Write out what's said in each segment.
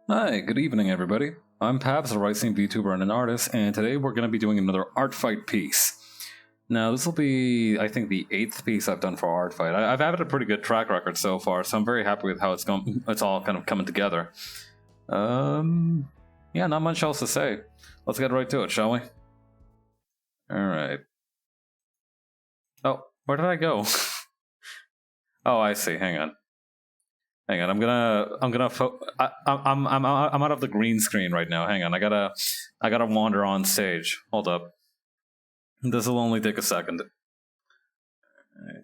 Hi, good evening everybody. I'm Pabs, a writing VTuber and an artist, and today we're going to be doing another art fight piece. Now this will be, I think, the 8th piece I've done for art fight. I've had a pretty good track record so far, so I'm very happy with how it's all kind of coming together. Yeah, not much else to say. Let's get right to it, shall we? Alright. Oh, where did I go? Oh, I see, hang on. Hang on, I'm out of the green screen right now. Hang on, I gotta wander on stage. Hold up. This will only take a second. Right.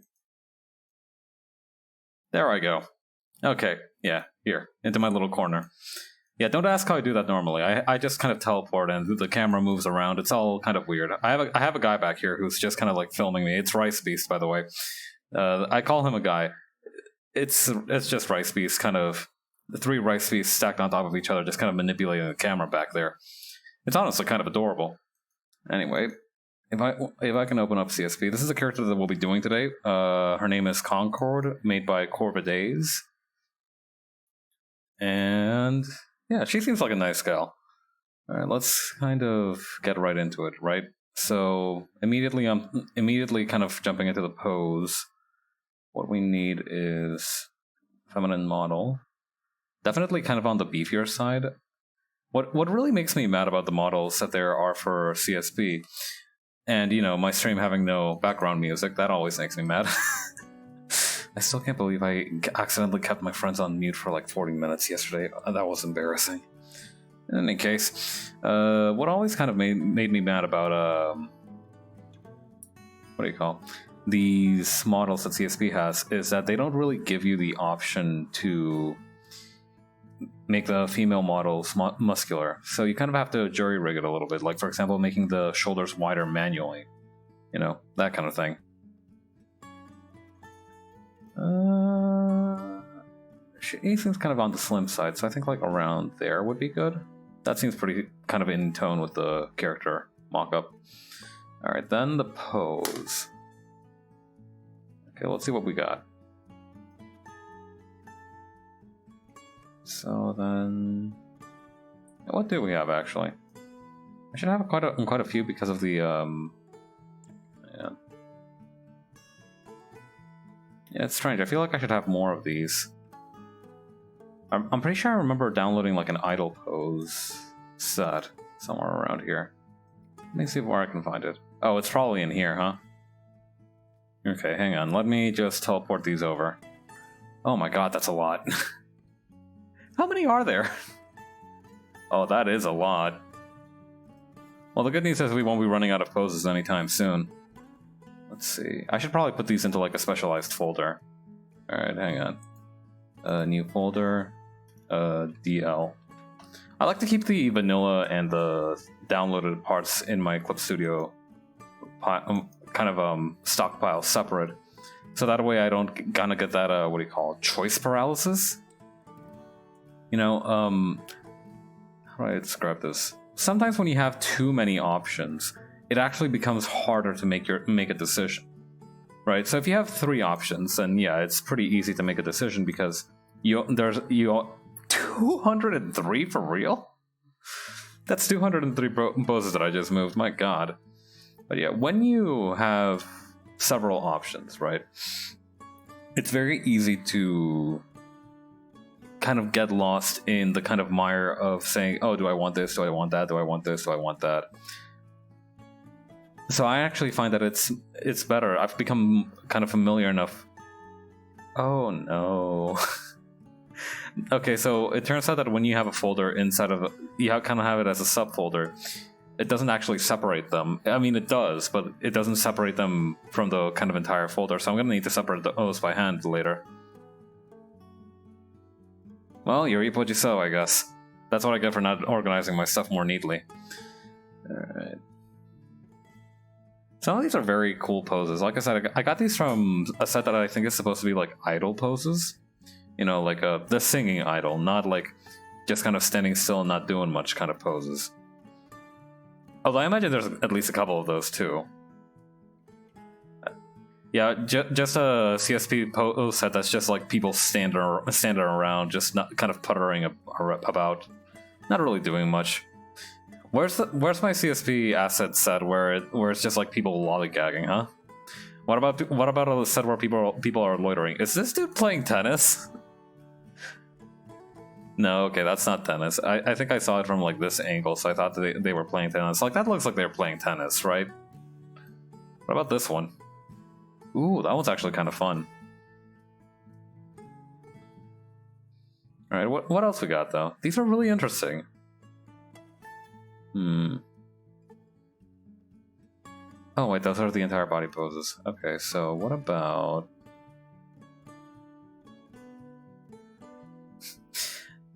There I go. Okay, yeah, here, into my little corner. Yeah, don't ask how I do that normally. I just kind of teleport and the camera moves around. It's all kind of weird. I have a guy back here who's just kind of like filming me. It's Rice Beast, by the way. I call him a guy. It's just Rice Beast, kind of the 3 Rice Beasts stacked on top of each other, just kind of manipulating the camera back there. It's honestly kind of adorable. Anyway, if I can open up CSP, this is a character that we'll be doing today. Her name is Concord, made by CorviDaze, and yeah, she seems like a nice gal. All right, let's kind of get right into it, right? So I'm immediately kind of jumping into the pose. What we need is feminine model. Definitely kind of on the beefier side. What really makes me mad about the models that there are for CSP, and you know, my stream having no background music, that always makes me mad. I still can't believe I accidentally kept my friends on mute for like 40 minutes yesterday. That was embarrassing. In any case, what always kind of made me mad about what do you call these models that CSP has is that they don't really give you the option to make the female models muscular. So you kind of have to jury rig it a little bit. Like, for example, making the shoulders wider manually. You know, that kind of thing. She seems kind of on the slim side, so I think like around there would be good. That seems pretty kind of in tone with the character mock-up. Alright, then the pose. Okay, let's see what we got. So then, what do we have actually? I should have quite a few because of the yeah, it's strange. I feel like I should have more of these. I'm pretty sure I remember downloading like an idle pose set somewhere around here. Let me see where I can find it. Oh, it's probably in here, huh? Okay, hang on. Let me just teleport these over. Oh my god, that's a lot. How many are there? Oh, that is a lot. Well, the good news is we won't be running out of poses anytime soon. Let's see. I should probably put these into like a specialized folder. Alright, hang on. New folder. DL. I like to keep the vanilla and the downloaded parts in my Clip Studio kind of stockpile separate, so that way I don't kind of get that what do you call it, choice paralysis. You know, how do I describe this? Sometimes when you have too many options, it actually becomes harder to make a decision, right? So if you have 3 options, then yeah, it's pretty easy to make a decision because you 203 for real. That's 203 poses that I just moved. My god. But yeah, when you have several options, right, it's very easy to kind of get lost in the kind of mire of saying, oh, do I want this, do I want that, do I want this, do I want that? So I actually find that it's better. I've become kind of familiar enough. Oh no. Okay, so it turns out that when you have a folder inside of you kind of have it as a subfolder. It doesn't actually separate them. I mean, it does, but it doesn't separate them from the kind of entire folder, so I'm going to need to separate those by hand later. Well, you reap what you sow, I guess. That's what I get for not organizing my stuff more neatly. Alright. Some of these are very cool poses. Like I said, I got these from a set that I think is supposed to be like idle poses. You know, like the singing idle, not like just kind of standing still and not doing much kind of poses. Although I imagine there's at least a couple of those too. Yeah, just a CSP post set that's just like people standing around, just not kind of puttering about, not really doing much. Where's my CSP asset set where it's just like people lollygagging, huh? What about a set where people are loitering? Is this dude playing tennis? No, okay, that's not tennis. I think I saw it from like this angle, so I thought they were playing tennis. Like that looks like they're playing tennis, right? What about this one? Ooh, that one's actually kind of fun. All right, what else we got though? These are really interesting. Oh wait, those are the entire body poses. Okay, so what about...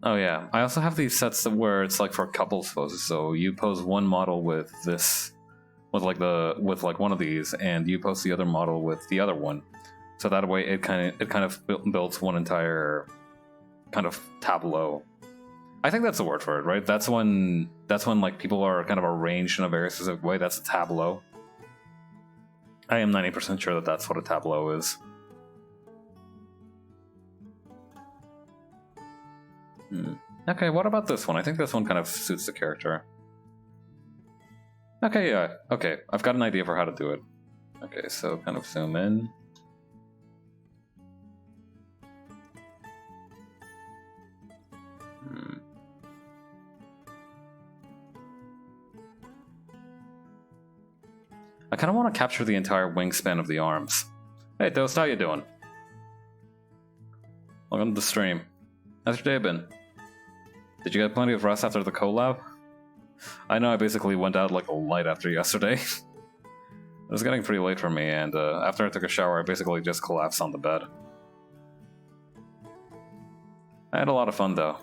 Oh yeah, I also have these sets where it's like for couples poses. So you pose one model with this, with like one of these, and you pose the other model with the other one. So that way it kind of builds one entire kind of tableau. I think that's the word for it, right? That's when like people are kind of arranged in a very specific way. That's a tableau. I am 90% sure that that's what a tableau is. Okay, what about this one? I think this one kind of suits the character. Okay, yeah. Okay, I've got an idea for how to do it. Okay, so kind of zoom in. I kind of want to capture the entire wingspan of the arms. Hey, Toast, how you doing? Welcome to the stream. How's your day been? Did you get plenty of rest after the collab? I know I basically went out like a light after yesterday. It was getting pretty late for me, and after I took a shower, I basically just collapsed on the bed. I had a lot of fun, though.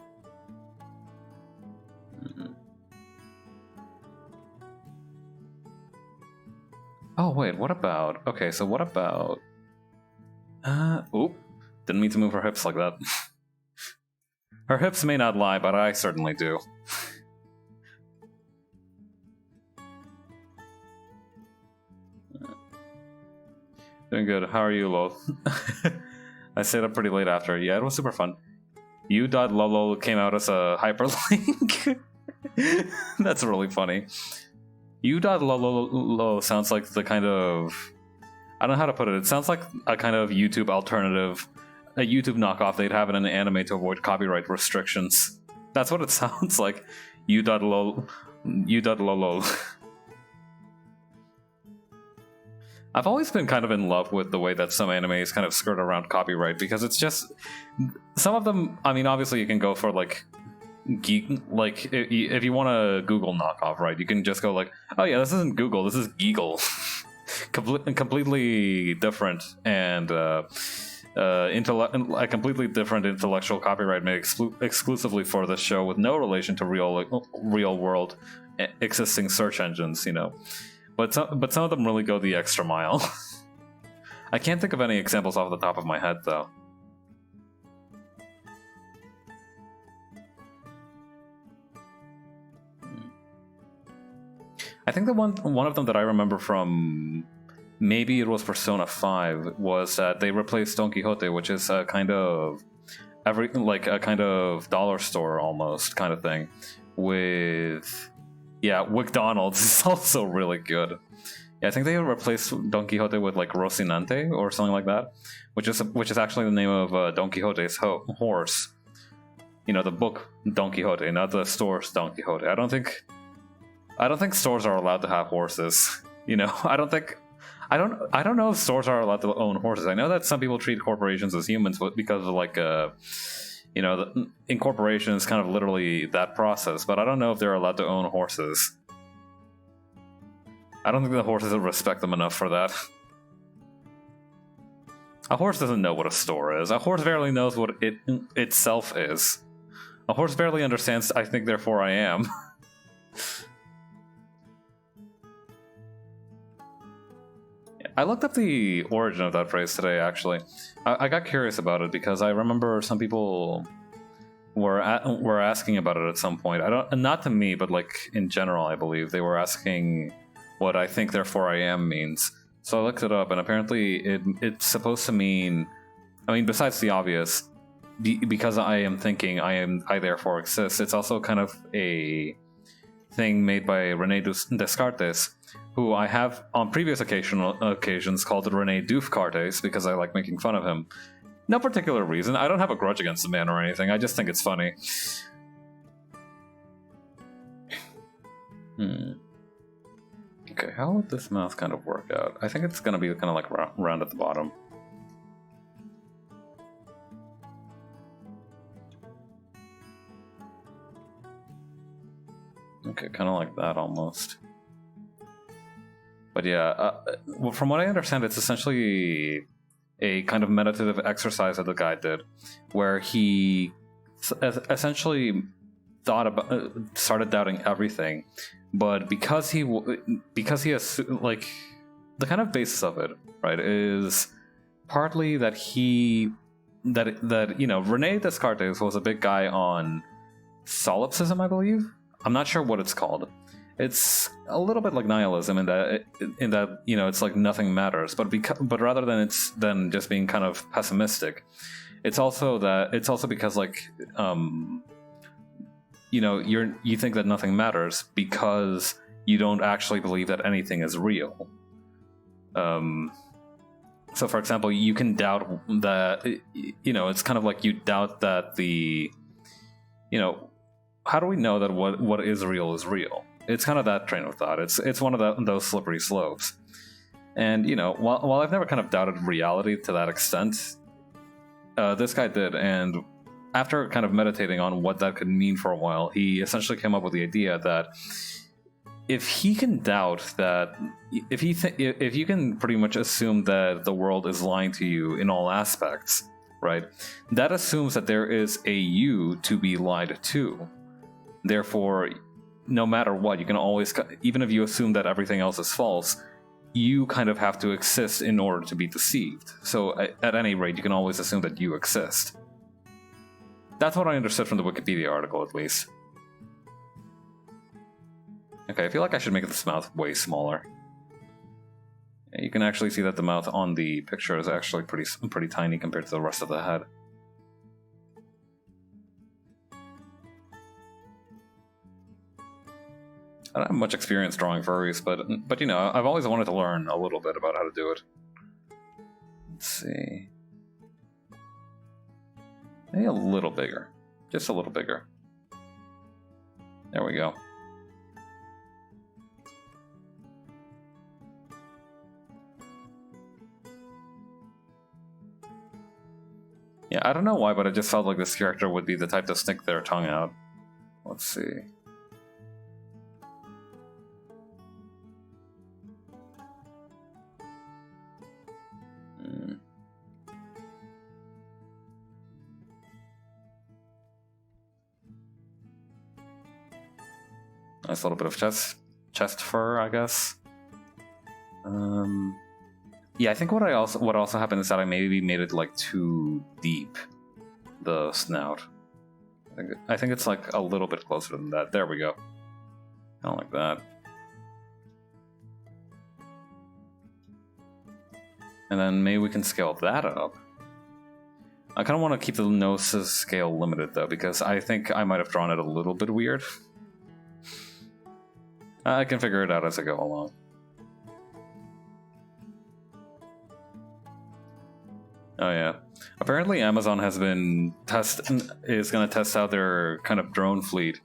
Oh, wait, what about... Okay, so what about... Oop. Didn't mean to move her hips like that. Her hips may not lie, but I certainly do. Doing good. How are you, lol? I stayed up pretty late after. Yeah, it was super fun. U.lol came out as a hyperlink. That's really funny. U.lol sounds like the kind of... I don't know how to put it. It sounds like a kind of YouTube alternative, a YouTube knockoff they'd have in an anime to avoid copyright restrictions. That's what it sounds like. U.lol. I've always been kind of in love with the way that some animes kind of skirt around copyright, because it's just... Some of them, I mean, obviously you can go for like... Like, if you want to Google knockoff, right, you can just go like, oh yeah, this isn't Google, this is Geegle. Completely different, and a completely different intellectual copyright made exclusively for this show, with no relation to real world existing search engines, you know. But some of them really go the extra mile. I can't think of any examples off the top of my head, though. I think the one of them that I remember from, maybe it was Persona 5, was that they replaced Don Quixote, which is a kind of a kind of dollar store almost kind of thing, with McDonald's is also really good. Yeah, I think they replaced Don Quixote with like Rocinante or something like that, which is actually the name of Don Quixote's horse. You know, the book Don Quixote, not the store's Don Quixote. I don't think stores are allowed to have horses. You know, I don't know if stores are allowed to own horses. I know that some people treat corporations as humans, but because of like you know, incorporation is kind of literally that process. But I don't know if they're allowed to own horses. I don't think the horses will respect them enough for that. A horse doesn't know what a store is. A horse barely knows what it itself is. A horse barely understands I think, therefore I am. I looked up the origin of that phrase today, actually. I got curious about it because I remember some people were asking about it at some point. Not to me, but like in general, I believe they were asking what I think, therefore I am means. So I looked it up, and apparently it's supposed to mean, I mean, besides the obvious, because I am thinking, I therefore exist. It's also kind of a thing made by Rene Descartes, who I have on previous occasions called Rene Descartes because I like making fun of him. No particular reason. I don't have a grudge against the man or anything. I just think it's funny. Okay, how would this mouth kind of work out? I think it's going to be kind of like round at the bottom. Okay, kind of like that almost. But yeah, from what I understand, it's essentially a kind of meditative exercise that the guy did, where he essentially started doubting everything, but because he has, like, the kind of basis of it, right, is partly that Rene Descartes was a big guy on solipsism, I believe. I'm not sure what it's called. It's a little bit like nihilism in that it's like nothing matters, but rather than just being kind of pessimistic, it's also because like you think that nothing matters because you don't actually believe that anything is real. So for example, you can doubt that it's kind of like you doubt that how do we know that what is real is real? It's kind of that train of thought. It's one of those slippery slopes. And, while I've never kind of doubted reality to that extent, this guy did. And after kind of meditating on what that could mean for a while, he essentially came up with the idea that if he can doubt that, if you can pretty much assume that the world is lying to you in all aspects, right? That assumes that there is a you to be lied to. Therefore, no matter what, you can always, even if you assume that everything else is false, you kind of have to exist in order to be deceived. So at any rate, you can always assume that you exist. That's what I understood from the Wikipedia article, at least. Okay, I feel like I should make this mouth way smaller. Yeah, you can actually see that the mouth on the picture is actually pretty tiny compared to the rest of the head. I don't have much experience drawing furries, but I've always wanted to learn a little bit about how to do it. Let's see. Maybe a little bigger. Just a little bigger. There we go. Yeah, I don't know why, but I just felt like this character would be the type to stick their tongue out. Let's see. Nice little bit of chest fur, I guess. Yeah, I think what also happened is that I maybe made it like too deep, the snout. I think it's like a little bit closer than that. There we go. Kind of like that. And then maybe we can scale that up. I kind of want to keep the nose scale limited though, because I think I might have drawn it a little bit weird. I can figure it out as I go along. Oh yeah. Apparently Amazon is going to test out their kind of drone fleet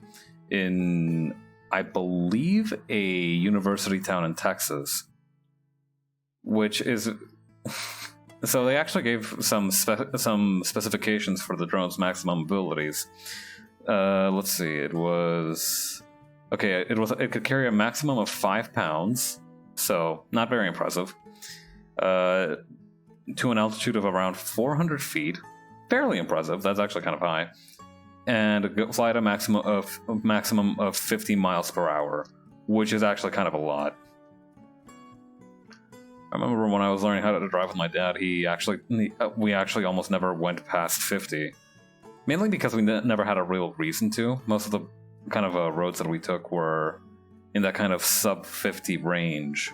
in, I believe, a university town in Texas. Which is... So they actually gave some specifications for the drone's maximum abilities. Let's see, it was... Okay, it could carry a maximum of 5 pounds, so not very impressive. To an altitude of around 400 feet, fairly impressive. That's actually kind of high, and fly at a maximum of 50 miles per hour, which is actually kind of a lot. I remember when I was learning how to drive with my dad, we actually almost never went past 50, mainly because we never had a real reason to. Most of the kind of roads that we took were in that kind of sub 50 range.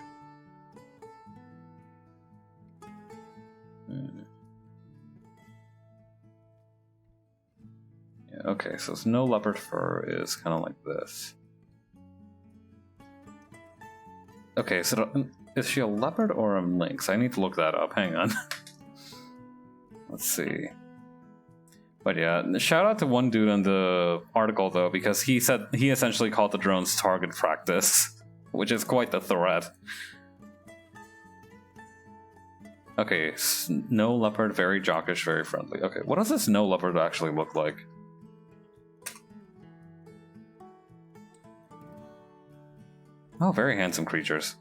Okay, so snow leopard fur is kind of like this. Okay, so is she a leopard or a lynx? I need to look that up. Hang on. Let's see. But yeah, shout out to one dude in the article though, because he said he essentially called the drones target practice, which is quite the threat. Okay, snow leopard, very jockish, very friendly. Okay, what does a snow leopard actually look like? Oh, very handsome creatures.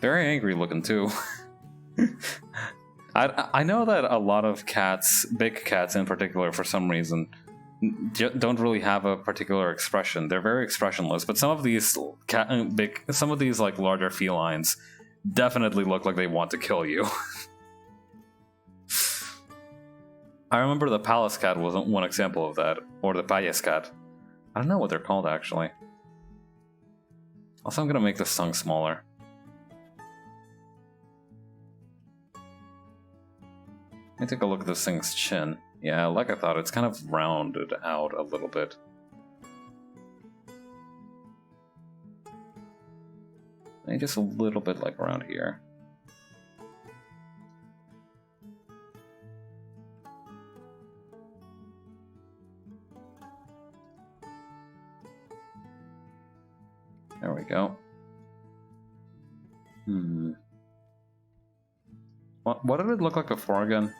Very angry looking too. I know that a lot of cats, big cats in particular, for some reason, don't really have a particular expression. They're very expressionless. But some of these some of these like larger felines definitely look like they want to kill you. I remember the palace cat was one example of that, or the payas cat. I don't know what they're called actually. Also, I'm gonna make this tongue smaller. Let me take a look at this thing's chin. Yeah, like I thought, it's kind of rounded out a little bit. Maybe just a little bit like around here. There we go. What did it look like before again?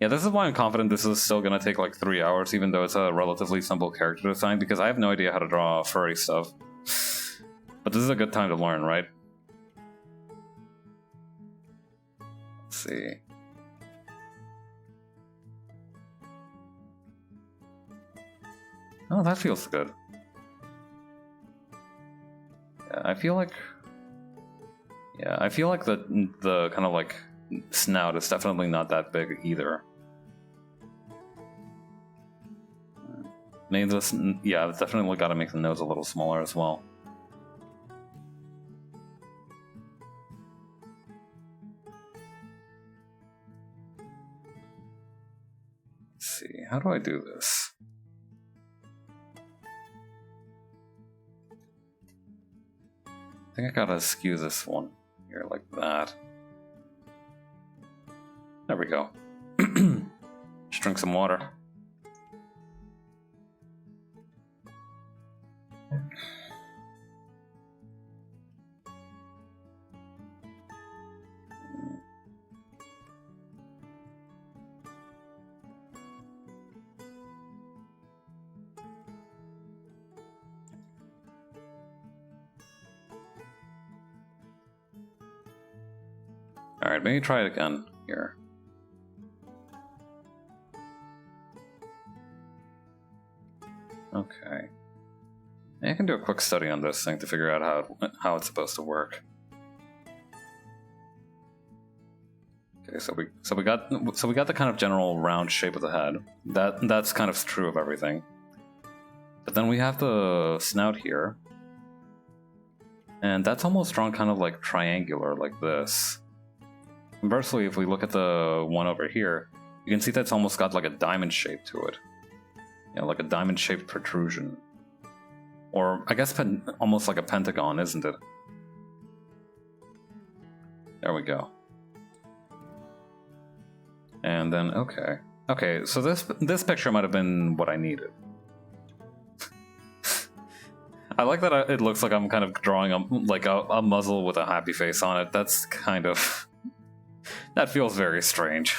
Yeah, this is why I'm confident this is still gonna take like 3 hours, even though it's a relatively simple character design, because I have no idea how to draw furry stuff. But this is a good time to learn, right? Let's see. Oh, that feels good. Yeah, I feel like the kind of like snout is definitely not that big either. Maybe this, yeah, it's definitely got to make the nose a little smaller as well. Let's see, how do I do this? I think I gotta skew this one here like that. There we go. Just drink some water. Alright, maybe try it again here. Okay. I can do a quick study on this thing to figure out how it's supposed to work. Okay, so we got the kind of general round shape of the head. That's kind of true of everything. But then we have the snout here. And that's almost drawn kind of like triangular like this. Conversely, if we look at the one over here, you can see that's almost got like a diamond shape to it. Yeah, like a diamond-shaped protrusion. Or, I guess, almost like a pentagon, isn't it? There we go. And then, okay. Okay, so this picture might have been what I needed. I like that it looks like I'm kind of drawing a muzzle with a happy face on it. That's kind of... that feels very strange.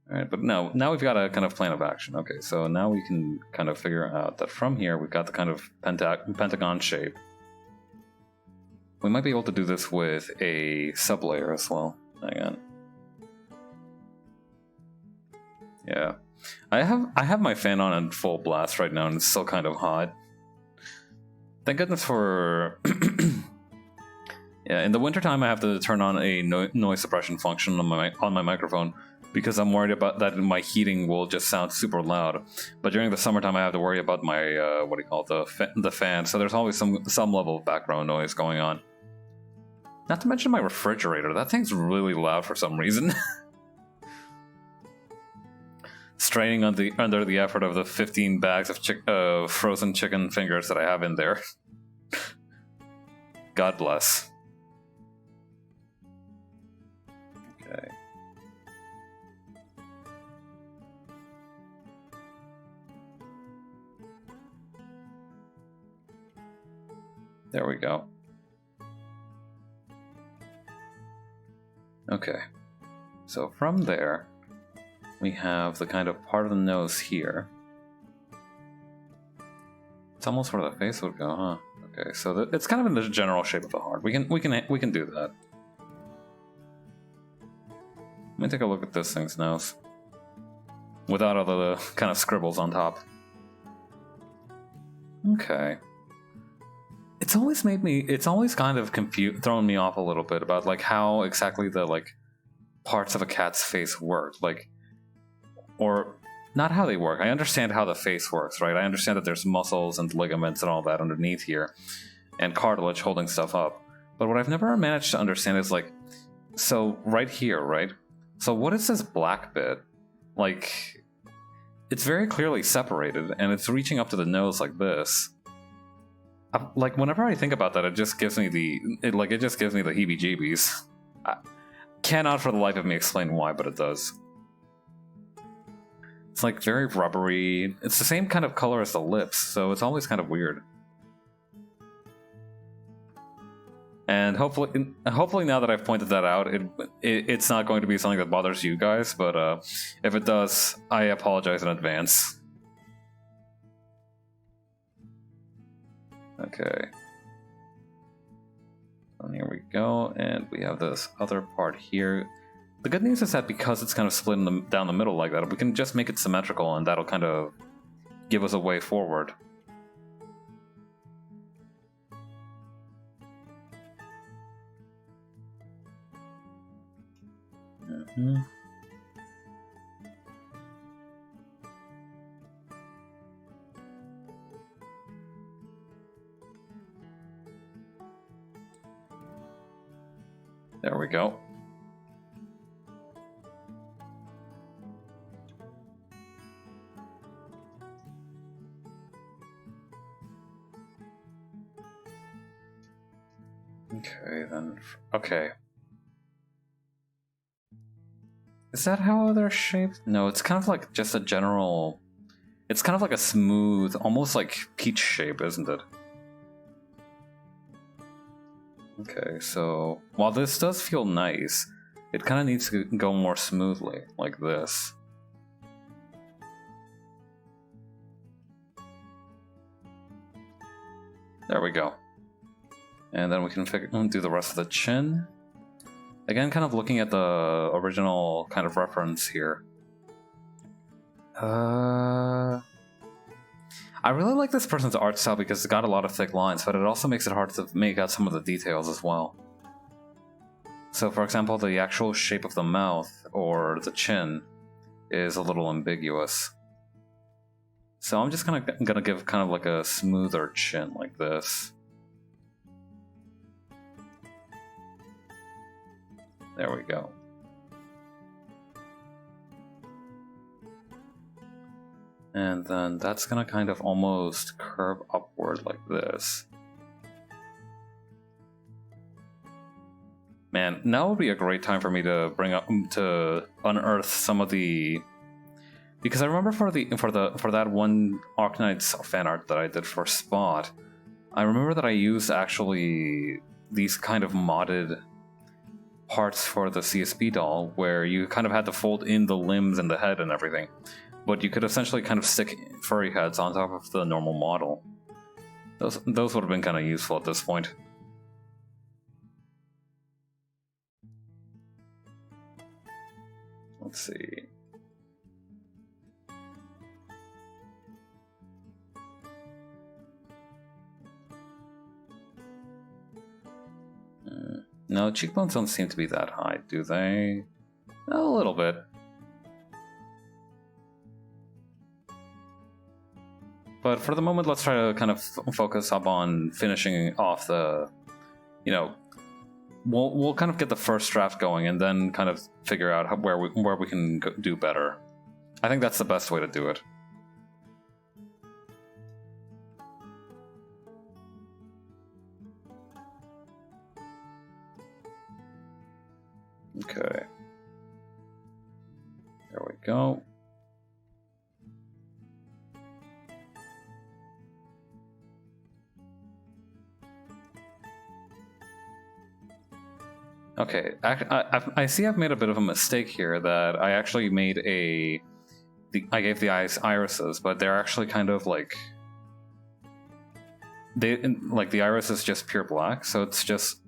Alright, but no, now we've got a kind of plan of action. Okay, so now we can kind of figure out that from here we've got the kind of pentagon shape. We might be able to do this with a sublayer as well. Hang on. Yeah. I have my fan on full blast right now and it's still kind of hot. Thank goodness for... yeah, in the wintertime I have to turn on a noise suppression function on my microphone, because I'm worried about that my heating will just sound super loud. But during the summertime, I have to worry about my the fan. So there's always some level of background noise going on. Not to mention my refrigerator. That thing's really loud for some reason. Straining under the effort of the 15 bags of frozen chicken fingers that I have in there. God bless. Okay. There we go. Okay. So from there, we have the kind of part of the nose here. It's almost where the face would go, huh? Okay, so it's kind of in the general shape of a heart. We can do that. Let me take a look at this thing's nose, without all the kind of scribbles on top. Okay. It's always kind of thrown me off a little bit about like how exactly the like parts of a cat's face work, like, or not how they work. I understand how the face works, right? I understand that there's muscles and ligaments and all that underneath here, and cartilage holding stuff up. But what I've never managed to understand is like, so right here, right? So what is this black bit? Like, it's very clearly separated, and it's reaching up to the nose like this. Like, whenever I think about that, it just gives me the heebie-jeebies. I cannot for the life of me explain why, but it does. It's like very rubbery. It's the same kind of color as the lips, so it's always kind of weird. And hopefully now that I've pointed that out, it's not going to be something that bothers you guys, but if it does, I apologize in advance. Okay. And here we go, and we have this other part here. The good news is that because it's kind of split down the middle like that, we can just make it symmetrical, and that'll kind of give us a way forward. Mm-hmm. There we go. Okay, then. Okay. Is that how they're shaped? No, it's kind of like just a general... It's kind of like a smooth, almost like peach shape, isn't it? Okay, so while this does feel nice, it kind of needs to go more smoothly, like this. There we go. And then we can do the rest of the chin. Again, kind of looking at the original kind of reference here. I really like this person's art style because it's got a lot of thick lines, but it also makes it hard to make out some of the details as well. So for example, the actual shape of the mouth or the chin is a little ambiguous. So I'm just gonna give kind of like a smoother chin like this. There we go. And then that's gonna kind of almost curve upward like this. Man, now would be a great time for me to unearth some of the, because I remember for that one Arknights fan art that I did for Spot, I remember that I used actually these kind of modded parts for the CSP doll where you kind of had to fold in the limbs and the head and everything. But you could essentially kind of stick furry heads on top of the normal model. Those would have been kind of useful at this point. Let's see. No, cheekbones don't seem to be that high, do they? A little bit. But for the moment, let's try to kind of focus up on finishing off the, we'll kind of get the first draft going and then kind of figure out where we can do better. I think that's the best way to do it. Okay. There we go. Okay, I see I've made a bit of a mistake here that I actually made I gave the eyes irises, but they're actually kind of like the iris is just pure black, so it's just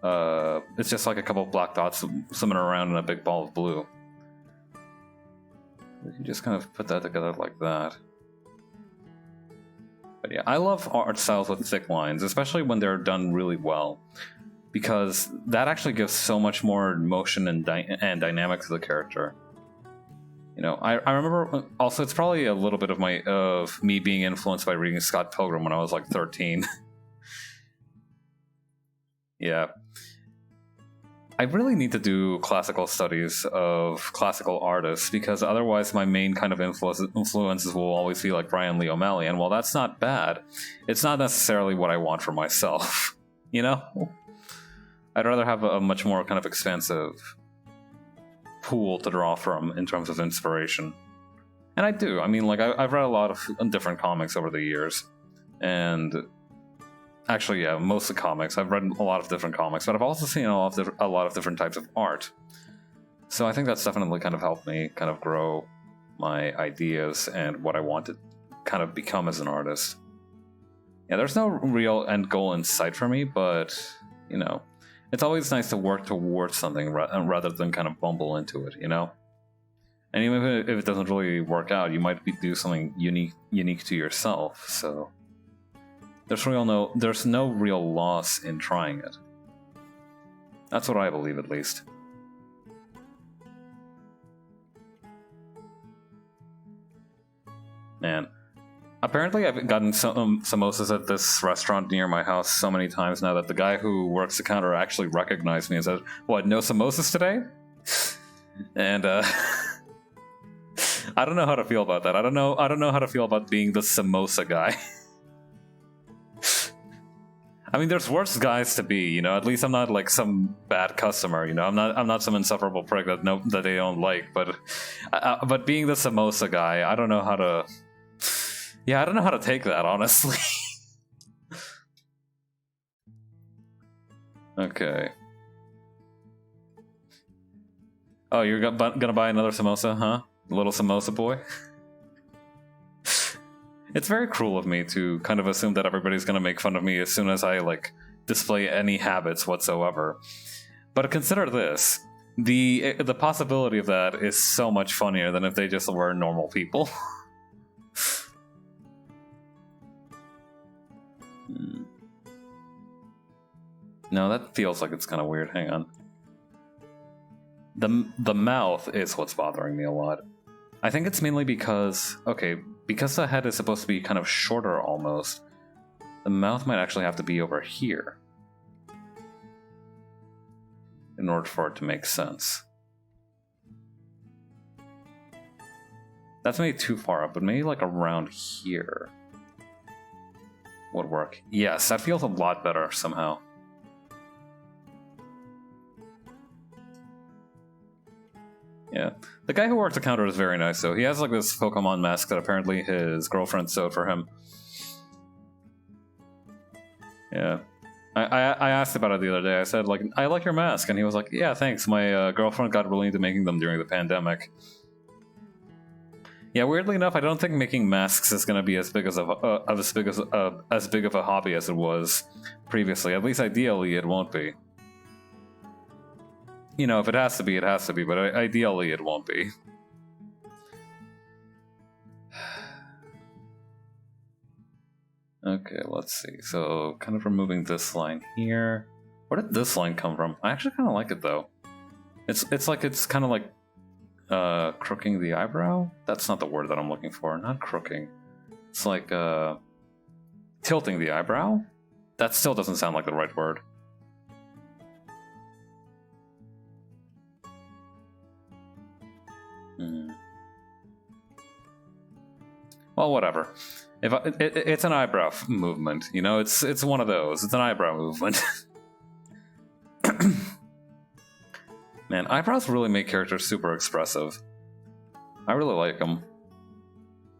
like a couple of black dots swimming around in a big ball of blue. We can just kind of put that together like that. But yeah, I love art styles with thick lines, especially when they're done really well, because that actually gives so much more motion and dynamic to the character. You know, I remember also it's probably a little bit of me being influenced by reading Scott Pilgrim when I was like 13. Yeah. I really need to do classical studies of classical artists, because otherwise my main kind of influences will always be like Brian Lee O'Malley, and while that's not bad, it's not necessarily what I want for myself. You know? I'd rather have a much more kind of expansive pool to draw from in terms of inspiration. And I do. I mean, like, I've read a lot of different comics over the years, and actually, yeah, mostly comics. I've read a lot of different comics, but I've also seen a lot of different types of art. So I think that's definitely kind of helped me kind of grow my ideas and what I want to kind of become as an artist. Yeah, there's no real end goal in sight for me, but, you know, it's always nice to work towards something rather than kind of bumble into it, you know? And even if it doesn't really work out, you might do something unique to yourself, so there's no real loss in trying it. That's what I believe, at least. Man, apparently I've gotten some samosas at this restaurant near my house so many times now that the guy who works the counter actually recognized me and said, "What, no samosas today?" And I don't know how to feel about that. I don't know how to feel about being the samosa guy. I mean, there's worse guys to be, you know. At least I'm not like some bad customer, you know. I'm not some insufferable prick that they don't like. But being the samosa guy, I don't know how to. Yeah, I don't know how to take that, honestly. Okay. Oh, you're gonna buy another samosa, huh? Little samosa boy? It's very cruel of me to kind of assume that everybody's gonna make fun of me as soon as I, like, display any habits whatsoever. But consider this. The possibility of that is so much funnier than if they just were normal people. No, that feels like it's kind of weird. Hang on. The mouth is what's bothering me a lot. I think it's mainly because, okay, because the head is supposed to be kind of shorter almost, the mouth might actually have to be over here in order for it to make sense. That's maybe too far up, but maybe like around here would work. Yes, that feels a lot better somehow. Yeah. The guy who works the counter is very nice, though. He has like this Pokemon mask that apparently his girlfriend sewed for him. Yeah. I asked about it the other day. I said, like, I like your mask. And he was like, yeah, thanks. My girlfriend got really into making them during the pandemic. Yeah, weirdly enough, I don't think making masks is going to be as big of a hobby as it was previously. At least ideally, it won't be. You know, if it has to be, it has to be, but ideally it won't be. Okay, let's see. So, kind of removing this line here. Where did this line come from? I actually kind of like it, though. It's kind of like crooking the eyebrow? That's not the word that I'm looking for. Not crooking. It's like tilting the eyebrow? That still doesn't sound like the right word. Well, whatever. It's an eyebrow movement, you know. It's one of those. It's an eyebrow movement. Man, eyebrows really make characters super expressive. I really like them.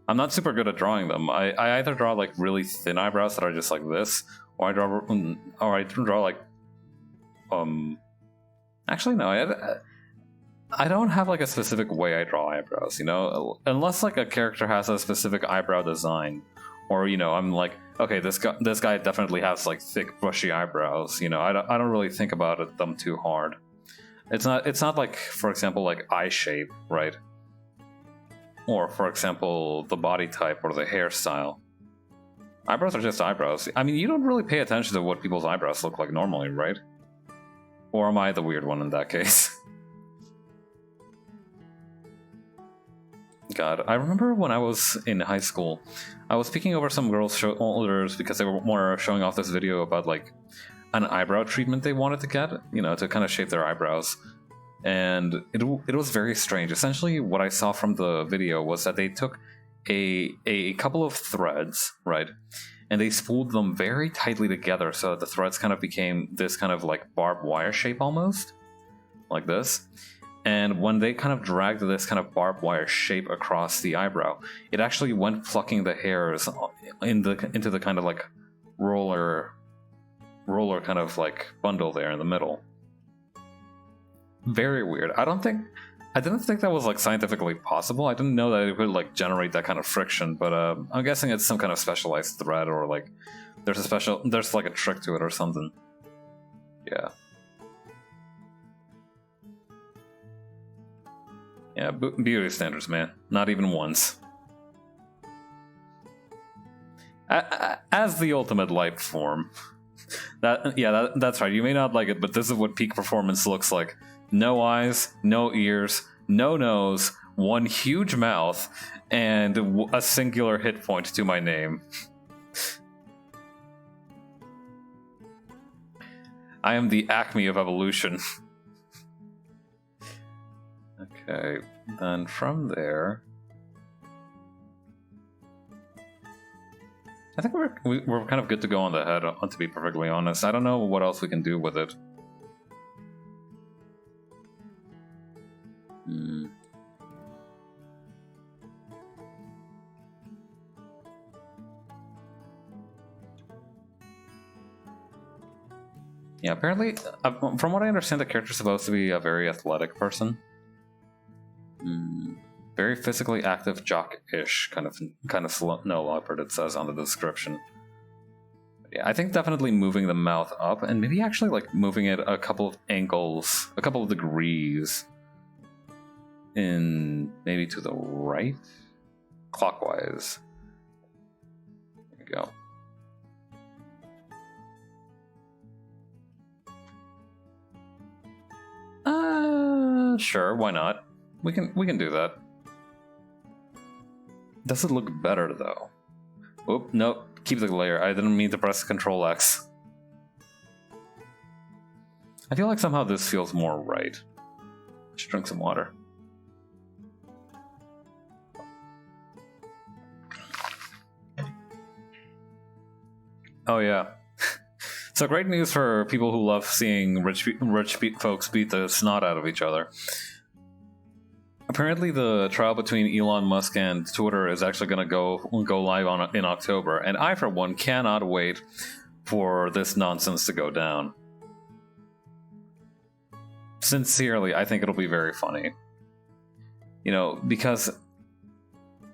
I'm not super good at drawing them. I either draw like really thin eyebrows that are just like this, or I draw like Actually, no. I don't have like a specific way I draw eyebrows. You know, unless like a character has a specific eyebrow design, or you know, I'm like, okay, this guy definitely has like thick, bushy eyebrows. You know, I don't really think about them too hard. It's not like, for example, like eye shape, right? Or, for example, the body type or the hairstyle. Eyebrows are just eyebrows. I mean, you don't really pay attention to what people's eyebrows look like normally, right? Or am I the weird one in that case? God, I remember when I was in high school, I was speaking over some girls' shoulders because they were showing off this video about, like, an eyebrow treatment they wanted to get, you know, to kind of shape their eyebrows. And it was very strange. Essentially, what I saw from the video was that they took a couple of threads, right? And they spooled them very tightly together so that the threads kind of became this kind of like barbed wire shape almost. Like this. And when they kind of dragged this kind of barbed wire shape across the eyebrow, it actually went plucking the hairs into the kind of like roller kind of like bundle there in the middle. Very weird. I didn't think that was like scientifically possible. I didn't know that it would like generate that kind of friction, but I'm guessing it's some kind of specialized thread, or like there's like a trick to it or something. Yeah. Yeah, beauty standards, man. Not even once. As the ultimate life form. That's right. You may not like it, but this is what peak performance looks like. No eyes, no ears, no nose, one huge mouth, and a singular hit point to my name. I am the acme of evolution. Okay, then from there, I think we're kind of good to go on the head, to be perfectly honest. I don't know what else we can do with it. Yeah, apparently, from what I understand, the character's supposed to be a very athletic person. Very physically active, jock-ish, kind of snow leopard, it says on the description. Yeah, I think definitely moving the mouth up, and maybe actually like moving it a couple of angles, a couple of degrees, in maybe to the right, clockwise. There we go. Sure, why not? We can do that. Does it look better though? Oop, nope. Keep the layer. I didn't mean to press Control X. I feel like somehow this feels more right. I should drink some water. Oh yeah. So great news for people who love seeing rich folks beat the snot out of each other. Apparently, the trial between Elon Musk and Twitter is actually going to go live in October, and I, for one, cannot wait for this nonsense to go down. Sincerely, I think it'll be very funny. You know, because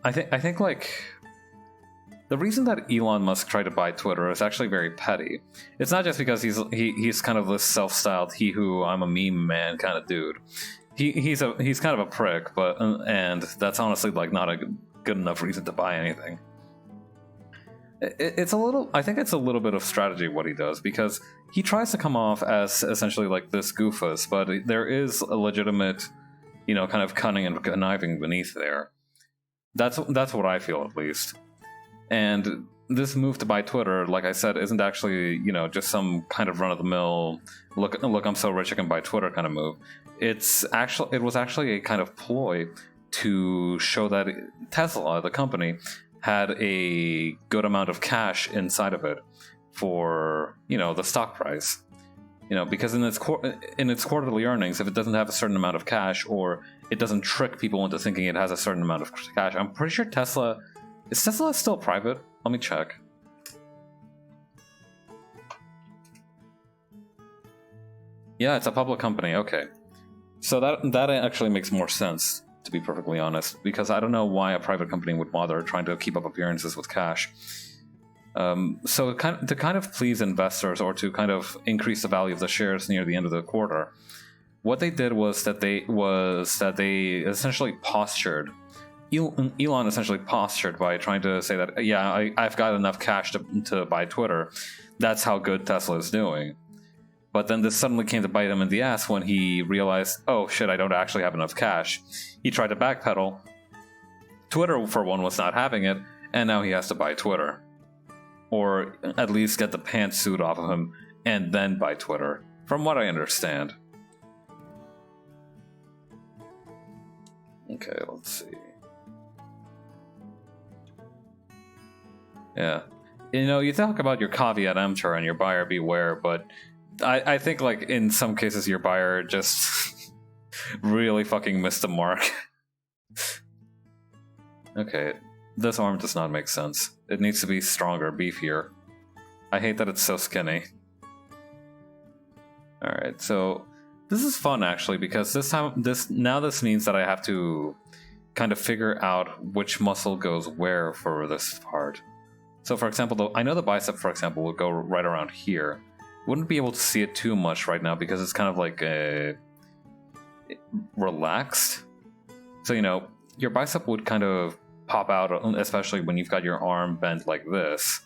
I think like the reason that Elon Musk tried to buy Twitter is actually very petty. It's not just because he's kind of this self-styled I'm a meme man kind of dude. He's kind of a prick, and that's honestly like not a good enough reason to buy anything. It's a little. I think it's a little bit of strategy what he does, because he tries to come off as essentially like this goofus, but there is a legitimate, you know, kind of cunning and conniving beneath there. That's what I feel, at least. And this move to buy Twitter, like I said, isn't actually, you know, just some kind of run-of-the-mill look I'm so rich I can buy Twitter kind of move. It was actually a kind of ploy to show that Tesla, the company, had a good amount of cash inside of it for, the stock price. Because in its quarterly earnings, if it doesn't have a certain amount of cash, or it doesn't trick people into thinking it has a certain amount of cash, I'm pretty sure is Tesla still private? Let me check. Yeah, it's a public company. Okay, so that actually makes more sense, to be perfectly honest, because I don't know why a private company would bother trying to keep up appearances with cash. So to kind of please investors, or to kind of increase the value of the shares near the end of the quarter, what they did was that they essentially postured. Elon essentially postured by trying to say that, yeah, I've got enough cash to buy Twitter. That's how good Tesla is doing. But then this suddenly came to bite him in the ass when he realized, oh shit, I don't actually have enough cash. He tried to backpedal. Twitter, for one, was not having it, and now he has to buy Twitter. Or at least get the pantsuit off of him and then buy Twitter, from what I understand. Okay, let's see. Yeah. You talk about your caveat emptor and your buyer beware, but I think, like, in some cases your buyer just really fucking missed the mark. Okay, this arm does not make sense. It needs to be stronger, beefier. I hate that it's so skinny. Alright, so this is fun actually, because this means that I have to kind of figure out which muscle goes where for this part. So for example, I know the bicep, for example, will go right around here. Wouldn't be able to see it too much right now because it's kind of like relaxed. So, your bicep would kind of pop out, especially when you've got your arm bent like this,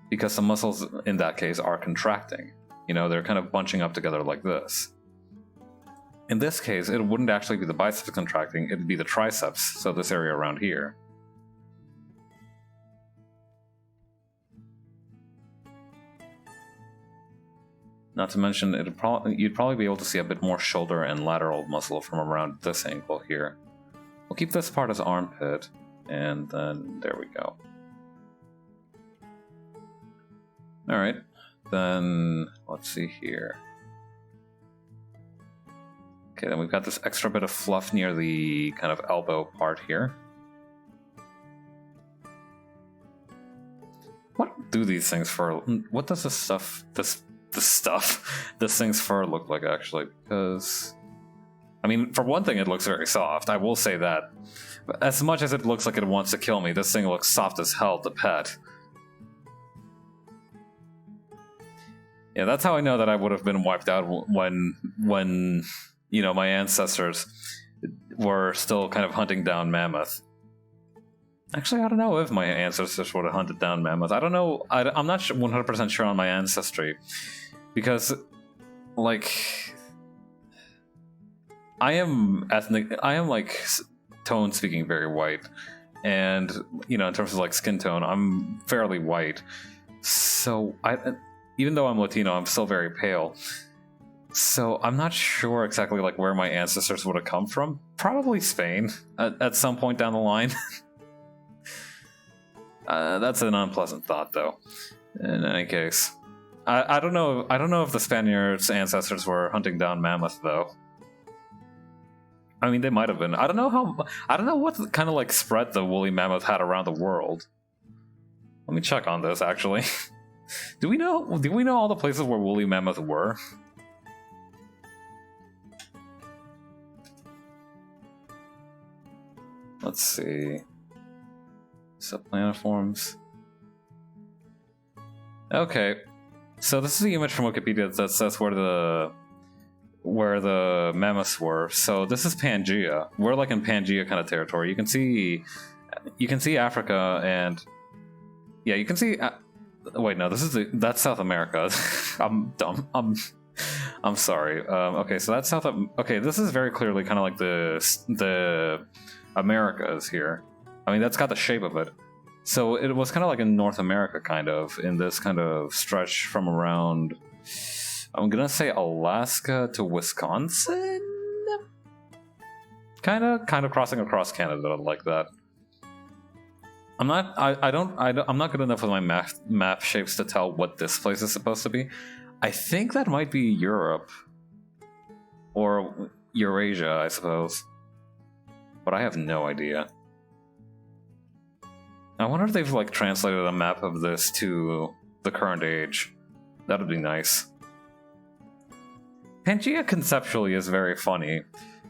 because the muscles in that case are contracting. They're kind of bunching up together like this. In this case, it wouldn't actually be the biceps contracting, it'd be the triceps, so this area around here. Not to mention, you'd probably be able to see a bit more shoulder and lateral muscle from around this angle here. We'll keep this part as armpit, and then there we go. Alright, then let's see here. Okay, then we've got this extra bit of fluff near the kind of elbow part here. What do these things fur? What does this thing's fur look like, actually? Because, I mean, for one thing, it looks very soft. I will say that. But as much as it looks like it wants to kill me, this thing looks soft as hell to pet. Yeah, that's how I know that I would have been wiped out when my ancestors were still kind of hunting down mammoth. Actually, I don't know if my ancestors would have hunted down mammoth. I don't know. I'm not 100% sure on my ancestry. Because, like, I am like, tone speaking very white. And, in terms of, like, skin tone, I'm fairly white. So, even though I'm Latino, I'm still very pale. So, I'm not sure exactly, like, where my ancestors would have come from. Probably Spain, at some point down the line. That's an unpleasant thought, though. In any case, I don't know. I don't know if the Spaniards' ancestors were hunting down mammoth, though. I mean, they might have been. I don't know what kind of like spread the woolly mammoth had around the world. Let me check on this. Actually, do we know all the places where woolly mammoth were? Let's see. Subplaniforms. Okay, so this is the image from Wikipedia that says where the mammoths were. So this is Pangaea. We're like in Pangaea kind of territory. You can see Africa, and yeah, you can see. Wait, no, that's South America. I'm dumb. I'm sorry. Okay, so that's Okay, this is very clearly kind of like the Americas here. I mean, that's got the shape of it. So it was kind of like in North America, kind of, in this kind of stretch from around, I'm gonna say Alaska to Wisconsin? kind of crossing across Canada like that. I'm not good enough with my map shapes to tell what this place is supposed to be. I think that might be Europe or Eurasia, I suppose, but I have no idea. I wonder if they've like translated a map of this to the current age. That would be nice. Pangea conceptually is very funny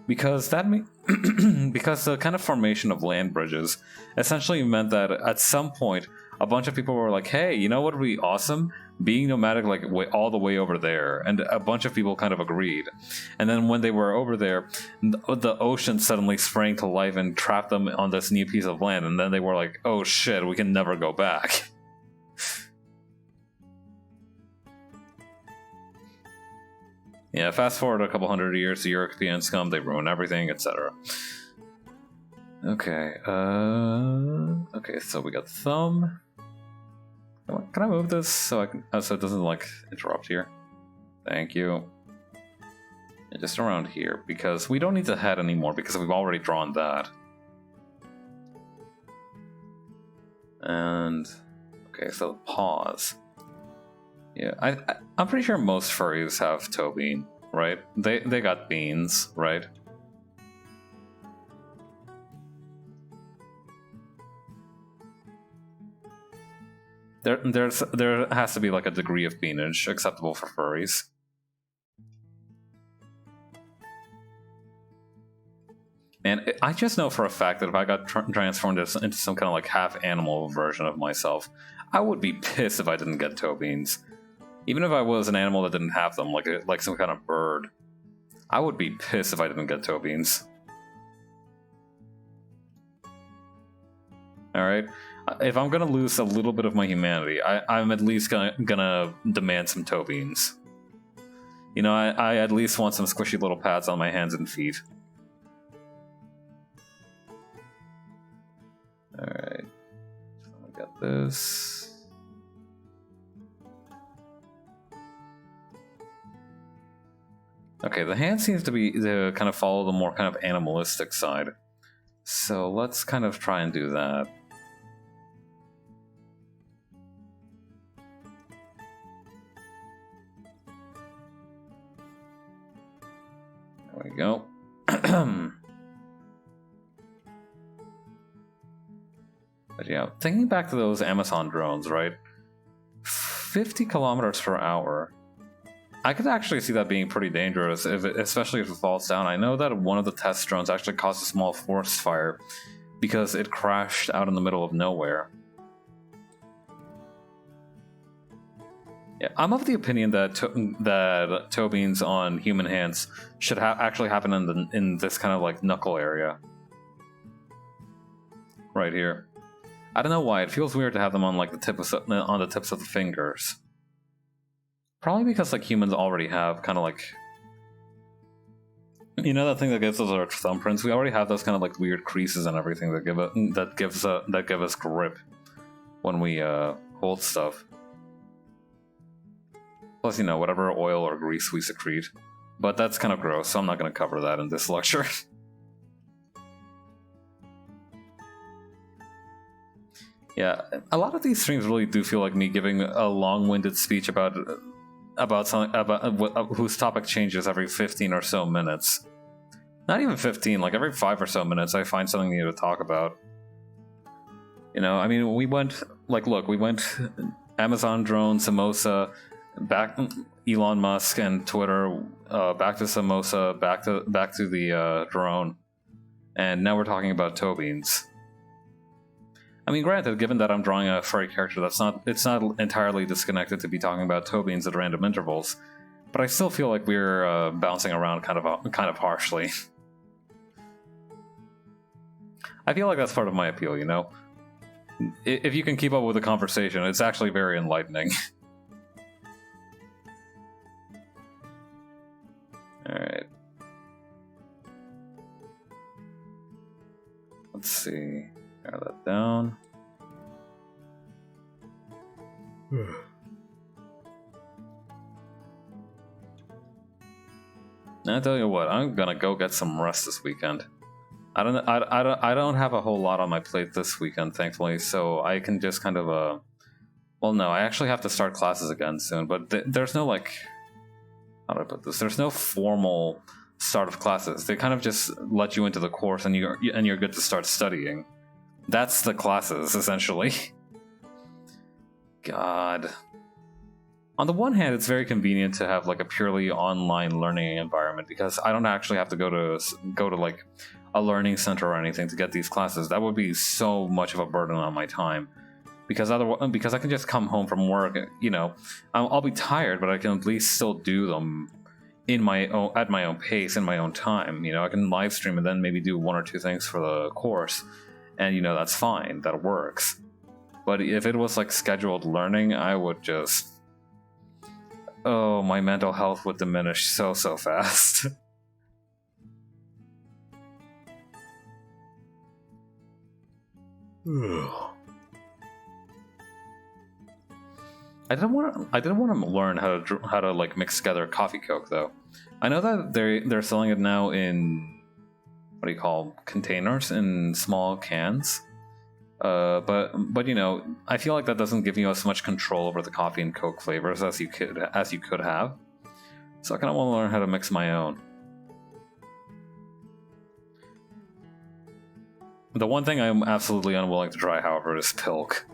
because because the kind of formation of land bridges essentially meant that at some point a bunch of people were like, hey, you know what would be awesome? Being nomadic like all the way over there. And a bunch of people kind of agreed. And then when they were over there, the ocean suddenly sprang to life and trapped them on this new piece of land. And then they were like, oh shit, we can never go back. Yeah, fast forward a couple hundred years, the Europeans come, they ruin everything, etc. Okay, okay, so we got thumb. Can I move this so I can, so it doesn't like interrupt here? Thank you. And just around here, because we don't need to head anymore because we've already drawn that. And okay, so pause. Yeah, I'm pretty sure most furries have toe bean, right? They got beans, right? There has to be like a degree of beanage acceptable for furries. And I just know for a fact that if I got transformed into some kind of like half animal version of myself, I would be pissed if I didn't get toe beans. Even if I was an animal that didn't have them, like some kind of bird, I would be pissed if I didn't get toe beans. Alright, if I'm gonna lose a little bit of my humanity, I'm at least gonna demand some toe beans. You know, I at least want some squishy little pads on my hands and feet. Alright, so we got this. Okay, the hand seems to kind of follow the more kind of animalistic side. So let's kind of try and do that. There we go. But yeah, thinking back to those Amazon drones, right? 50 kilometers per hour. I could actually see that being pretty dangerous, especially if it falls down. I know that one of the test drones actually caused a small forest fire because it crashed out in the middle of nowhere. Yeah, I'm of the opinion that toe beans on human hands should actually happen in this kind of like knuckle area, right here. I don't know why it feels weird to have them on like the tips of the fingers. Probably because like humans already have kind of like, you know, that thing that gives us our thumbprints. We already have those kind of like weird creases and everything that give us grip when we hold stuff. Plus, you know, whatever oil or grease we secrete. But that's kind of gross, so I'm not going to cover that in this lecture. Yeah, a lot of these streams really do feel like me giving a long-winded speech about whose topic changes every 15 or so minutes. Not even 15, like every 5 or so minutes I find something new to talk about. You know, I mean, we went, like, look, we went Amazon drone, Samosa, back Elon Musk and Twitter, back to Samosa, back to the drone, and now we're talking about toe beans. I mean, granted, given that I'm drawing a furry character, it's not entirely disconnected to be talking about toe beans at random intervals, but I still feel like we're bouncing around kind of harshly. I feel like that's part of my appeal, you know? If you can keep up with the conversation, it's actually very enlightening. Alright. Let's see. Tear that down. Now, I tell you what, I'm gonna go get some rest this weekend. I don't have a whole lot on my plate this weekend, thankfully, so I can just kind of well, no, I actually have to start classes again soon, but there's no like, how do I put this? There's no formal start of classes. They kind of just let you into the course, and you're good to start studying. That's the classes essentially. God. On the one hand, it's very convenient to have like a purely online learning environment because I don't actually have to go to like a learning center or anything to get these classes. That would be so much of a burden on my time. Because I can just come home from work, you know, I'll be tired, but I can at least still do them at my own pace, in my own time. You know, I can live stream and then maybe do one or two things for the course, and you know that's fine, that works. But if it was like scheduled learning, I would just, oh, my mental health would diminish so fast. I didn't want to learn how to like mix together coffee coke though. I know that they're selling it now in, what do you call, containers, in small cans. But you know, I feel like that doesn't give you as much control over the coffee and coke flavors as you could have. So I kind of want to learn how to mix my own. The one thing I'm absolutely unwilling to try, however, is pilk.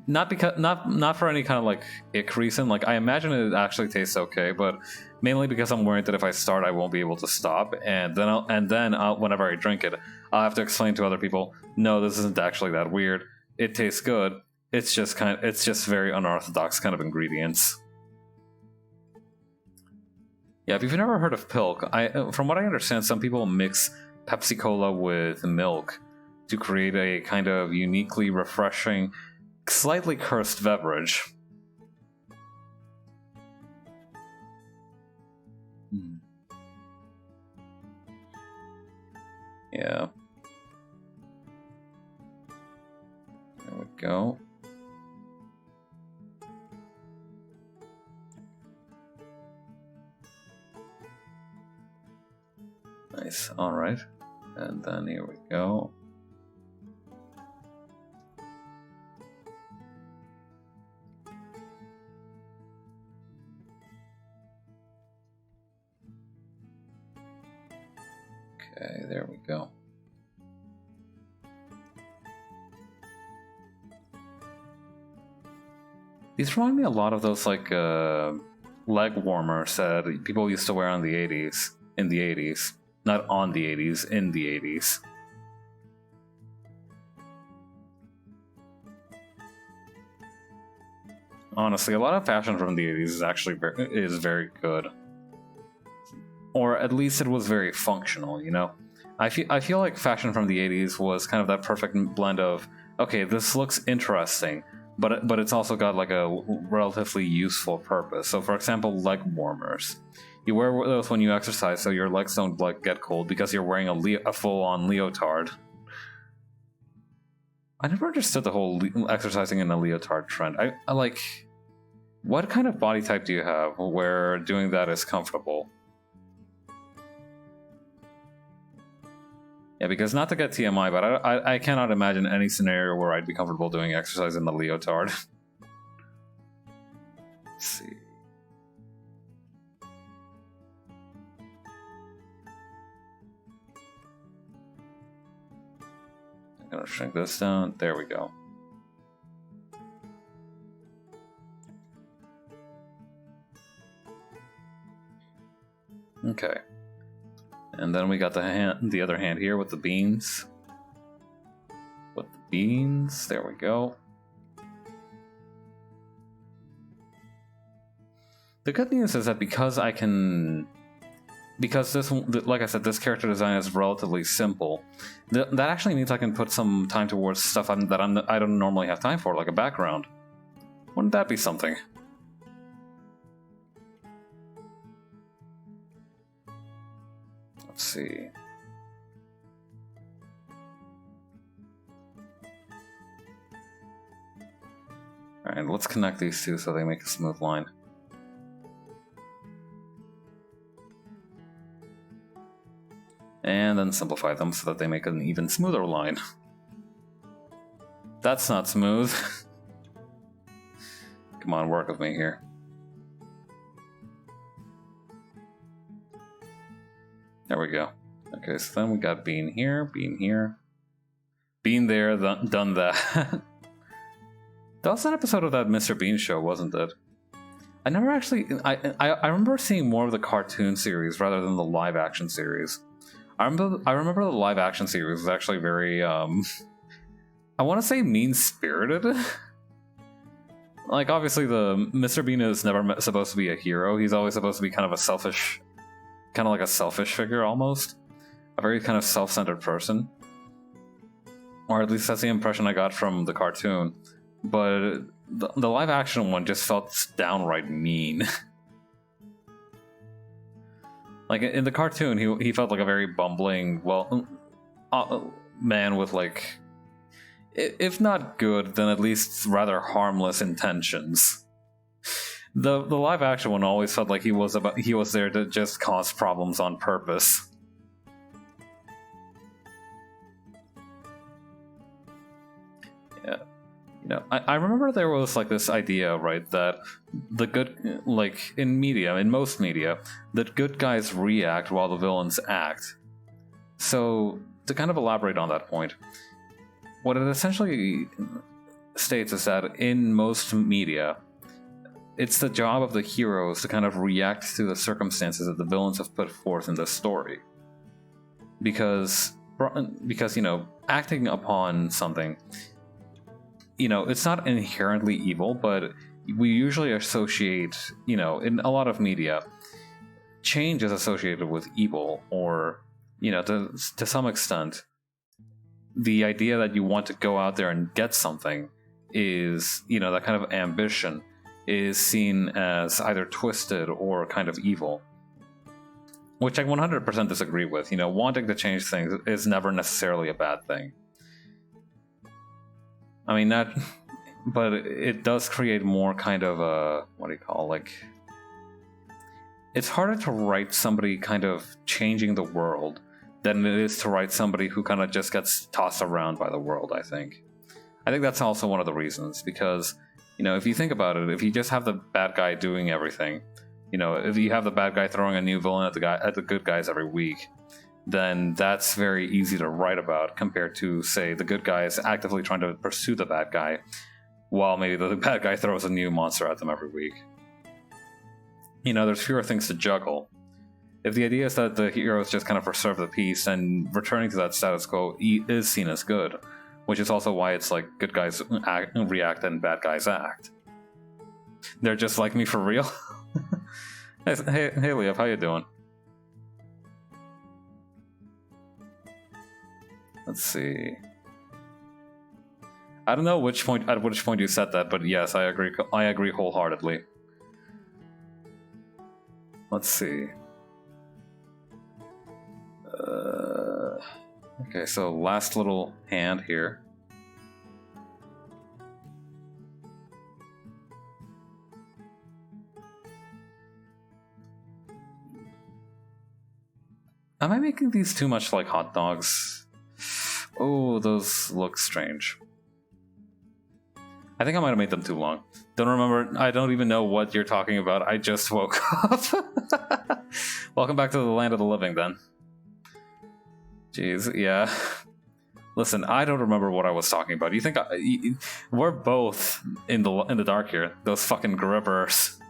Not for any kind of like ick reason. Like, I imagine it actually tastes okay, but mainly because I'm worried that if I start, I won't be able to stop, and then whenever I drink it, I'll have to explain to other people, no, this isn't actually that weird. It tastes good. It's just very unorthodox kind of ingredients. Yeah, if you've never heard of pilk, from what I understand, some people mix Pepsi Cola with milk to create a kind of uniquely refreshing, slightly cursed beverage. Yeah. There we go. Nice. All right. And then here we go. Okay, there we go. These remind me a lot of those like leg warmers that people used to wear in the 80s. Not on the 80s, in the 80s. Honestly, a lot of fashion from the 80s is actually very good. Or at least it was very functional, you know? I feel like fashion from the 80s was kind of that perfect blend of, okay, this looks interesting, but it's also got like a relatively useful purpose. So for example, leg warmers. You wear those when you exercise so your legs don't like get cold because you're wearing a full-on leotard. I never understood the whole exercising in a leotard trend. I like, what kind of body type do you have where doing that is comfortable? Yeah, because not to get TMI, but I cannot imagine any scenario where I'd be comfortable doing exercise in the leotard. Let's see. I'm gonna shrink this down. There we go. Okay. And then we got the other hand here with the beans. There we go. The good news is that because this, like I said, this character design is relatively simple, that actually means I can put some time towards stuff I don't normally have time for, like a background. Wouldn't that be something? Let's see. Alright, let's connect these two so they make a smooth line. and then simplify them so that they make an even smoother line. That's not smooth. Come on, work with me here. There we go. Okay, so then we got bean here, bean there, done that. That was an episode of that Mr. Bean show, wasn't it? I never actually... I remember seeing more of the cartoon series rather than the live-action series. I remember the live-action series was actually very, I want to say mean-spirited. Like, obviously, the Mr. Bean is never supposed to be a hero. He's always supposed to be kind of a selfish... kind of like a selfish figure, almost. A very kind of self-centered person. Or at least that's the impression I got from the cartoon. But the live-action one just felt downright mean. Like, in the cartoon, he felt like a very bumbling, well, man with, like, if not good, then at least rather harmless intentions. The live-action one always felt like he was there to just cause problems on purpose. Yeah. You know, I remember there was like this idea, right, that the good, like in most media, that good guys react while the villains act. So, to kind of elaborate on that point, what it essentially states is that in most media, it's the job of the heroes to kind of react to the circumstances that the villains have put forth in the story. Because, you know, acting upon something, you know, it's not inherently evil, but we usually associate, you know, in a lot of media, change is associated with evil, or, you know, to some extent, the idea that you want to go out there and get something is, you know, that kind of ambition is seen as either twisted or kind of evil. Which I 100% disagree with. You know, wanting to change things is never necessarily a bad thing. I mean, but it does create more kind of a, what do you call, like... It's harder to write somebody kind of changing the world than it is to write somebody who kind of just gets tossed around by the world, I think. I think that's also one of the reasons, because, you know, if you think about it, if you just have the bad guy doing everything, you know, if you have the bad guy throwing a new villain at the good guys every week, then that's very easy to write about compared to, say, the good guys actively trying to pursue the bad guy, while maybe the bad guy throws a new monster at them every week. You know, there's fewer things to juggle. If the idea is that the heroes just kind of preserve the peace, then returning to that status quo is seen as good, which is also why it's like good guys react and bad guys act. They're just like me for real. Hey, Liev, how you doing? Let's see. I don't know at which point you said that, but yes, I agree wholeheartedly. Let's see. Okay, so last little hand here. Am I making these too much like hot dogs? Oh, those look strange. I think I might have made them too long. Don't remember. I don't even know what you're talking about. I just woke up. Welcome back to the land of the living, then. Jeez, yeah. Listen, I don't remember what I was talking about. You think we're both in the dark here? Those fucking grippers.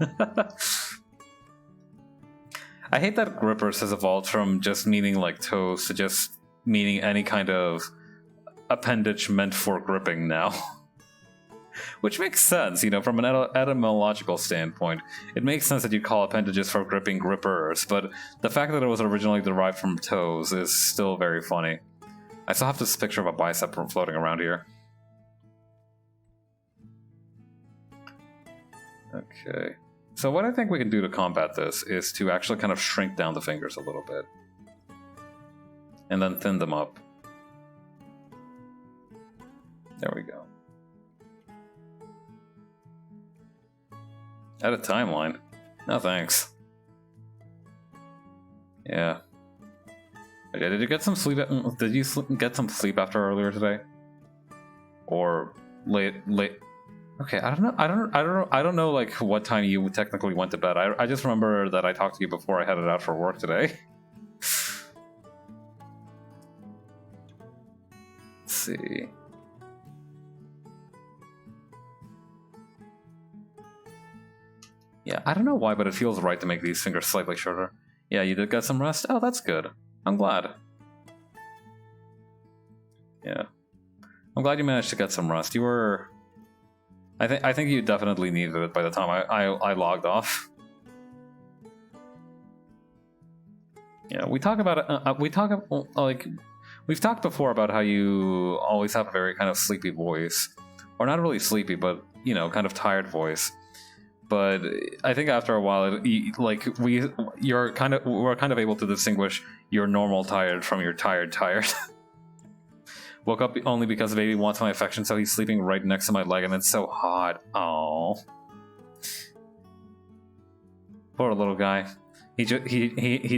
I hate that grippers has evolved from just meaning like toes to just meaning any kind of appendage meant for gripping now. Which makes sense, you know, from an etymological standpoint. It makes sense that you call appendages for gripping grippers, but the fact that it was originally derived from toes is still very funny. I still have this picture of a bicep floating around here. Okay. So what I think we can do to combat this is to actually kind of shrink down the fingers a little bit. And then thin them up. There we go. Add a timeline? No thanks. Yeah. Okay, did you get some sleep? Did you get some sleep after earlier today? Or late? Okay, I don't know. I don't know. Like what time you technically went to bed. I just remember that I talked to you before I headed out for work today. Let's see. Yeah, I don't know why, but it feels right to make these fingers slightly shorter. Yeah, you did get some rest? Oh, that's good. I'm glad. Yeah. I'm glad you managed to get some rest. You were... I think you definitely needed it by the time I logged off. Yeah, we talk about it... we've talked before about how you always have a very kind of sleepy voice. Or not really sleepy, but, you know, kind of tired voice. But I think after a while, we're kind of able to distinguish your normal tired from your tired. Woke up only because baby wants my affection, so he's sleeping right next to my leg, and it's so hot. Oh, poor little guy. He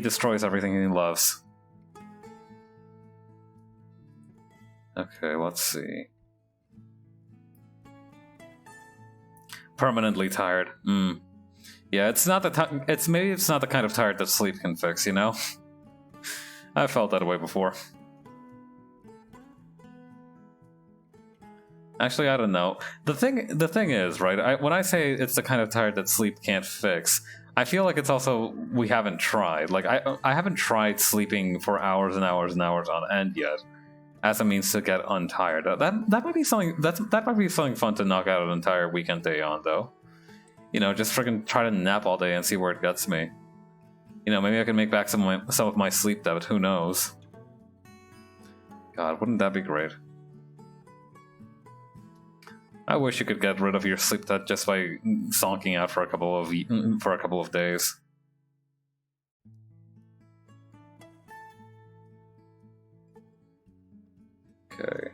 destroys everything he loves. Okay, let's see. Permanently tired. Yeah, it's not the maybe it's not the kind of tired that sleep can fix, you know? I felt that way before. Actually, I don't know. The thing is, right, when I say it's the kind of tired that sleep can't fix, I feel like it's also we haven't tried. Like I haven't tried sleeping for hours and hours and hours on end yet. As a means to get untired. That might be something that might be something fun to knock out an entire weekend day on, though. You know, just freaking try to nap all day and see where it gets me. You know, maybe I can make back some of my sleep debt. Who knows? God, wouldn't that be great? I wish you could get rid of your sleep debt just by zonking out for a couple of days. Okay.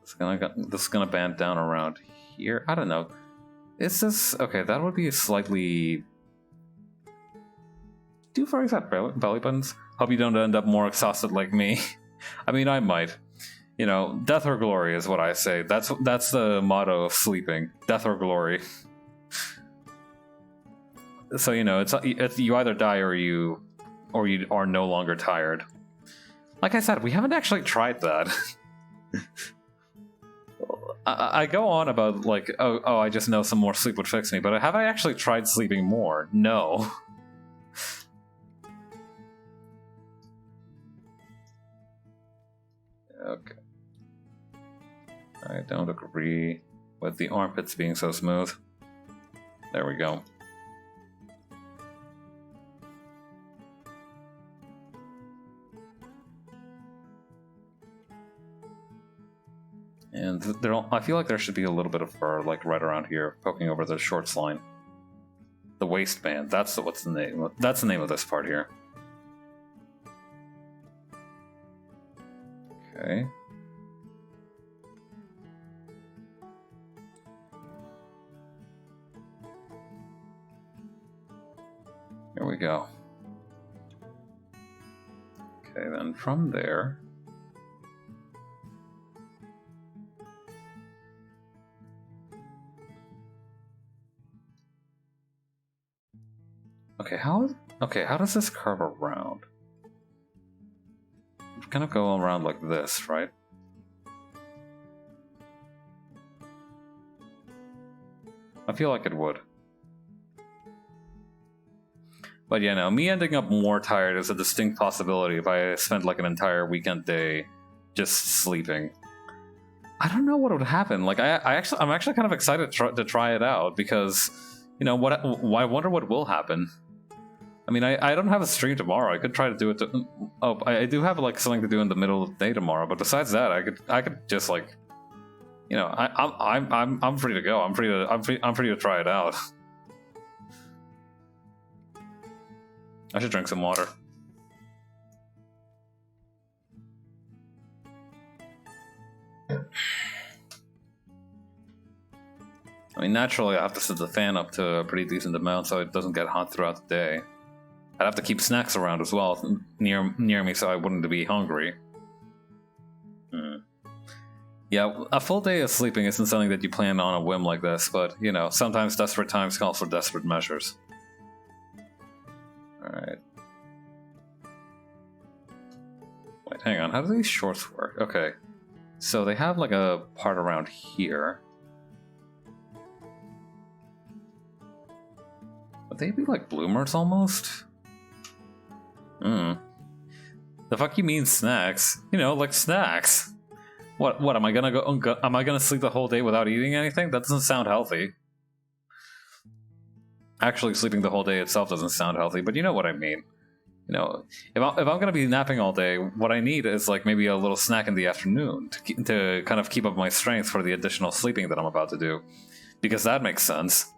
This is gonna band down around here. I don't know. Is this okay? That would be slightly. Do furries have belly buttons? Hope you don't end up more exhausted like me. I mean, I might. You know, death or glory is what I say. That's the motto of sleeping: death or glory. So you know, it's you either die or you are no longer tired. Like I said, we haven't actually tried that. I go on about like, oh, I just know some more sleep would fix me, but have I actually tried sleeping more? No. Okay. I don't agree with the armpits being so smooth. There we go. And I feel like there should be a little bit of fur, like right around here, poking over the shorts line. The waistband. That's the name. That's the name of this part here. Okay. Here we go. Okay, then from there. Okay, how does this curve around? It's gonna go around like this, right? I feel like it would. But yeah, no, me ending up more tired is a distinct possibility if I spent like an entire weekend day just sleeping. I don't know what would happen. Like I'm actually kind of excited to try it out because, you know, I wonder what will happen. I mean, I don't have a stream tomorrow. I could try to do it. I do have like something to do in the middle of the day tomorrow. But besides that, I could just like, you know, I'm free to go. I'm free to try it out. I should drink some water. I mean, naturally, I have to set the fan up to a pretty decent amount so it doesn't get hot throughout the day. I'd have to keep snacks around as well near me so I wouldn't be hungry. Yeah, a full day of sleeping isn't something that you plan on a whim like this, but, you know, sometimes desperate times call for desperate measures. Alright. Wait, hang on, how do these shorts work? Okay. So they have, like, a part around here. Would they be like bloomers almost? The fuck you mean snacks? You know, like snacks. What am I gonna go? Am I gonna sleep the whole day without eating anything? That doesn't sound healthy. Actually, sleeping the whole day itself doesn't sound healthy, but you know what I mean. You know, if I'm gonna be napping all day, what I need is like maybe a little snack in the afternoon to kind of keep up my strength for the additional sleeping that I'm about to do, because that makes sense.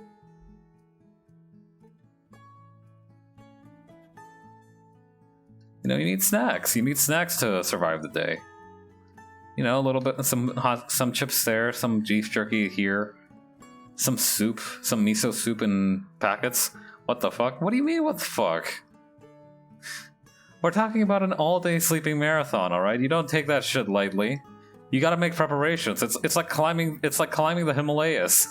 You know, you need snacks. You need snacks to survive the day. You know, a little bit, some chips there, some beef jerky here, some soup, some miso soup in packets. What the fuck? What do you mean, what the fuck? We're talking about an all-day sleeping marathon, all right? You don't take that shit lightly. You gotta make preparations. It's like climbing the Himalayas.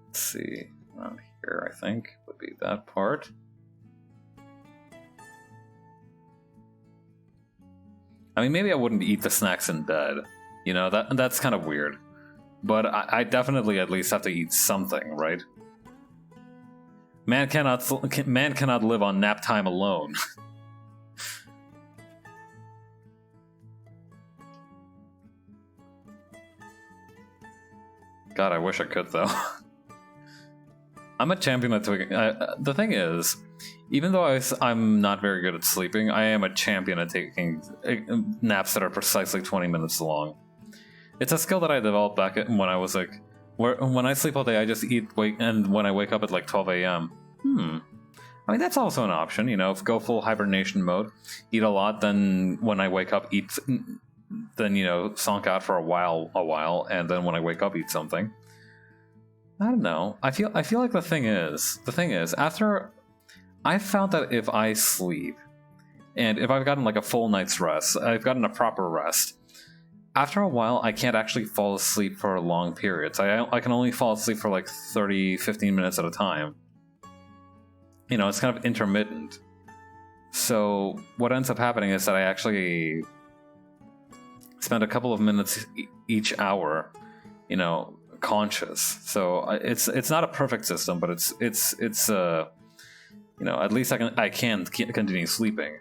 Let's see, around here, I think would be that part. I mean, maybe I wouldn't eat the snacks in bed. You know, that's kind of weird. But I definitely at least have to eat something, right? Man cannot live on nap time alone. God, I wish I could, though. I'm a champion at taking... the thing is, even though I'm not very good at sleeping, I am a champion at taking naps that are precisely 20 minutes long. It's a skill that I developed back when I was like... when I sleep all day, I just eat, and when I wake up at like 12 a.m. I mean, that's also an option, you know, if go full hibernation mode, eat a lot, then when I wake up, eat... Then, you know, sonk out for a while, and then when I wake up, eat something. I don't know. I feel like the thing is, after I've found that if I sleep, and if I've gotten like a full night's rest, I've gotten a proper rest, after a while I can't actually fall asleep for long periods. I can only fall asleep for like 30-15 minutes at a time. You know, it's kind of intermittent. So what ends up happening is that I actually spend a couple of minutes each hour, you know, conscious. So it's not a perfect system, but it's you know, at least I can continue sleeping.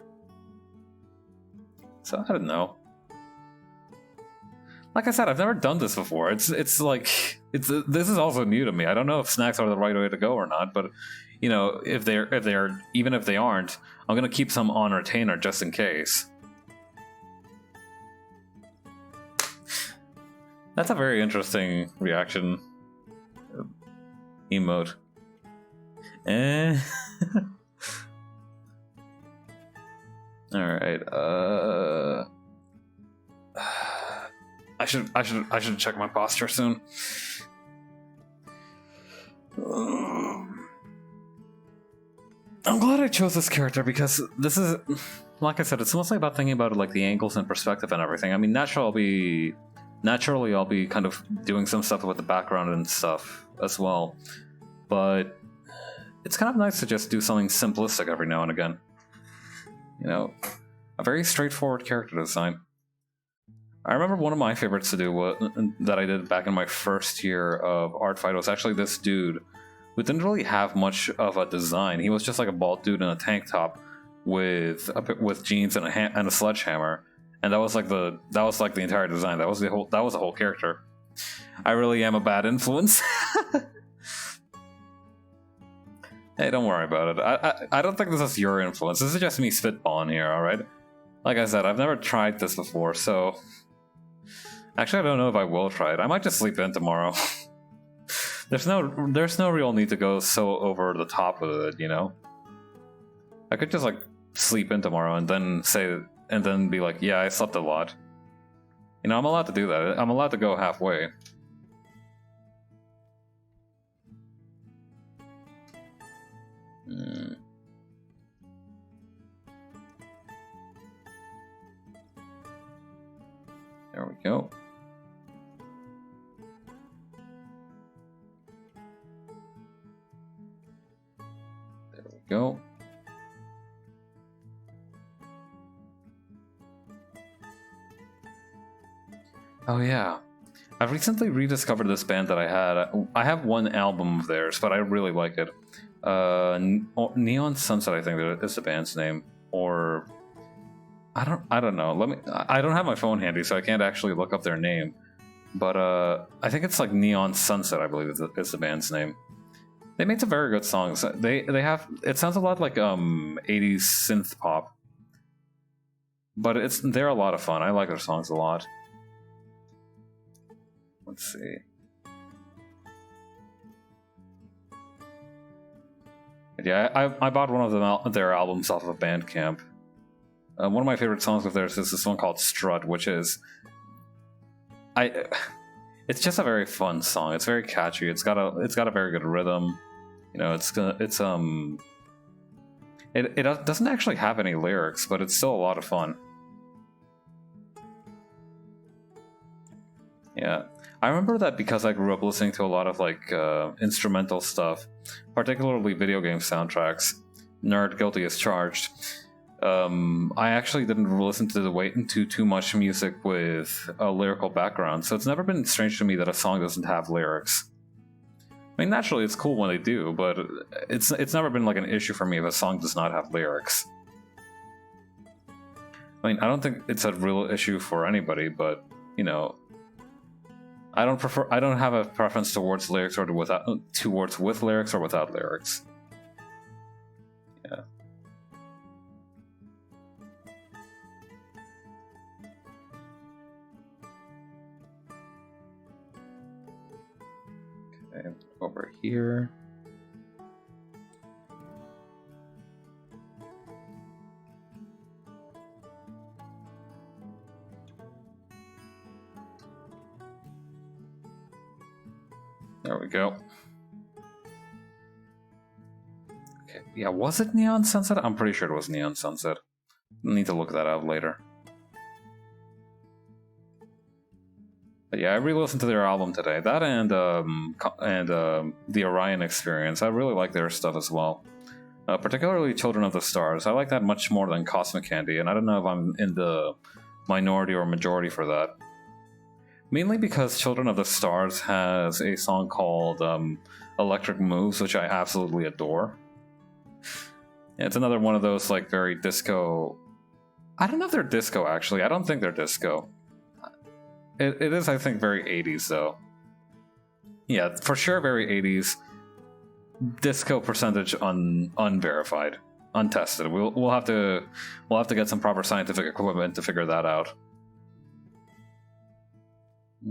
So I don't know. Like I said, I've never done this before. This is also new to me. I don't know if snacks are the right way to go or not, but you know, if they're even if they aren't, I'm gonna keep some on retainer just in case. That's a very interesting reaction emote. Alright, I should check my posture soon. I'm glad I chose this character because this is, like I said, it's mostly about thinking about it, like the angles and perspective and everything. I mean, naturally I'll be kind of doing some stuff with the background and stuff as well, but it's kind of nice to just do something simplistic every now and again. You know, a very straightforward character design. I remember one of my favorites to do that I did back in my first year of art fight was actually this dude who didn't really have much of a design. He was just like a bald dude in a tank top with jeans and a sledgehammer. And that was like the entire design. That was the whole character. I really am a bad influence. Hey, don't worry about it. I don't think this is your influence. This is just me spitballing here, alright? Like I said, I've never tried this before, so... Actually, I don't know if I will try it. I might just sleep in tomorrow. There's no real need to go so over the top with it, you know? I could just, like, sleep in tomorrow and then be like, yeah, I slept a lot. You know, I'm allowed to do that. I'm allowed to go halfway. go. There we go. Oh yeah. I've recently rediscovered this band that I had. I have one album of theirs, but I really like it. Neon Sunset, I think is the band's name. Or I don't know. I don't have my phone handy, so I can't actually look up their name. But I think it's like Neon Sunset, I believe is the band's name. They made some very good songs. They have, it sounds a lot like 80s synth pop. But they're a lot of fun. I like their songs a lot. Let's see. Yeah, I bought one of their albums off of Bandcamp. One of my favorite songs of theirs is this one called Strut, which is... It's just a very fun song. It's very catchy. It's got a very good rhythm. You know, it doesn't actually have any lyrics, but it's still a lot of fun. Yeah. I remember that because I grew up listening to a lot of like instrumental stuff, particularly video game soundtracks. Nerd, guilty as charged. I actually didn't listen to too much music with a lyrical background, so it's never been strange to me that a song doesn't have lyrics. I mean, naturally, it's cool when they do, but it's never been like an issue for me if a song does not have lyrics. I mean, I don't think it's a real issue for anybody, but you know. I don't have a preference towards lyrics or towards with lyrics or without lyrics. Yeah. Okay, over here. There we go. Okay, yeah, was it Neon Sunset? I'm pretty sure it was Neon Sunset. Need to look that up later. But yeah, I re-listened to their album today. That and the Orion Experience. I really like their stuff as well. Particularly Children of the Stars. I like that much more than Cosmic Candy, and I don't know if I'm in the minority or majority for that. Mainly because Children of the Stars has a song called Electric Moves, which I absolutely adore. It's another one of those like very disco... I don't know if they're disco, actually. I don't think they're disco. It is, I think, very 80s, though. Yeah, for sure very 80s. Disco percentage unverified. Untested. We'll have to get some proper scientific equipment to figure that out.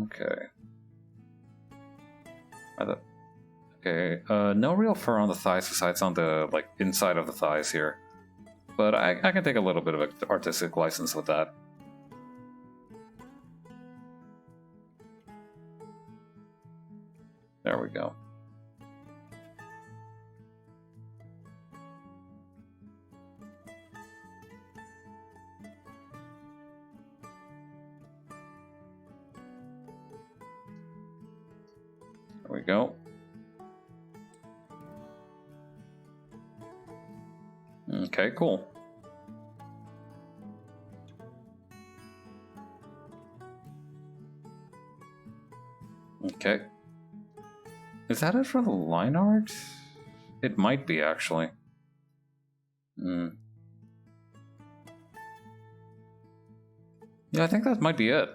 Okay. Okay, no real fur on the thighs besides on the, like, inside of the thighs here. But I can take a little bit of an artistic license with that. There we go. There we go. Okay, cool. Okay. Is that it for the line art? It might be, actually. Yeah, I think that might be it.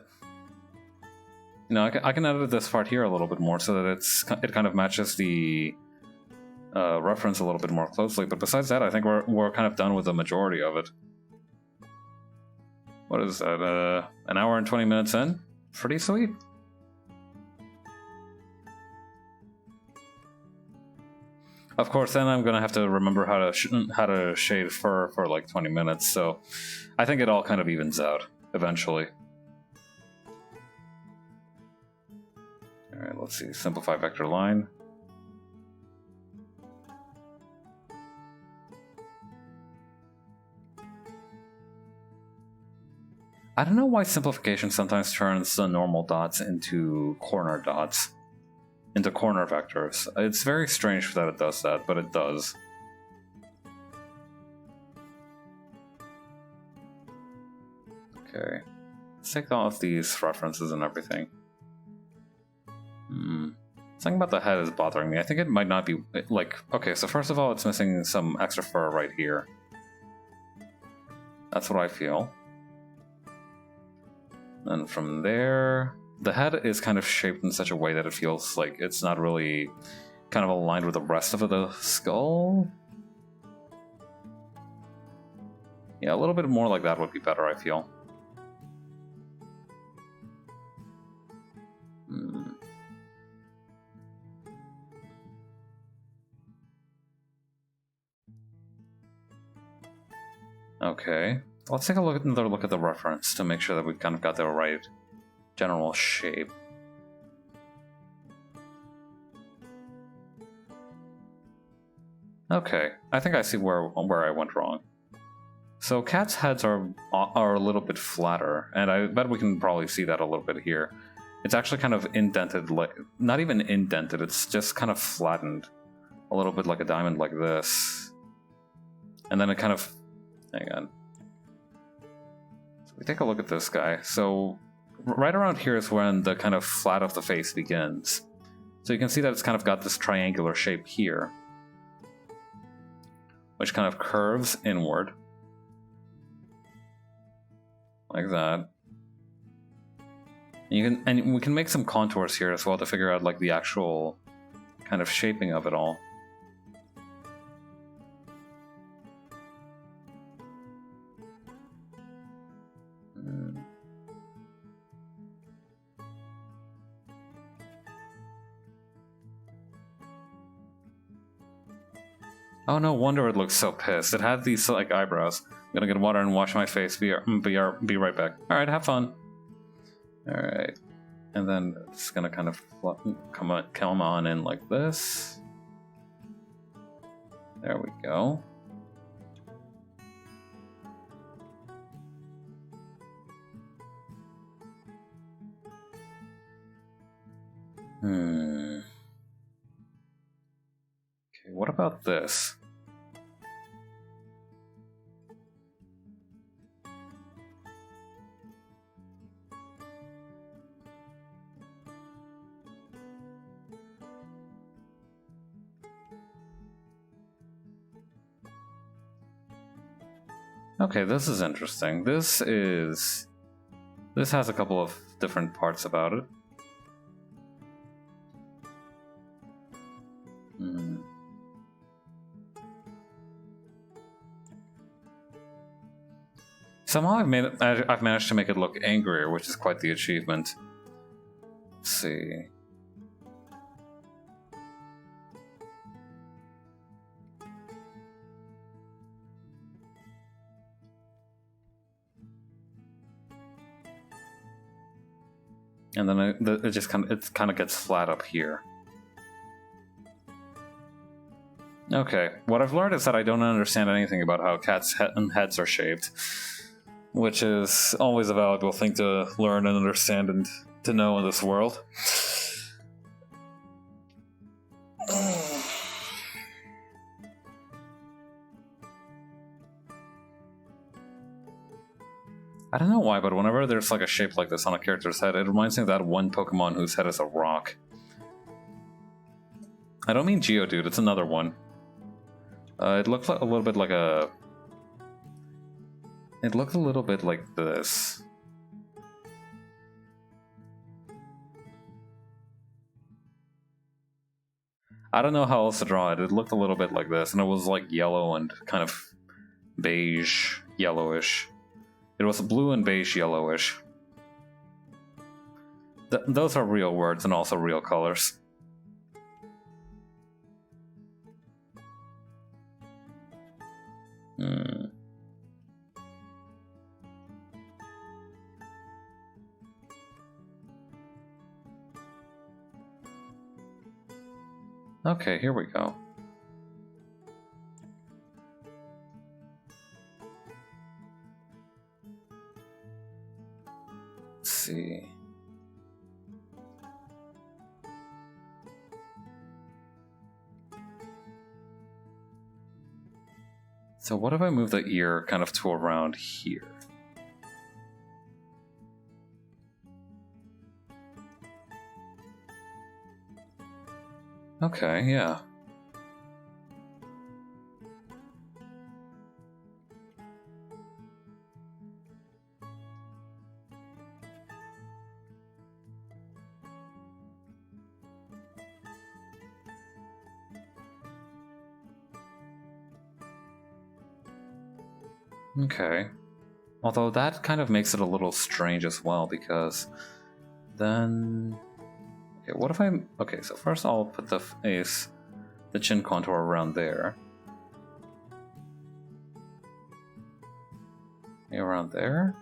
You know, I can edit this part here a little bit more so that it kind of matches the reference a little bit more closely. But besides that, I think we're kind of done with the majority of it. What is that? An hour and 20 minutes in? Pretty sweet. Of course, then I'm gonna have to remember how to shade fur for like 20 minutes. So I think it all kind of evens out eventually. All right, let's see. Simplify vector line. I don't know why simplification sometimes turns the normal dots into corner dots, into corner vectors. It's very strange that it does that, but it does. Okay, let's take off these references and everything. Something about the head is bothering me. I think it might not be, like, okay, so first of all, it's missing some extra fur right here. That's what I feel. And from there, the head is kind of shaped in such a way that it feels like it's not really kind of aligned with the rest of the skull. Yeah, a little bit more like that would be better, I feel. Okay, let's take another look at the reference to make sure that we've kind of got the right general shape. Okay, I think I see where I went wrong. So cats' heads are a little bit flatter, and I bet we can probably see that a little bit here. It's actually kind of indented, like not even indented, it's just kind of flattened a little bit like a diamond like this. And then it kind of, hang on. So we take a look at this guy. So right around here is when the kind of flat of the face begins. So you can see that it's kind of got this triangular shape here, which kind of curves inward. Like that. And we can make some contours here as well to figure out like the actual kind of shaping of it all. Oh, no wonder it looks so pissed. It had these like eyebrows. I'm gonna get water and wash my face. Be right back. All right, have fun. All right, and then it's gonna kind of come on in like this. There we go. Okay, what about this? Okay, this is interesting. This has a couple of different parts about it. Somehow I've managed to make it look angrier, which is quite the achievement. Let's see. And then it just kind of gets flat up here. Okay, what I've learned is that I don't understand anything about how cats' heads are shaped, which is always a valuable thing to learn and understand and to know in this world. I don't know why, but whenever there's like a shape like this on a character's head, it reminds me of that one Pokemon whose head is a rock. I don't mean Geodude, it's another one. It looked like a little bit like a... It looked a little bit like this. I don't know how else to draw it. It looked a little bit like this, and it was like yellow and kind of beige, yellowish. It was blue and beige yellowish. Those are real words and also real colors. Okay, here we go. So what if I move the ear kind of to around here? Okay, yeah. Okay. Although that kind of makes it a little strange as well, because then... Okay, what if I... Okay, so first I'll put the face, the chin contour around there. Maybe around there?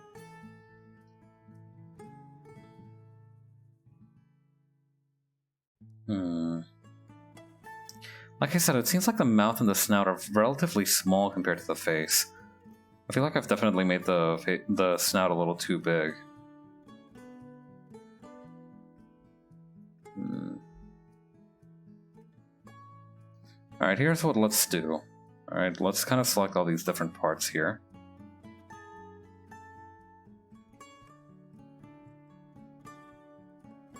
Like I said, it seems like the mouth and the snout are relatively small compared to the face. I feel like I've definitely made the snout a little too big. Alright, here's what let's do. Alright, let's kind of select all these different parts here.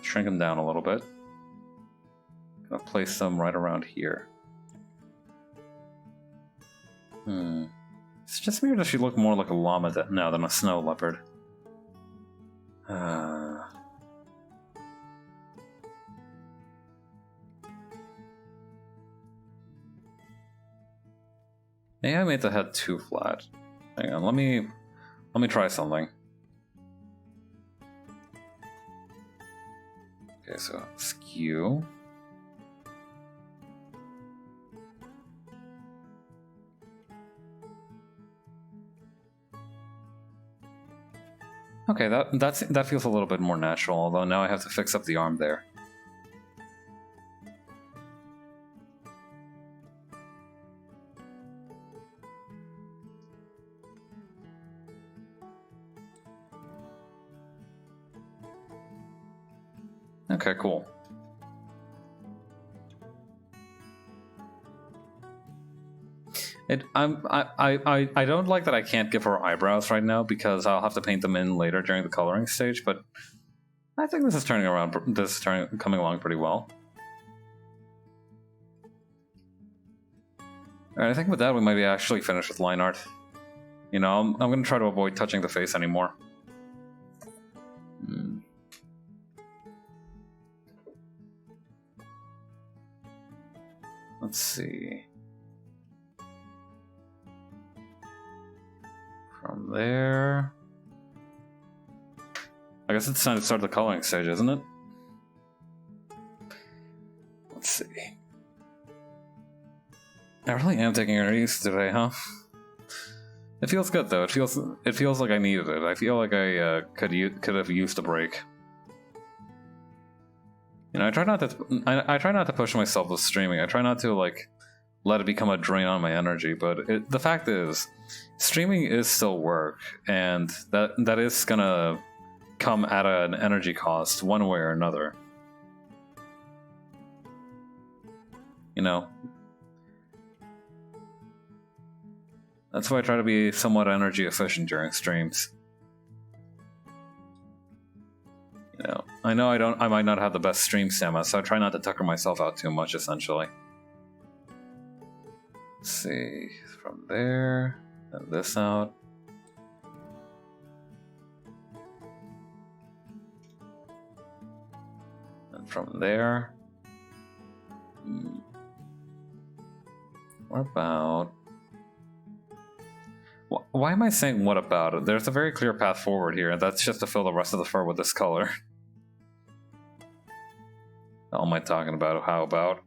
Shrink them down a little bit. Gonna place them right around here. It's just weird that she look more like a llama now than a snow leopard. Maybe I made the head too flat. Hang on, let me try something. Okay, so skew. Okay, that feels a little bit more natural, although now I have to fix up the arm there. Okay, cool. I don't like that I can't give her eyebrows right now because I'll have to paint them in later during the coloring stage, but I think this is coming along pretty well. Alright, I think with that we might be actually finished with line art. You know, I'm going to try to avoid touching the face anymore. Let's see. From there... I guess it's time to start the coloring stage, isn't it? Let's see. I really am taking it easy today, huh? It feels good though. It feels like I needed it. I feel like I could have used a break. You know, I try not to push myself with streaming. I try not to like let it become a drain on my energy. But the fact is, streaming is still work, and that is gonna come at an energy cost one way or another. You know. That's why I try to be somewhat energy efficient during streams. You know, I know I might not have the best stream stamina, so I try not to tucker myself out too much, essentially. Let's see, from there, and this out. And from there. What about... Why am I saying what about it? There's a very clear path forward here, and that's just to fill the rest of the fur with this color. How am I talking about? How about?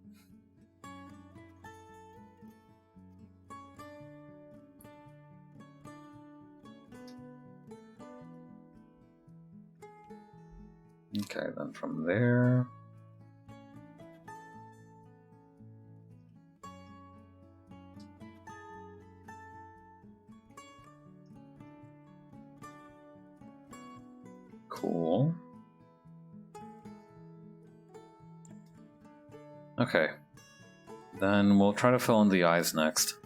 Okay, then from there... Cool. Okay. Then we'll try to fill in the eyes next.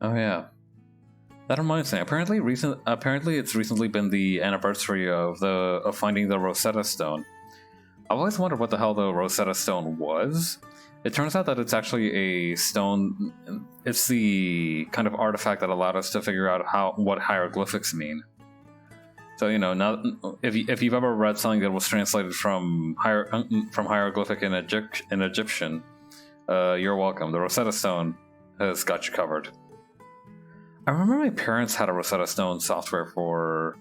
Oh yeah. That reminds me. Apparently, it's recently been the anniversary of finding the Rosetta Stone. I've always wondered what the hell the Rosetta Stone was. It turns out that it's actually a stone. It's the kind of artifact that allowed us to figure out what hieroglyphics mean. So now if you've ever read something that was translated from hieroglyphic in Egyptian, you're welcome. The Rosetta Stone has got you covered. I remember my parents had a Rosetta Stone software for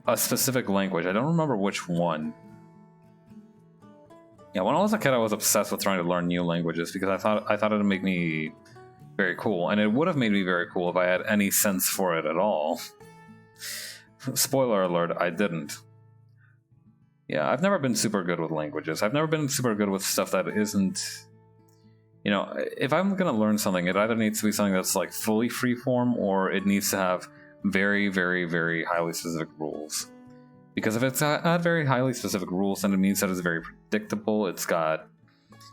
a specific language. I don't remember which one. Yeah, when I was a kid, I was obsessed with trying to learn new languages because I thought it'd make me very cool, and it would have made me very cool if I had any sense for it at all. Spoiler alert, I didn't. Yeah, I've never been super good with languages. I've never been super good with stuff that isn't... if I'm going to learn something, it either needs to be something that's like fully freeform, or it needs to have very, very, very highly specific rules. Because if it's got very highly specific rules, then it means that it's very predictable. It's got,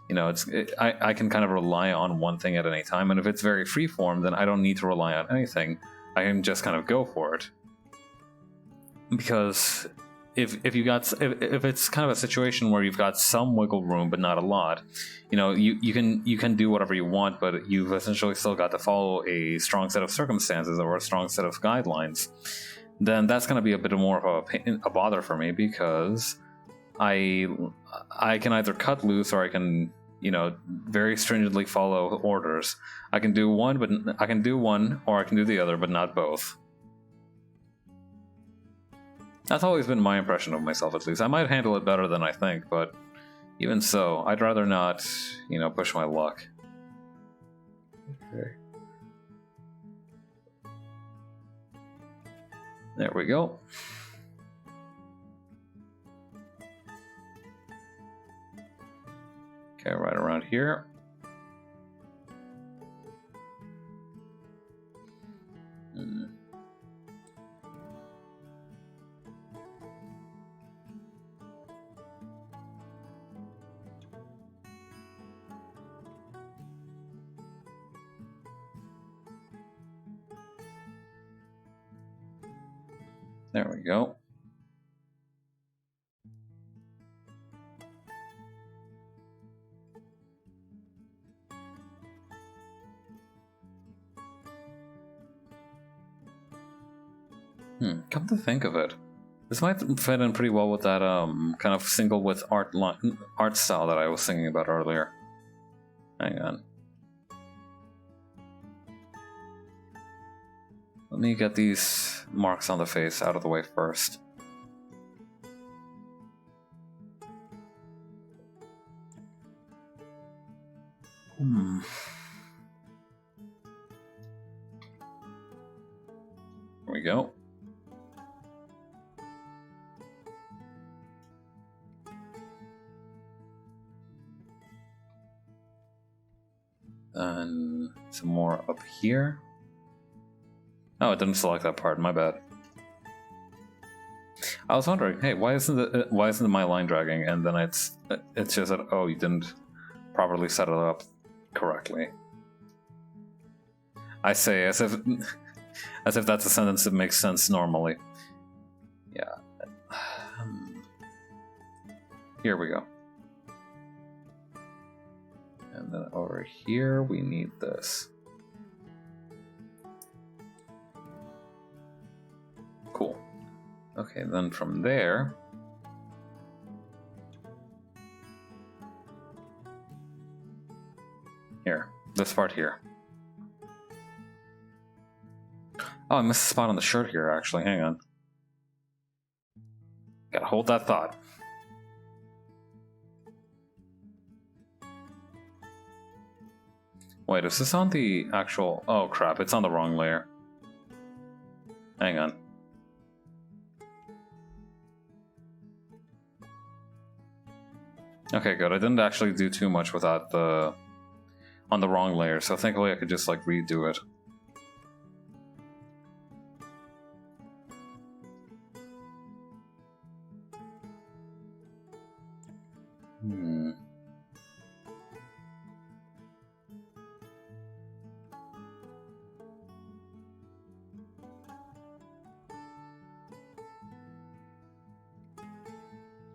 I can kind of rely on one thing at any time. And if it's very freeform, then I don't need to rely on anything. I can just kind of go for it. Because if it's kind of a situation where you've got some wiggle room but not a lot, you can do whatever you want, but you've essentially still got to follow a strong set of circumstances or a strong set of guidelines. Then that's going to be a bit more of a bother for me, because I can either cut loose or I can very stringently follow orders. I can do one, or I can do the other, but not both. That's always been my impression of myself, at least. I might handle it better than I think, but even so, I'd rather not, push my luck. Okay. There we go. Okay, right around here. There we go. Come to think of it, this might fit in pretty well with that kind of single with art style that I was thinking about earlier. Hang on. Let me get these marks on the face out of the way first. There we go. And some more up here. Oh, it didn't select that part. My bad. I was wondering, hey, why isn't my line dragging? And then it's just that, oh, you didn't properly set it up correctly. I say as if that's a sentence that makes sense normally. Yeah. Here we go. And then over here we need this. Cool. Okay, then from there, here, this part here. Oh, I missed a spot on the shirt here, actually. Hang on. Gotta hold that thought. Wait, is this on the actual... Oh, crap, it's on the wrong layer. Hang on. Okay, good. I didn't actually do too much without on the wrong layer, so thankfully I could just, like, redo it.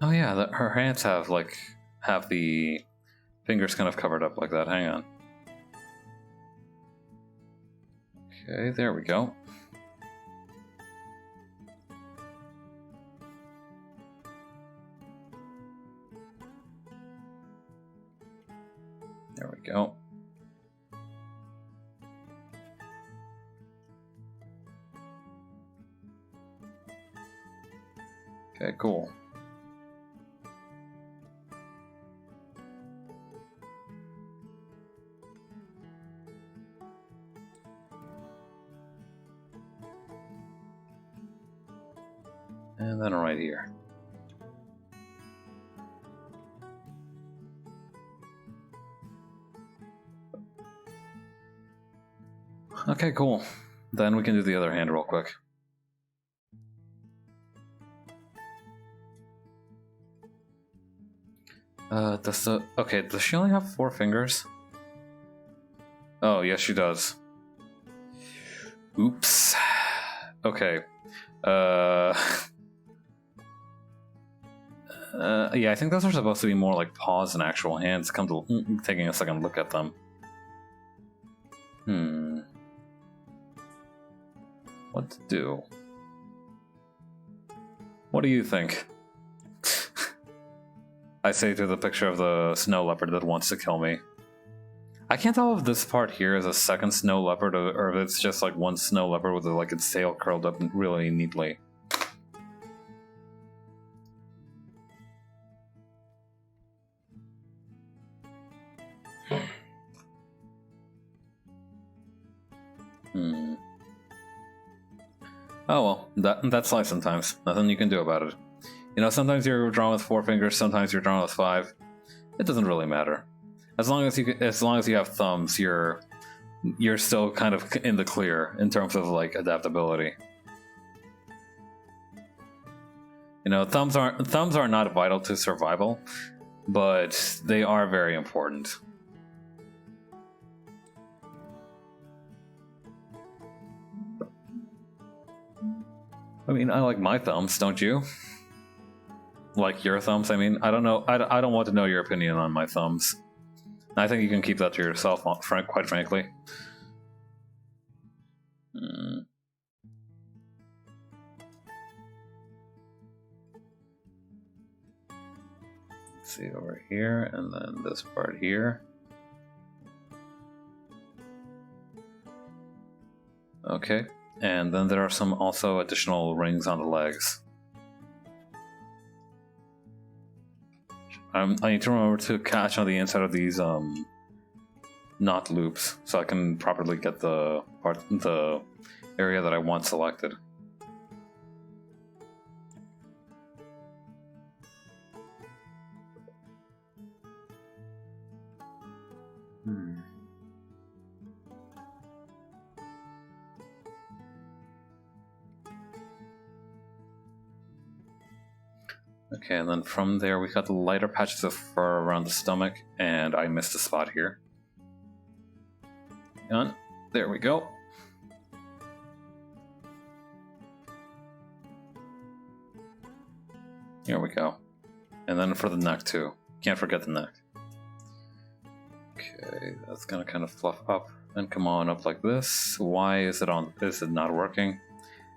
Oh yeah, her hands have the fingers kind of covered up like that. Hang on. Okay, there we go. There we go. Okay, cool. And then right here. Okay, cool. Then we can do the other hand real quick. Does she only have 4 fingers? Oh, yes she does. Oops. Okay. Yeah, I think those are supposed to be more like paws than actual hands. Come to taking a second look at them. What to do? What do you think? I say to the picture of the snow leopard that wants to kill me. I can't tell if this part here is a second snow leopard or if it's just like one snow leopard with like its tail curled up really neatly. Oh well, that's life sometimes. Nothing you can do about it. You know, sometimes you're drawn with 4 fingers, sometimes you're drawn with 5. It doesn't really matter. As long as you have thumbs, you're still kind of in the clear in terms of like adaptability. You know, thumbs are not vital to survival, but they are very important. I mean, I like my thumbs, don't you? Like your thumbs, I mean, I don't know. I don't want to know your opinion on my thumbs. I think you can keep that to yourself, quite frankly. Let's see, over here, and then this part here. Okay, and then there are some also additional rings on the legs. I need to remember to catch on the inside of these knot loops so I can properly get the area that I want selected. Okay, and then from there we got the lighter patches of fur around the stomach, and I missed a spot here. And there we go. Here we go. And then for the neck too. Can't forget the neck. Okay, that's gonna kind of fluff up and come on up like this. Why is it not working?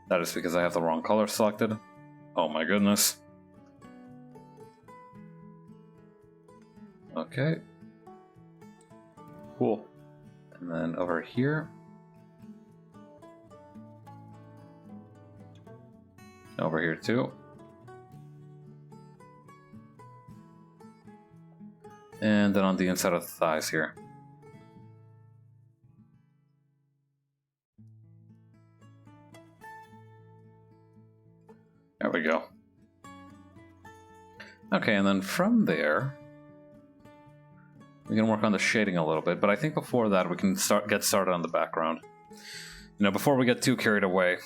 That is because I have the wrong color selected. Oh my goodness. Okay. Cool. And then over here. Over here too. And then on the inside of the thighs here. There we go. Okay, and then from there, we can work on the shading a little bit, but I think before that we can get started on the background. You know, before we get too carried away.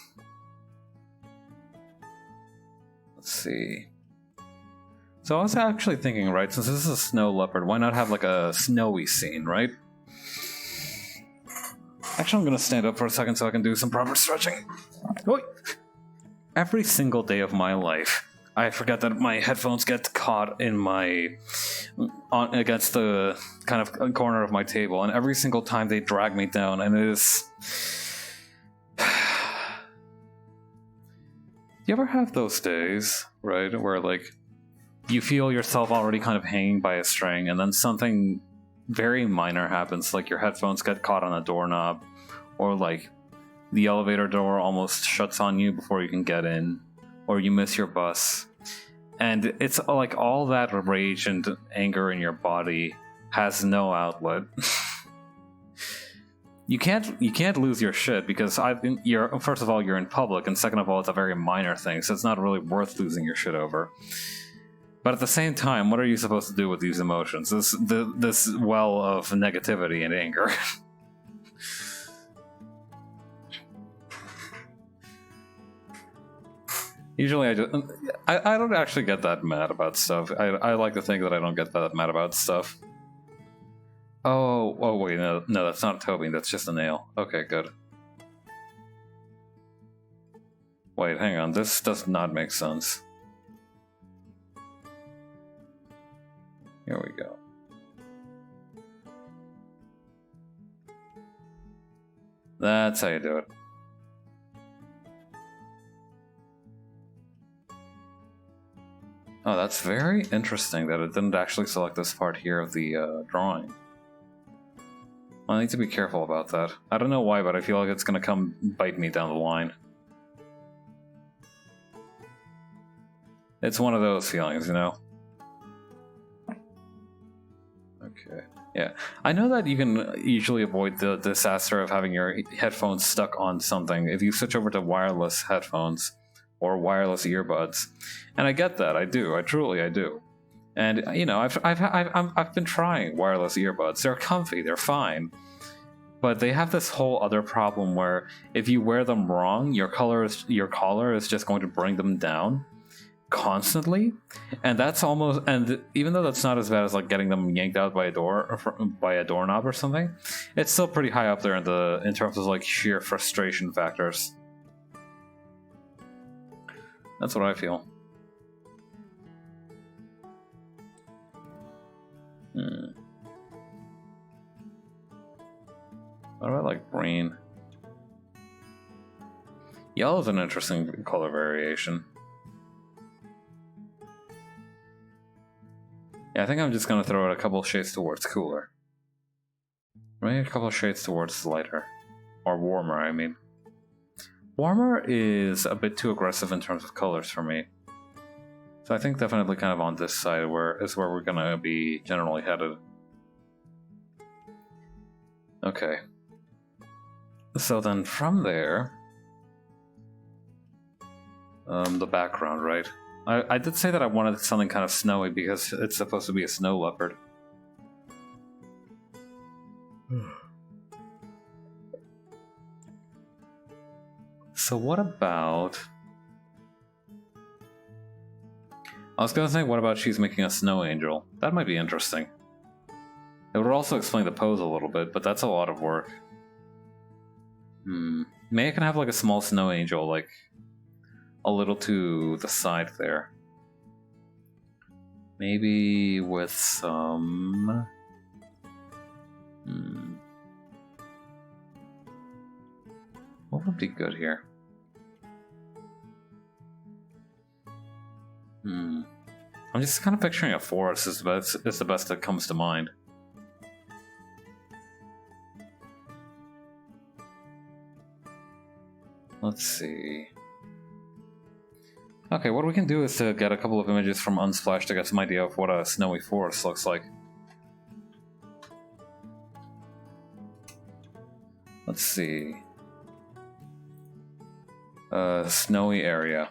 Let's see. So I was actually thinking, right, since this is a snow leopard, why not have like a snowy scene, right? Actually, I'm gonna stand up for a second so I can do some proper stretching. Oi! Every single day of my life, I forget that my headphones get caught in against the kind of corner of my table, and every single time they drag me down, and it is... You ever have those days, right, where like you feel yourself already kind of hanging by a string, and then something very minor happens, like your headphones get caught on a doorknob, or like the elevator door almost shuts on you before you can get in, or you miss your bus, and it's like all that rage and anger in your body has no outlet. You can't lose your shit because first of all, you're in public, and second of all, it's a very minor thing, so it's not really worth losing your shit over. But at the same time, what are you supposed to do with these emotions? This well of negativity and anger. Usually I don't actually get that mad about stuff. I like to think that I don't get that mad about stuff. Oh wait, no, that's not a Toby, that's just a nail. Okay, good. Wait, hang on, this does not make sense. Here we go. That's how you do it. Oh, that's very interesting that it didn't actually select this part here of the drawing. I need to be careful about that. I don't know why, but I feel like it's gonna come bite me down the line. It's one of those feelings, you know? Okay. Yeah. I know that you can usually avoid the disaster of having your headphones stuck on something if you switch over to wireless headphones or wireless earbuds. And I get that. I do. I do. And you know, I've been trying wireless earbuds. They're comfy. They're fine. But they have this whole other problem where if you wear them wrong, your collar is just going to bring them down constantly, and that's almost, and even though that's not as bad as like getting them yanked out by a door or by a doorknob or something, it's still pretty high up there in terms of like sheer frustration factors. That's what I feel. What about like green? Yellow is an interesting color variation. Yeah, I think I'm just gonna throw it a couple shades towards cooler. Maybe a couple shades towards lighter. Or warmer, I mean. Warmer is a bit too aggressive in terms of colors for me. So I think definitely kind of on this side is where we're gonna be generally headed. Okay. So then from there... the background, right? I did say that I wanted something kind of snowy because it's supposed to be a snow leopard. So what about... I was gonna say, what about she's making a snow angel? That might be interesting. It would also explain the pose a little bit, but that's a lot of work. Maybe I can have like a small snow angel, like a little to the side there. Maybe with some... What would be good here? I'm just kind of picturing a forest is the best that comes to mind. Let's see. Okay, what we can do is to get a couple of images from Unsplash to get some idea of what a snowy forest looks like. Let's see. Snowy area.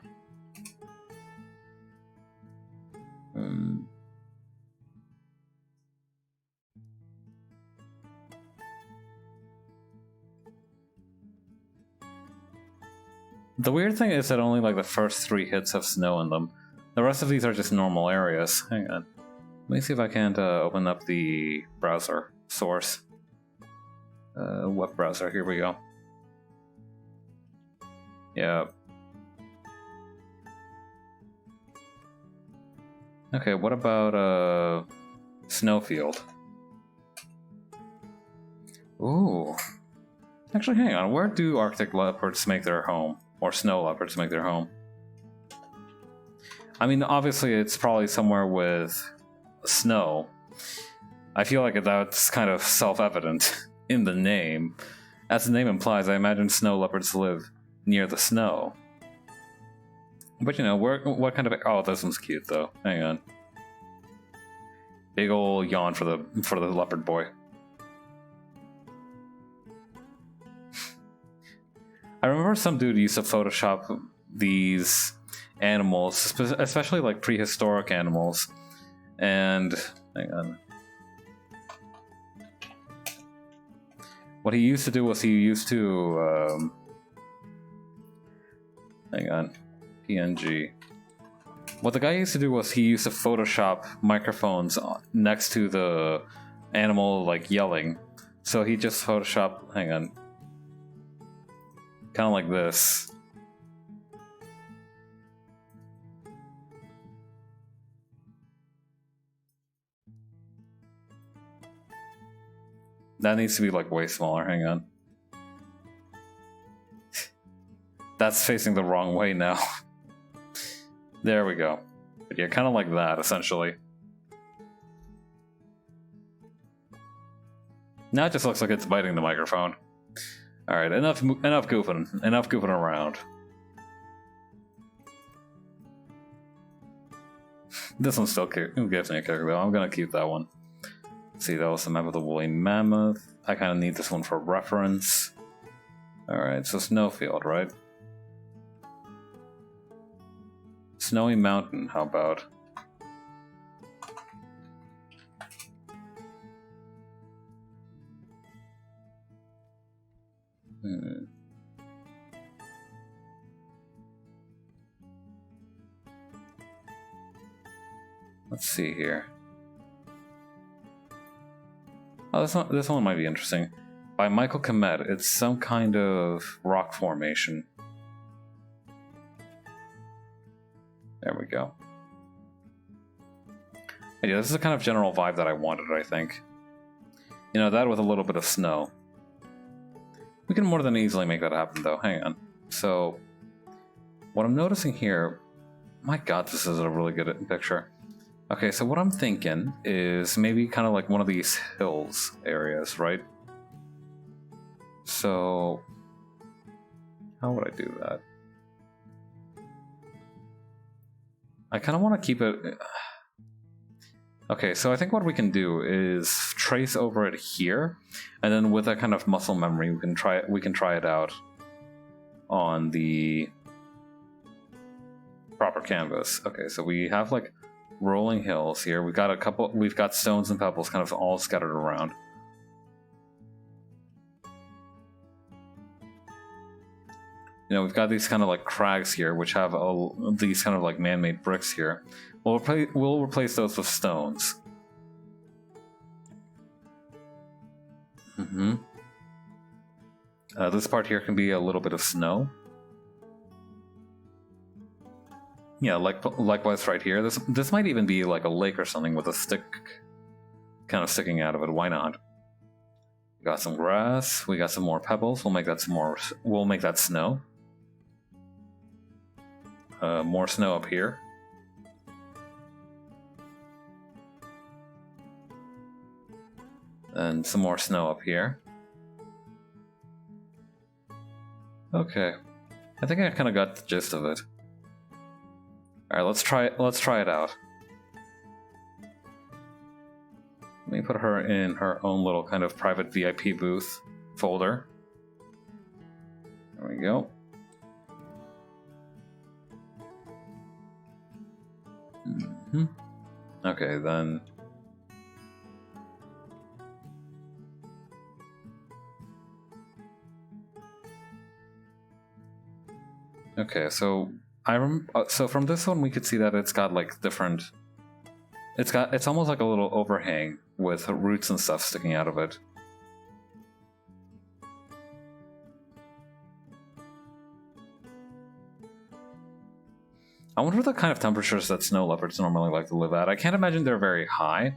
The weird thing is that only like the first 3 hits have snow in them. The rest of these are just normal areas. Hang on. Let me see if I can't open up the browser source. Web browser, here we go. Yeah. Okay, what about Snowfield? Ooh. Actually, hang on. Where do Arctic leopards make their home? Or snow leopards make their home? I mean, obviously it's probably somewhere with snow. I feel like that's kind of self-evident in the name. As the name implies, I imagine snow leopards live near the snow. But you know, what kind of... Oh, this one's cute though. Hang on. Big ol' yawn for the leopard boy. I remember some dude used to Photoshop these animals, especially like prehistoric animals, and hang on. What he used to do was he used to hang on, PNG. What the guy used to do was he used to Photoshop microphones next to the animal like yelling. So he just Photoshopped, hang on, kind of like this. That needs to be like way smaller, hang on. That's facing the wrong way now. There we go. But yeah, kind of like that, essentially. Now it just looks like it's biting the microphone. Alright, enough goofing around. This one still gives me a kick though, I'm gonna keep that one. Let's see, that was the map of the woolly mammoth. I kind of need this one for reference. Alright, so Snowfield, right? Snowy Mountain, how about? Let's see here. Oh, this one might be interesting. By Michael Komet, it's some kind of rock formation. There we go. Yeah, this is the kind of general vibe that I wanted, I think. You know, that with a little bit of snow. We can more than easily make that happen, though. Hang on. So, what I'm noticing here... My god, this is a really good picture. Okay, so what I'm thinking is maybe kind of like one of these hills areas, right? So... How would I do that? I kind of want to keep it... Okay, so I think what we can do is trace over it here, and then with that kind of muscle memory, we can try it out on the proper canvas. Okay, so we have like rolling hills here. We've got stones and pebbles kind of all scattered around. You know, we've got these kind of like crags here, which have these kind of like man-made bricks here. We'll replace those with stones. This part here can be a little bit of snow. Yeah, likewise right here. This might even be like a lake or something with a stick kind of sticking out of it. Why not? We got some grass. We got some more pebbles. We'll make that some more. We'll make that snow. More snow up here. And some more snow up here. Okay, I think I kind of got the gist of it. All right, let's try it out. Let me put her in her own little kind of private VIP booth folder. There we go. Okay, then. Okay, so so from this one we could see that it's got like different. It's almost like a little overhang with roots and stuff sticking out of it. I wonder the kind of temperatures that snow leopards normally like to live at. I can't imagine they're very high,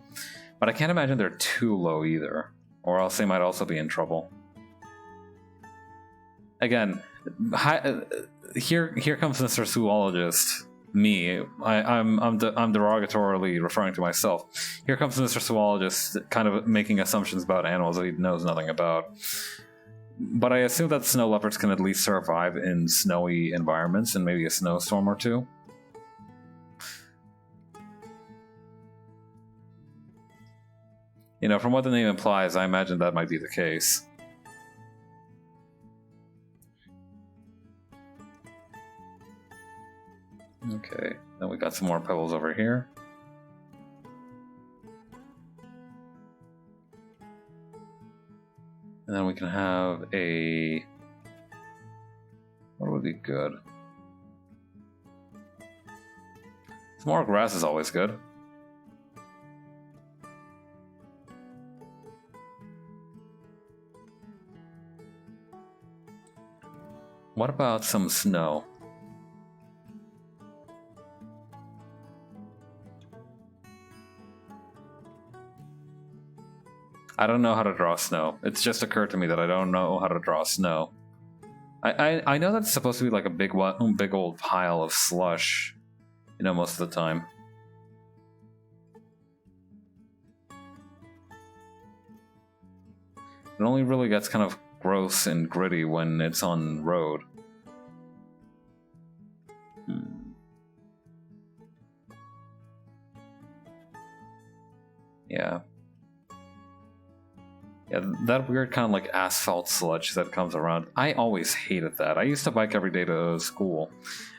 but I can't imagine they're too low either, or else they might also be in trouble. Again, here comes Mr. Zoologist. Me, I'm derogatorily referring to myself. Here comes Mr. Zoologist, kind of making assumptions about animals that he knows nothing about. But I assume that snow leopards can at least survive in snowy environments and maybe a snowstorm or two. You know, from what the name implies, I imagine that might be the case. Okay, then we got some more pebbles over here. And then we can have a... What would be good? Some more grass is always good. What about some snow? I don't know how to draw snow. It's just occurred to me that I don't know how to draw snow. I know that it's supposed to be like a big old pile of slush, you know, most of the time. It only really gets kind of gross and gritty when it's on road. Yeah. Yeah, that weird kind of like asphalt sludge that comes around. I always hated that. I used to bike every day to school.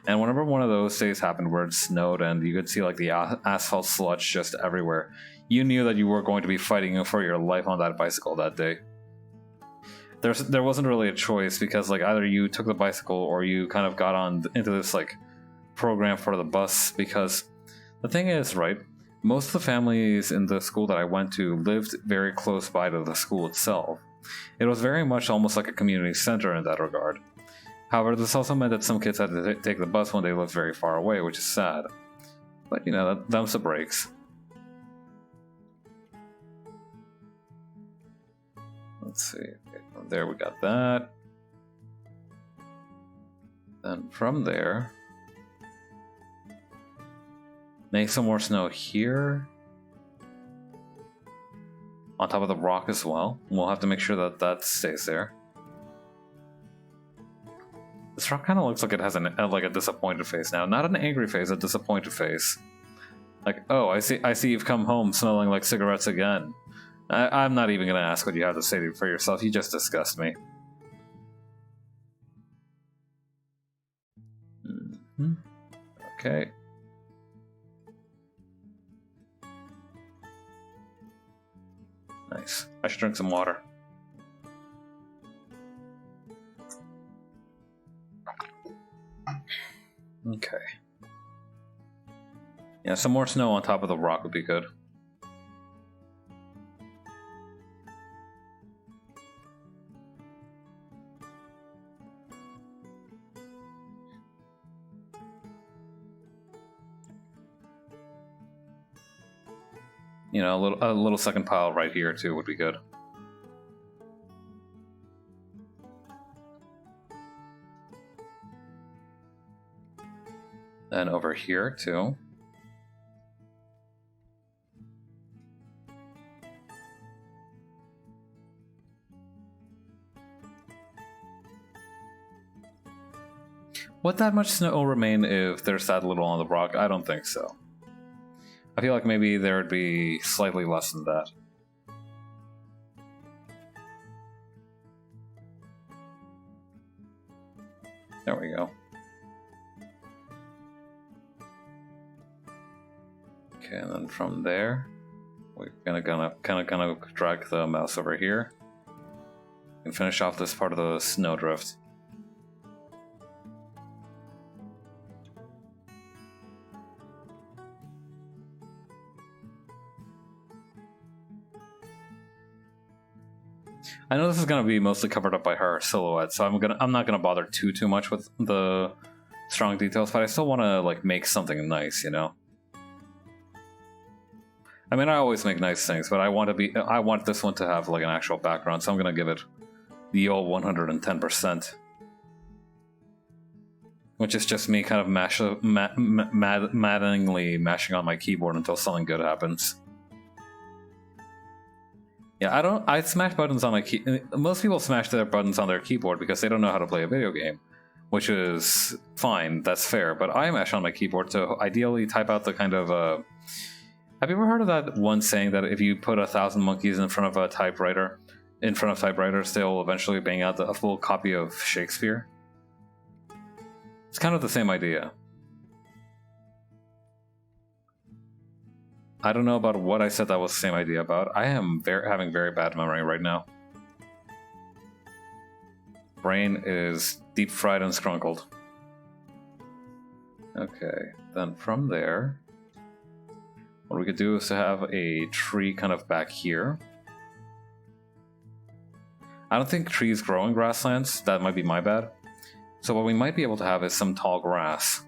And whenever one of those days happened where it snowed and you could see like the asphalt sludge just everywhere, you knew that you were going to be fighting for your life on that bicycle that day. There wasn't really a choice because like either you took the bicycle or you kind of got on into this like program for the bus, because the thing is, right, most of the families in the school that I went to lived very close by to the school itself. It was very much almost like a community center in that regard. However, this also meant that some kids had to take the bus when they lived very far away, which is sad. But, you know, them's the breaks. Let's see. Okay, from there we got that. Then from there... make some more snow here. On top of the rock as well. We'll have to make sure that that stays there. This rock kind of looks like it has like a disappointed face now. Not an angry face, a disappointed face. Like, oh, I see you've come home smelling like cigarettes again. I'm not even going to ask what you have to say for yourself. You just disgust me. Okay. Nice. I should drink some water. Okay. Yeah, some more snow on top of the rock would be good. You know, a little second pile right here too would be good. Then over here too. Would that much snow remain if there's that little on the rock? I don't think so. I feel like maybe there would be slightly less than that. There we go. Okay, and then from there, we're gonna kind of drag the mouse over here and finish off this part of the snowdrift. I know this is going to be mostly covered up by her silhouette, so I'm not going to bother too much with the strong details, but I still want to like make something nice, you know? I mean, I always make nice things, but I want this one to have like an actual background, so I'm gonna give it the old 110%. Which is just me kind of maddeningly mashing on my keyboard until something good happens. Yeah, I smash buttons on my key. Most people smash their buttons on their keyboard because they don't know how to play a video game, which is fine, that's fair, but I mash on my keyboard to ideally type out the kind of, have you ever heard of that one saying that if you put 1,000 monkeys in front of a typewriter, in front of typewriters, they'll eventually bang out a full copy of Shakespeare? It's kind of the same idea. I don't know about what I said that was the same idea about. I am having very bad memory right now. Brain is deep fried and scrunkled. Okay, then from there, what we could do is to have a tree kind of back here. I don't think trees grow in grasslands. That might be my bad. So what we might be able to have is some tall grass.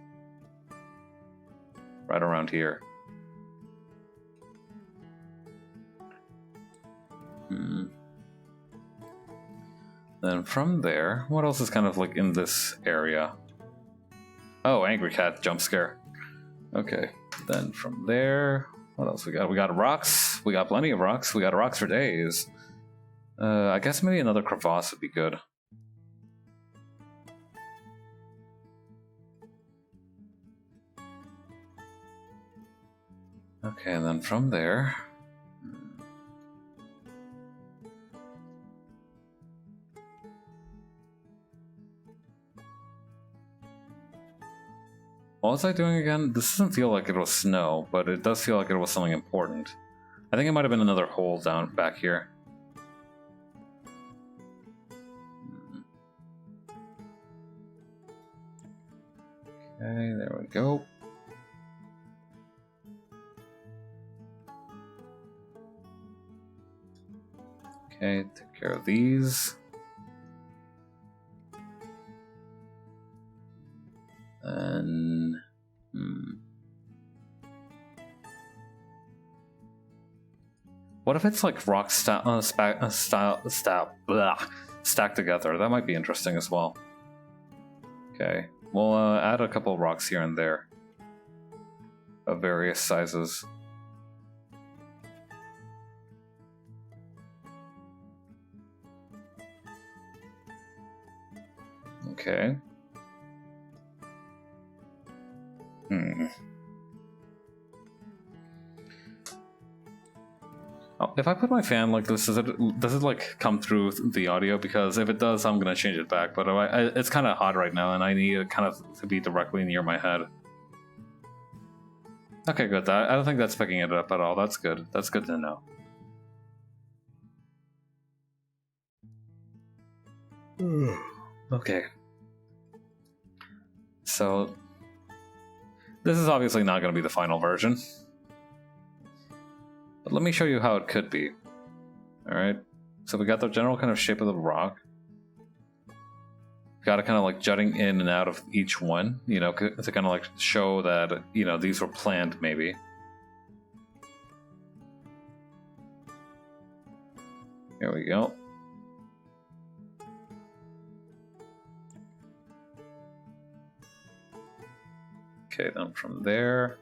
Right around here. Then from there, what else is kind of like in this area? Oh, angry cat jump scare. Okay, then from there, what else we got? We got rocks. We got plenty of rocks. We got rocks for days. I guess maybe another crevasse would be good. Okay, and then from there... What was I doing again? This doesn't feel like it was snow, but it does feel like it was something important. I think it might have been another hole down back here. Okay, there we go. Okay, take care of these. And... What if it's like rock stacked together? That might be interesting as well. Okay, we'll add a couple rocks here and there of various sizes. Okay. Oh, if I put my fan like this, does it like come through the audio? Because if it does, I'm gonna change it back. But it's kind of hot right now, and I need it kind of to be directly near my head. Okay, good. I don't think that's picking it up at all. That's good. That's good to know. Okay. So, this is obviously not going to be the final version. But let me show you how it could be. Alright, so we got the general kind of shape of the rock. Got it kind of like jutting in and out of each one, you know, to kind of like show that, you know, these were planned maybe. Here we go. Okay, then from there,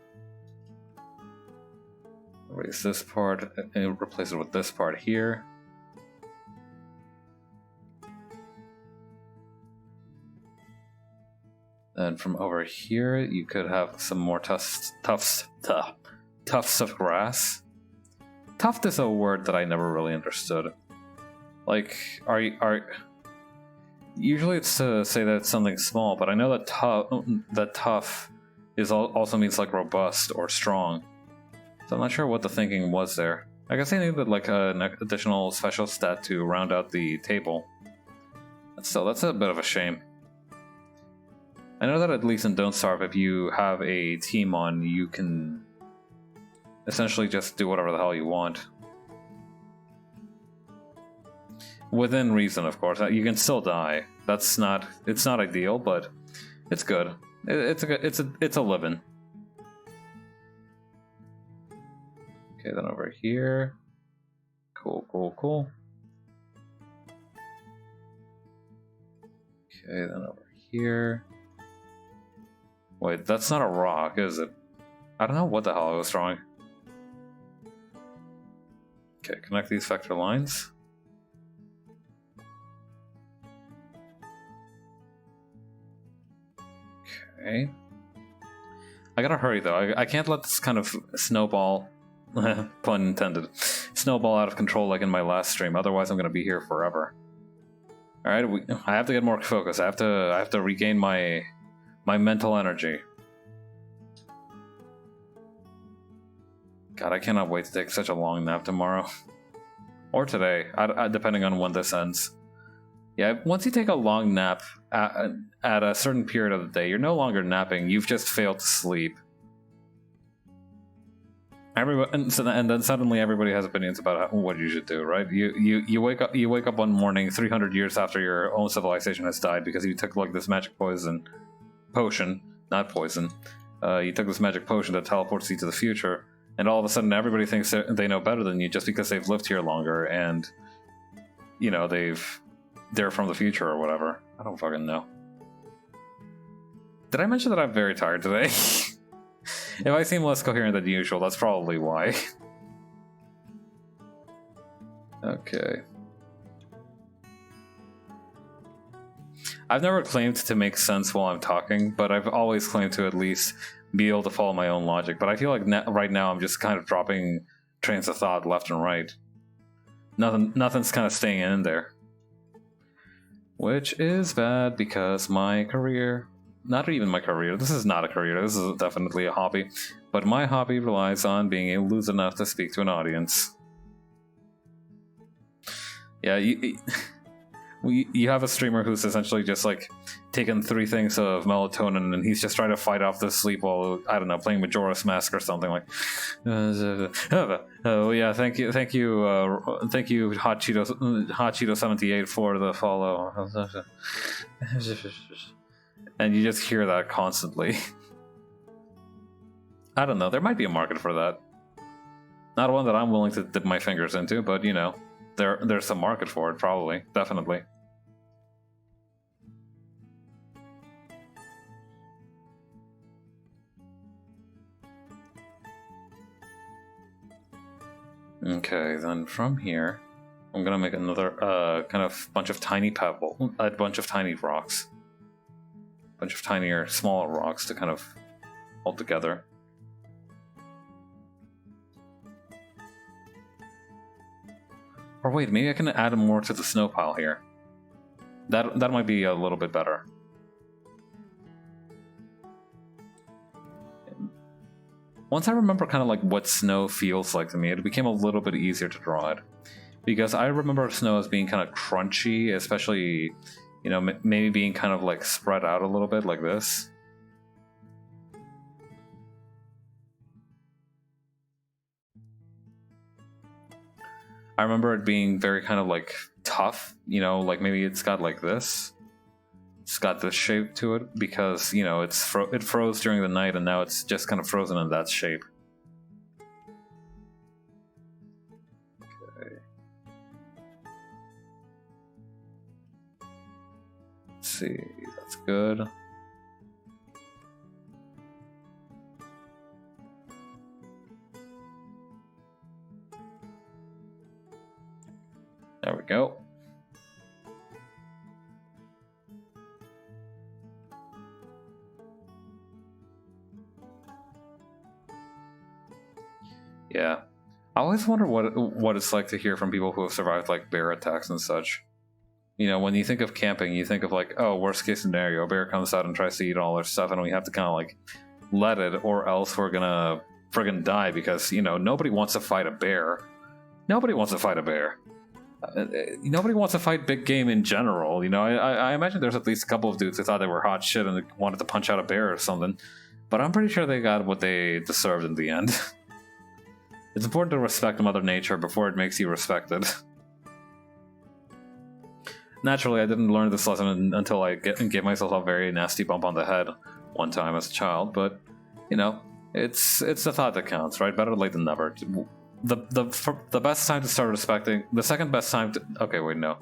erase this part and replace it with this part here. Then from over here, you could have some more tufts of grass. Tuft is a word that I never really understood. Like, usually it's to say that it's something small, but I know that tough also means like robust or strong. So I'm not sure what the thinking was there. I guess they needed like an additional special stat to round out the table. But still, that's a bit of a shame. I know that at least in Don't Starve, if you have a team on, you can essentially just do whatever the hell you want. Within reason, of course. You can still die. It's not ideal, but it's good. It's a living. Okay, then over here. Cool. Okay, then over here. Wait, that's not a rock, is it? I don't know what the hell I was drawing. Okay, connect these vector lines. Okay. I gotta hurry though. I can't let this kind of snowball, pun intended, snowball out of control like in my last stream. Otherwise, I'm gonna be here forever. All right, I have to get more focus. I have to regain my mental energy. God, I cannot wait to take such a long nap tomorrow, or today, depending on when this ends. Yeah, once you take a long nap at a certain period of the day, you're no longer napping. You've just failed to sleep. And then suddenly everybody has opinions about what you should do, right? You wake up one morning 300 years after your own civilization has died because you took like this magic potion, not poison. You took this magic potion that teleports you to the future, and all of a sudden everybody thinks they know better than you just because they've lived here longer and you know they're from the future or whatever. I don't fucking know. Did I mention that I'm very tired today? If I seem less coherent than usual, that's probably why. Okay. I've never claimed to make sense while I'm talking, but I've always claimed to at least be able to follow my own logic. But I feel like right now I'm just kind of dropping trains of thought left and right. Nothing's kind of staying in there. Which is bad because my career, not even my career, this is not a career, this is definitely a hobby, but my hobby relies on being able to lose enough to speak to an audience. Yeah, you have a streamer who's essentially just like taken 3 things of melatonin and he's just trying to fight off the sleep while, I don't know, playing Majora's Mask or something like. Oh yeah, thank you, Hot Cheeto 78 for the follow. And you just hear that constantly. I don't know, there might be a market for that. Not one that I'm willing to dip my fingers into, but you know, there's some market for it, probably, definitely. Okay, then from here, I'm gonna make another kind of bunch of tiny a bunch of tiny rocks. A bunch of tinier, smaller rocks to kind of hold together. Or wait, maybe I can add more to the snow pile here. That might be a little bit better. Once I remember kind of like what snow feels like to me, it became a little bit easier to draw it. Because I remember snow as being kind of crunchy, especially, you know, maybe being kind of like spread out a little bit like this. I remember it being very kind of like tough, you know, like maybe it's got like this. It's got this shape to it because, you know, it froze during the night and now it's just kind of frozen in that shape. Okay. Let's see, that's good. There we go. Yeah. I always wonder what it's like to hear from people who have survived like bear attacks and such. You know, when you think of camping, you think of like, oh, worst case scenario, a bear comes out and tries to eat all our stuff and we have to kind of like let it or else we're gonna friggin' die because, you know, nobody wants to fight a bear. Nobody wants to fight a bear. Nobody wants to fight big game in general, you know. I imagine there's at least a couple of dudes who thought they were hot shit and they wanted to punch out a bear or something, but I'm pretty sure they got what they deserved in the end. It's important to respect Mother Nature before it makes you respected. Naturally, I didn't learn this lesson until I gave myself a very nasty bump on the head one time as a child, but, you know, it's the thought that counts, right? Better late than never. The best time to start respecting... The second best time to... Okay, wait, no.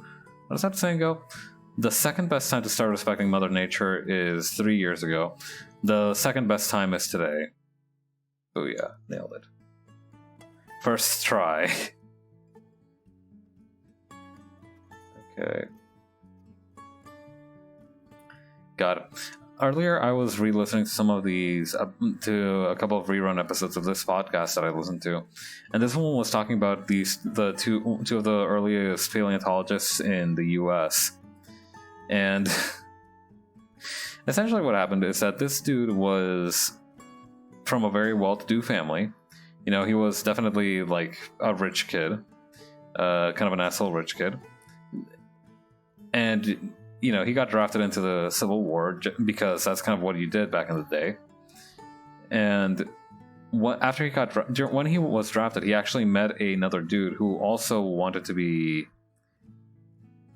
What does that saying go? The second best time to start respecting Mother Nature is 3 years ago. The second best time is today. Oh yeah, nailed it. First try. Okay. Got it. Earlier, I was re-listening to some of these, to a couple of rerun episodes of this podcast that I listened to, and this one was talking about the two of the earliest paleontologists in the U.S. And essentially, what happened is that this dude was from a very well-to-do family. You know, he was definitely like a rich kid, kind of an asshole rich kid, and you know, he got drafted into the Civil War because that's kind of what you did back in the day. And after he got when he was drafted, he actually met another dude who also wanted to be...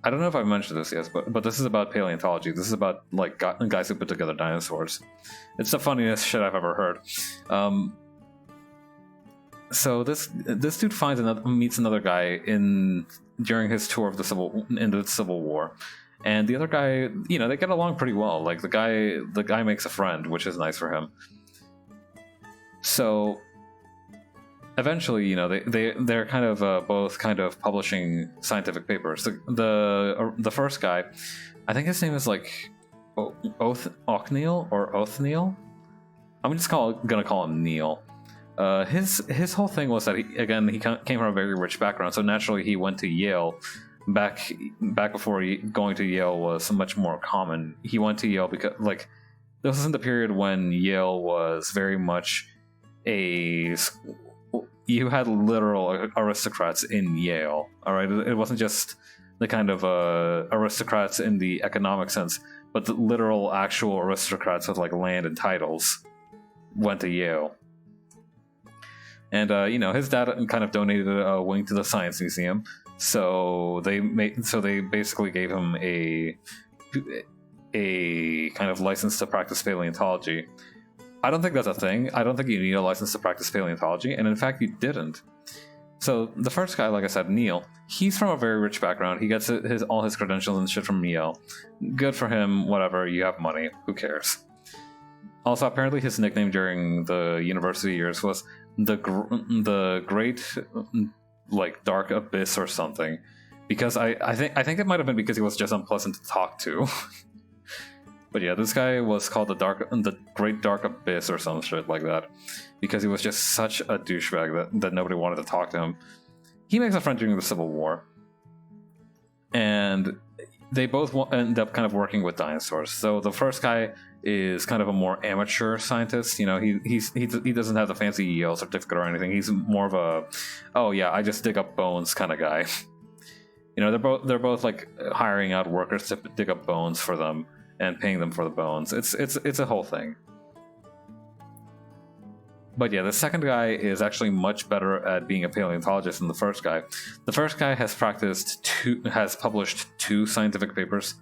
I don't know if I've mentioned this yet, but this is about paleontology. This is about like guys who put together dinosaurs. It's the funniest shit I've ever heard. So this dude meets another guy during his tour of the Civil War. And the other guy, you know, they get along pretty well. Like the guy makes a friend, which is nice for him. So eventually, you know, they're kind of both kind of publishing scientific papers. The first guy, I think his name is like Othniel or Othniel. I'm just gonna call him Neil. His whole thing was that he came from a very rich background, so naturally he went to Yale. Back before going to Yale was much more common. He went to Yale because, like, this was in the period when Yale was very much you had literal aristocrats in Yale. All right, it wasn't just the kind of aristocrats in the economic sense, but the literal actual aristocrats with like land and titles went to Yale. And you know, his dad kind of donated a wing to the Science Museum. So they basically gave him a kind of license to practice paleontology. I don't think that's a thing. I don't think you need a license to practice paleontology, and in fact, you didn't. So the first guy, like I said, Neil, he's from a very rich background. He gets all his credentials and shit from Yale. Good for him. Whatever. You have money. Who cares? Also, apparently, his nickname during the university years was the Great, like, Dark Abyss or something, because I think it might have been because he was just unpleasant to talk to. But yeah, this guy was called the Great Dark Abyss or some shit like that, because he was just such a douchebag that nobody wanted to talk to him. He makes a friend during the Civil War, and they both end up kind of working with dinosaurs. So the first guy is kind of a more amateur scientist. You know, he doesn't have the fancy Yale certificate or anything. He's more of a, oh yeah, I just dig up bones kind of guy. You know, they're both like hiring out workers to dig up bones for them and paying them for the bones. It's a whole thing. But yeah, the second guy is actually much better at being a paleontologist than the first guy. The first guy has published 2 scientific papers,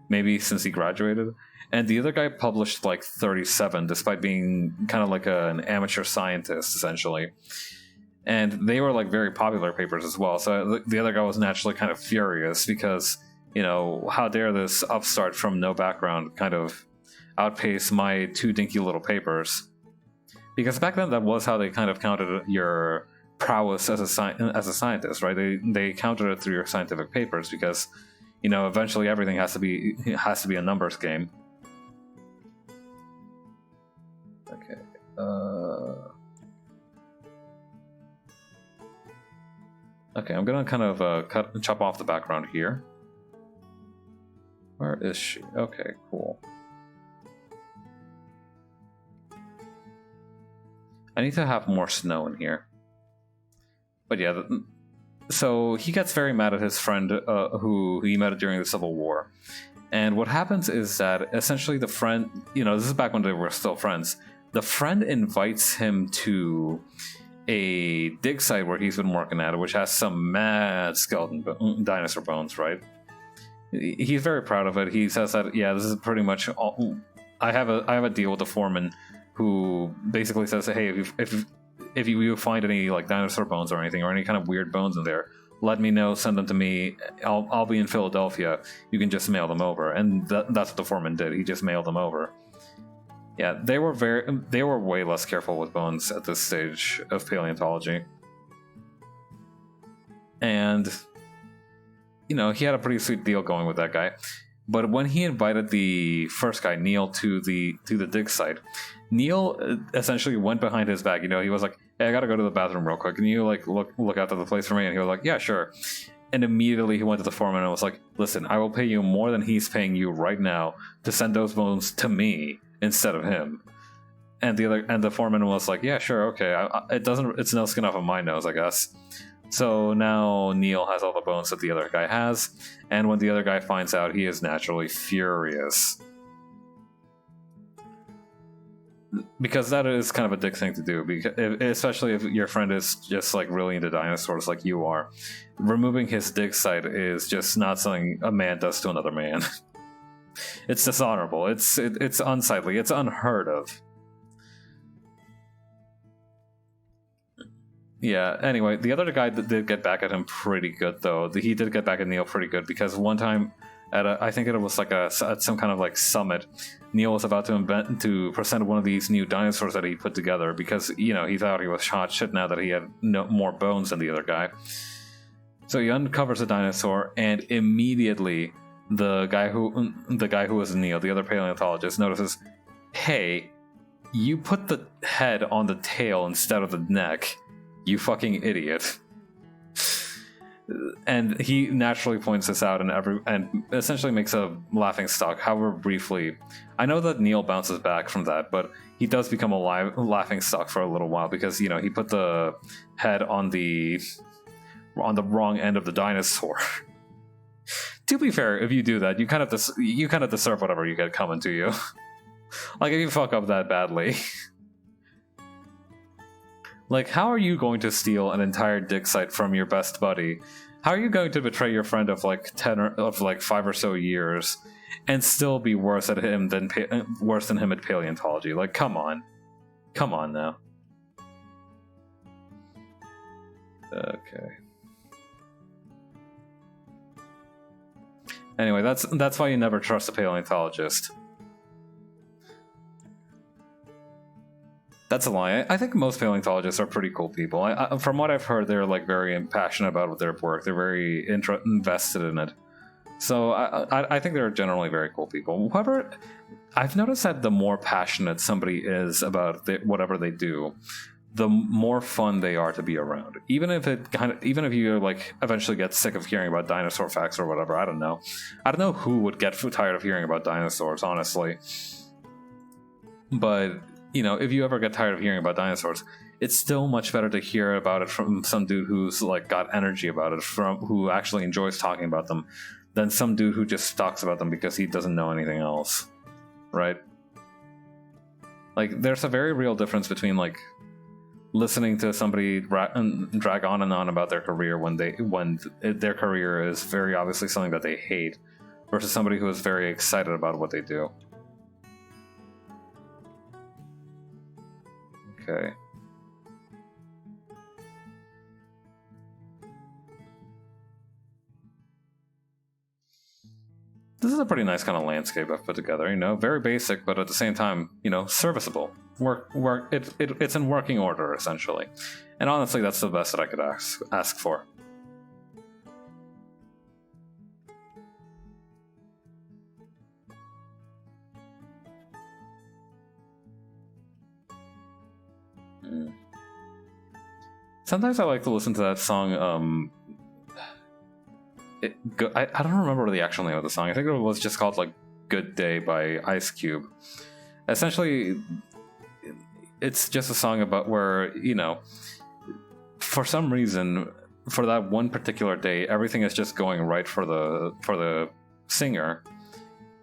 maybe since he graduated. And the other guy published like 37, despite being kind of like an amateur scientist, essentially. And they were like very popular papers as well. So the other guy was naturally kind of furious because, you know, how dare this upstart from no background kind of outpace my 2 dinky little papers. Because back then, that was how they kind of counted your prowess as a scientist, right? They counted it through your scientific papers because, you know, eventually everything has to be a numbers game. Okay. Okay, I'm gonna kind of chop off the background here. Where is she? Okay, cool. I need to have more snow in here. But yeah, so he gets very mad at his friend who he met during the Civil War. And what happens is that essentially the friend, you know, this is back when they were still friends, the friend invites him to a dig site where he's been working at, which has some mad skeleton dinosaur bones, right? He's very proud of it. He says that, yeah, this is pretty much all. I have a deal with the foreman who basically says, hey, if you find any like dinosaur bones or anything or any kind of weird bones in there, let me know, send them to me. I'll be in Philadelphia. You can just mail them over. And that's what the foreman did. He just mailed them over. Yeah, they were way less careful with bones at this stage of paleontology. And you know, he had a pretty sweet deal going with that guy. But when he invited the first guy, Neil, to the dig site, Neil essentially went behind his back. You know, he was like, hey, I gotta go to the bathroom real quick. Can you like look after the place for me? And he was like, yeah, sure. And immediately he went to the foreman and was like, listen, I will pay you more than he's paying you right now to send those bones to me instead of him. And the foreman was like, yeah, sure, okay. It's no skin off of my nose, I guess. So now Neil has all the bones that the other guy has, and when the other guy finds out, he is naturally furious. Because that is kind of a dick thing to do, especially if your friend is just like really into dinosaurs like you are. Removing his dig site is just not something a man does to another man. It's dishonorable, it's unsightly, it's unheard of. Yeah, anyway, the other guy did get back at him pretty good, though. He did get back at Neil pretty good, because one time, I think it was like at some kind of like summit, Neil was about to present one of these new dinosaurs that he put together, because, you know, he thought he was hot shit now that he had more bones than the other guy. So he uncovers the dinosaur, and immediately the guy who was Neil, the other paleontologist, notices, hey, you put the head on the tail instead of the neck. You fucking idiot. And he naturally points this out and essentially makes a laughing stock, however briefly. I know that Neil bounces back from that, but he does become a laughing stock for a little while because, you know, he put the head on the wrong end of the dinosaur. To be fair, if you do that, you kind of deserve whatever you get coming to you. Like, if you fuck up that badly. Like, how are you going to steal an entire dig site from your best buddy? How are you going to betray your friend of like 5 or so years and still be worse than him at paleontology? Like, come on now. Okay. Anyway, that's why you never trust a paleontologist. That's a lie. I think most paleontologists are pretty cool people. From what I've heard, they're like very passionate about their work. They're very invested in it. So I think they're generally very cool people. However, I've noticed that the more passionate somebody is about whatever they do, the more fun they are to be around. Even if you like eventually get sick of hearing about dinosaur facts or whatever. I don't know who would get tired of hearing about dinosaurs, honestly. But you know, if you ever get tired of hearing about dinosaurs, it's still much better to hear about it from some dude who's like got energy about it, who actually enjoys talking about them, than some dude who just talks about them because he doesn't know anything else, right? Like, there's a very real difference between like listening to somebody drag on and on about their career when their career is very obviously something that they hate, versus somebody who is very excited about what they do. Okay. This is a pretty nice kind of landscape I've put together, you know, very basic, but at the same time, you know, serviceable. It's in working order, essentially. And honestly, that's the best that I could ask for. Sometimes I like to listen to that song, I don't remember the actual name of the song. I think it was just called, like, Good Day by Ice Cube. Essentially, it's just a song about where, you know, for some reason, for that one particular day, everything is just going right for the singer.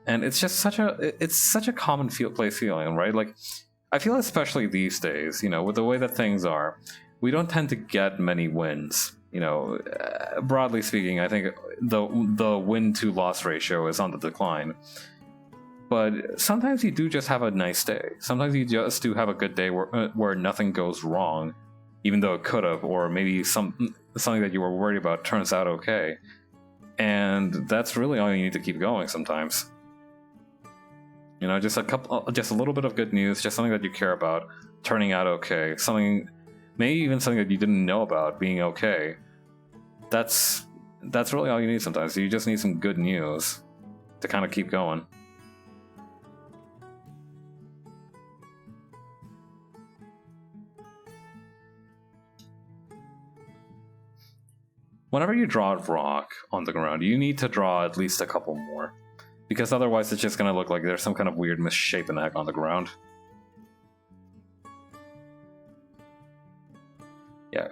And it's just such a common place feeling, right? Like, I feel especially these days, you know, with the way that things are, we don't tend to get many wins. you know, broadly speaking, I think the win to loss ratio is on the decline. But sometimes you do just have a nice day. Sometimes you just do have a good day where nothing goes wrong, even though it could have, or maybe something that you were worried about turns out okay. And that's really all you need to keep going sometimes. You know, just a little bit of good news, just something that you care about turning out okay. Maybe even something that you didn't know about being okay. That's really all you need sometimes. You just need some good news to kind of keep going. Whenever you draw a rock on the ground, you need to draw at least a couple more. Because otherwise it's just going to look like there's some kind of weird misshapen egg on the ground. Yeah.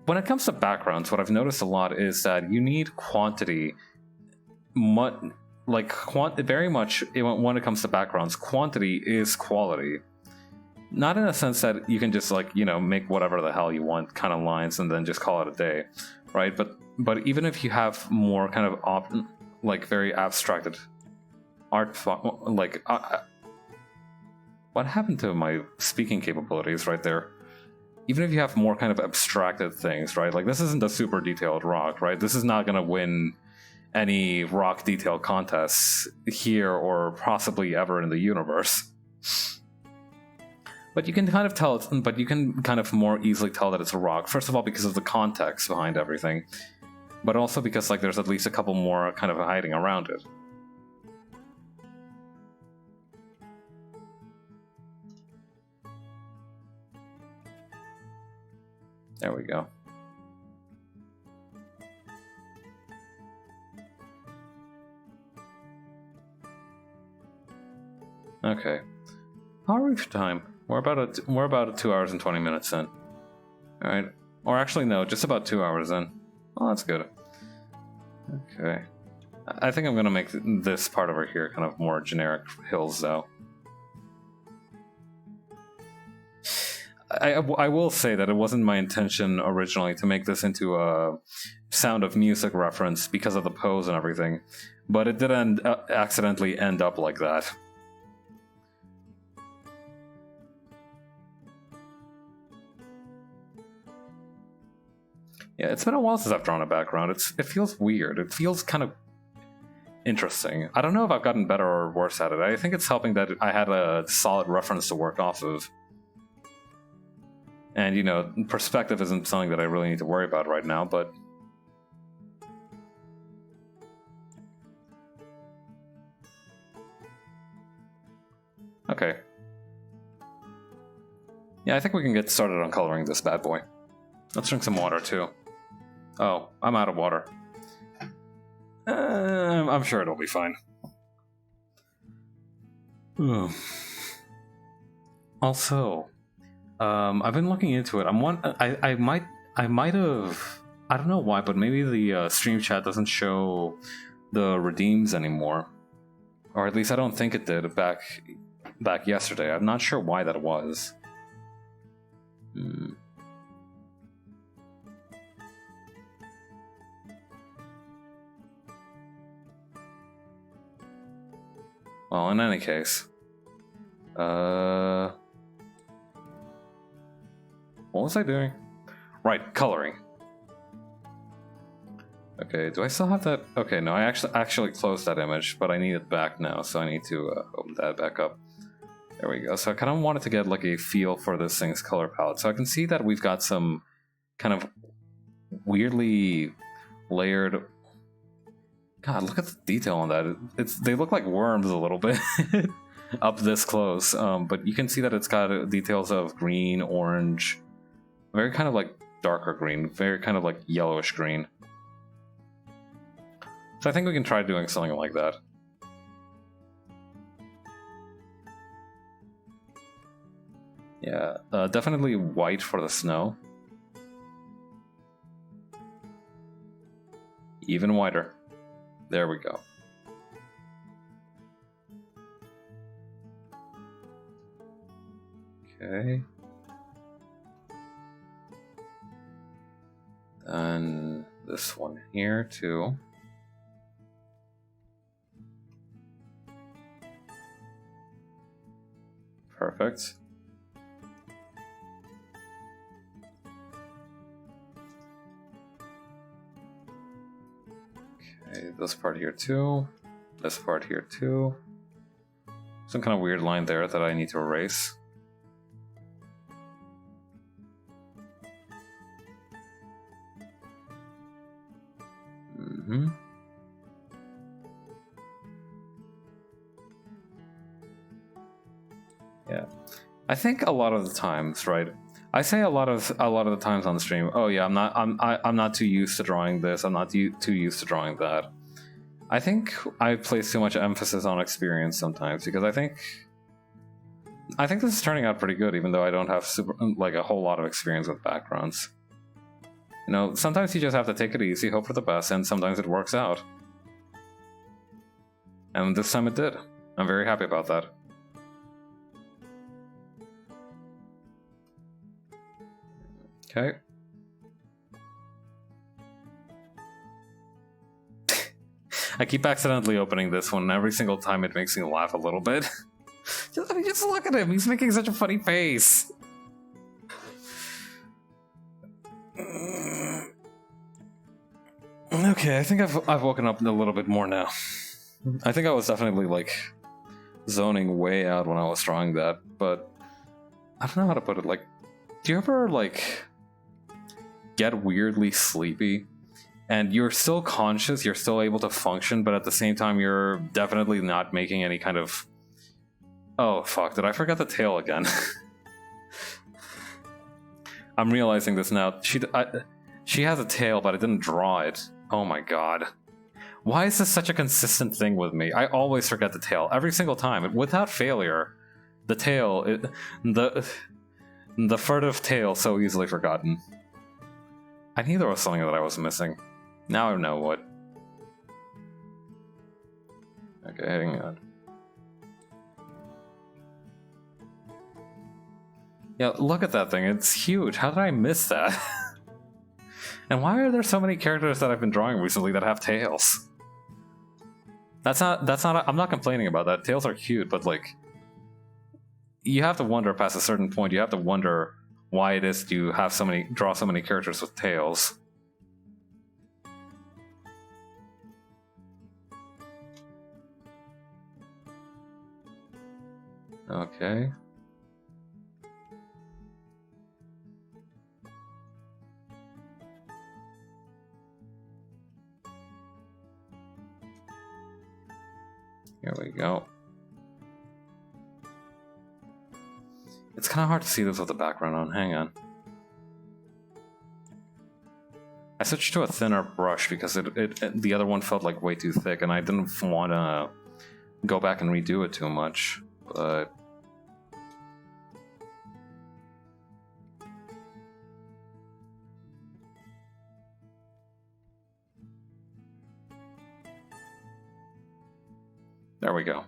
When it comes to backgrounds, what I've noticed a lot is that you need quantity. Very much, when it comes to backgrounds, quantity is quality. Not in a sense that you can just, like, you know, make whatever the hell you want kind of lines and then just call it a day. Right, but even if you have more kind of very abstracted art, what happened to my speaking capabilities right there? Even if you have more kind of abstracted things, right? Like, this isn't a super detailed rock, right? This is not going to win any rock detail contests here or possibly ever in the universe. But you can kind of tell but you can kind of more easily tell that it's a rock. First of all, because of the context behind everything, but also because, like, there's at least a couple more kind of hiding around it. There we go. Okay. How are we for time? We're about 2 hours and 20 minutes in. Alright. Or actually, no, just about 2 hours in. Oh, that's good. Okay. I think I'm going to make this part over here kind of more generic hills, though. I will say that it wasn't my intention originally to make this into a Sound of Music reference because of the pose and everything, but it did accidentally end up like that. Yeah, it's been a while since I've drawn a background. It feels weird. It feels kind of interesting. I don't know if I've gotten better or worse at it. I think it's helping that I had a solid reference to work off of. And, you know, perspective isn't something that I really need to worry about right now, but... Okay. Yeah, I think we can get started on coloring this bad boy. Let's drink some water, too. Oh, I'm out of water. I'm sure it'll be fine. Also, I've been looking into it. I might have. I don't know why, but maybe the stream chat doesn't show the redeems anymore, or at least I don't think it did back yesterday. I'm not sure why that was. Well, in any case, what was I doing? Right, coloring. Okay, do I still have that? Okay, no, I actually closed that image, but I need it back now, so I need to open that back up. There we go. So I kind of wanted to get like a feel for this thing's color palette. So I can see that we've got some kind of weirdly layered. God, look at the detail on that. They look like worms a little bit up this close. But you can see that it's got details of green, orange, very kind of like darker green, very kind of like yellowish green. So I think we can try doing something like that. Yeah, definitely white for the snow. Even whiter. There we go. Okay. this one here too. Perfect. Okay, this part here too. This part here too. Some kind of weird line there that I need to erase. Yeah, I think a lot of the times, right? I say a lot of the times on the stream, oh yeah, I'm not too used to drawing this. I'm not too used to drawing that. I think I place too much emphasis on experience sometimes, because I think this is turning out pretty good, even though I don't have a whole lot of experience with backgrounds. You know, sometimes you just have to take it easy, hope for the best, and sometimes it works out. And this time it did. I'm very happy about that. Okay. I keep accidentally opening this one, and every single time it makes me laugh a little bit. Just look at him, he's making such a funny face. Okay, I think I've woken up a little bit more now. I think I was definitely like zoning way out when I was drawing that, but I don't know how to put it. Like, do you ever like get weirdly sleepy and you're still conscious, you're still able to function, but at the same time you're definitely not making any kind of... Oh fuck, did I forget the tail again? I'm realizing this now. She has a tail, but I didn't draw it. Oh my god. Why is this such a consistent thing with me? I always forget the tail, every single time. Without failure, the tail, the furtive tail, so easily forgotten. I knew there was something that I was missing. Now I know what. Okay, hang on. Yeah, look at that thing, it's huge. How did I miss that? And why are there so many characters that I've been drawing recently that have tails? That's not, I'm not complaining about that. Tails are cute, but like, you have to wonder past a certain point, you have to wonder why it is you have draw so many characters with tails. Okay. Here we go. It's kind of hard to see this with the background on. Hang on. I switched to a thinner brush because the other one felt like way too thick, and I didn't want to go back and redo it too much. But there we go.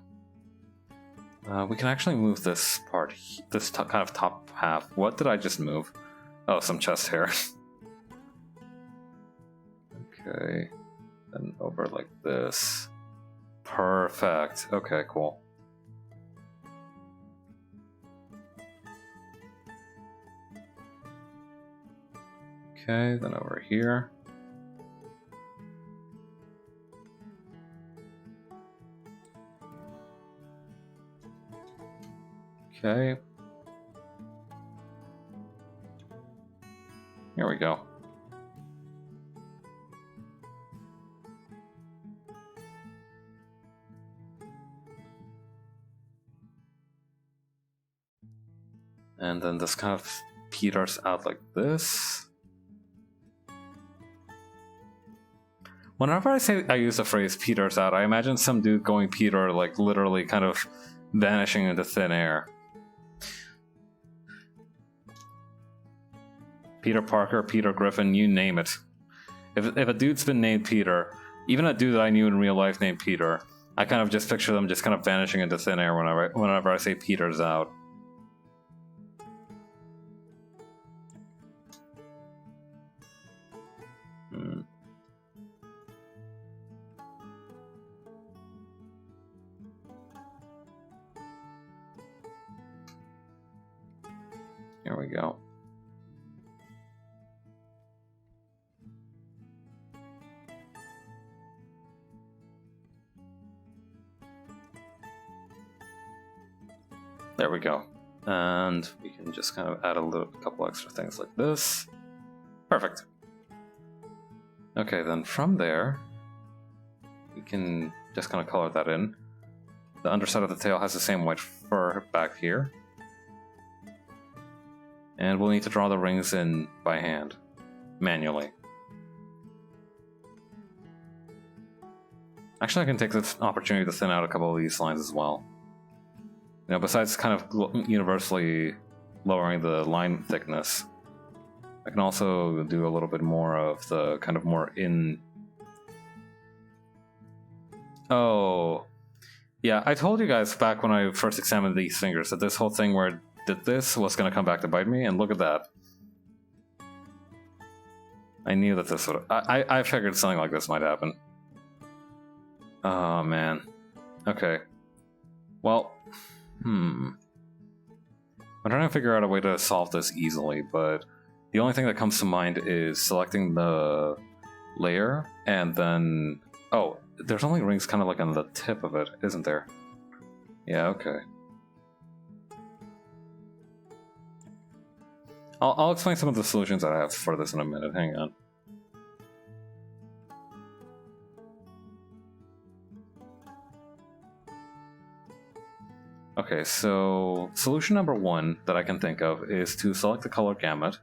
We can actually move this part, this kind of top half. What did I just move? Oh, some chest hair. Okay, and over like this. Perfect. Okay, cool. Okay, then over here. Okay. Here we go. And then this kind of peters out like this. Whenever I use the phrase peters out, I imagine some dude going Peter, like literally kind of vanishing into thin air. Peter Parker, Peter Griffin, you name it. If a dude's been named Peter, even a dude that I knew in real life named Peter, I kind of just picture them just kind of vanishing into thin air whenever I say Peter's out. Here we go. There we go. And we can just kind of add a couple extra things like this. Perfect. Okay, then from there, we can just kind of color that in. The underside of the tail has the same white fur back here. And we'll need to draw the rings in by hand, manually. Actually, I can take this opportunity to thin out a couple of these lines as well. You know, besides kind of universally lowering the line thickness, I can also do a little bit more of the kind of more in... Oh, yeah, I told you guys back when I first examined these fingers that this whole thing where I did this was going to come back to bite me, and look at that. I knew that this would... I figured something like this might happen. Oh, man. Okay. Well... I'm trying to figure out a way to solve this easily, but the only thing that comes to mind is selecting the layer and then... Oh, there's only rings kind of like on the tip of it, isn't there? Yeah, okay. I'll explain some of the solutions that I have for this in a minute, hang on. Okay, so solution number one that I can think of is to select the color gamut.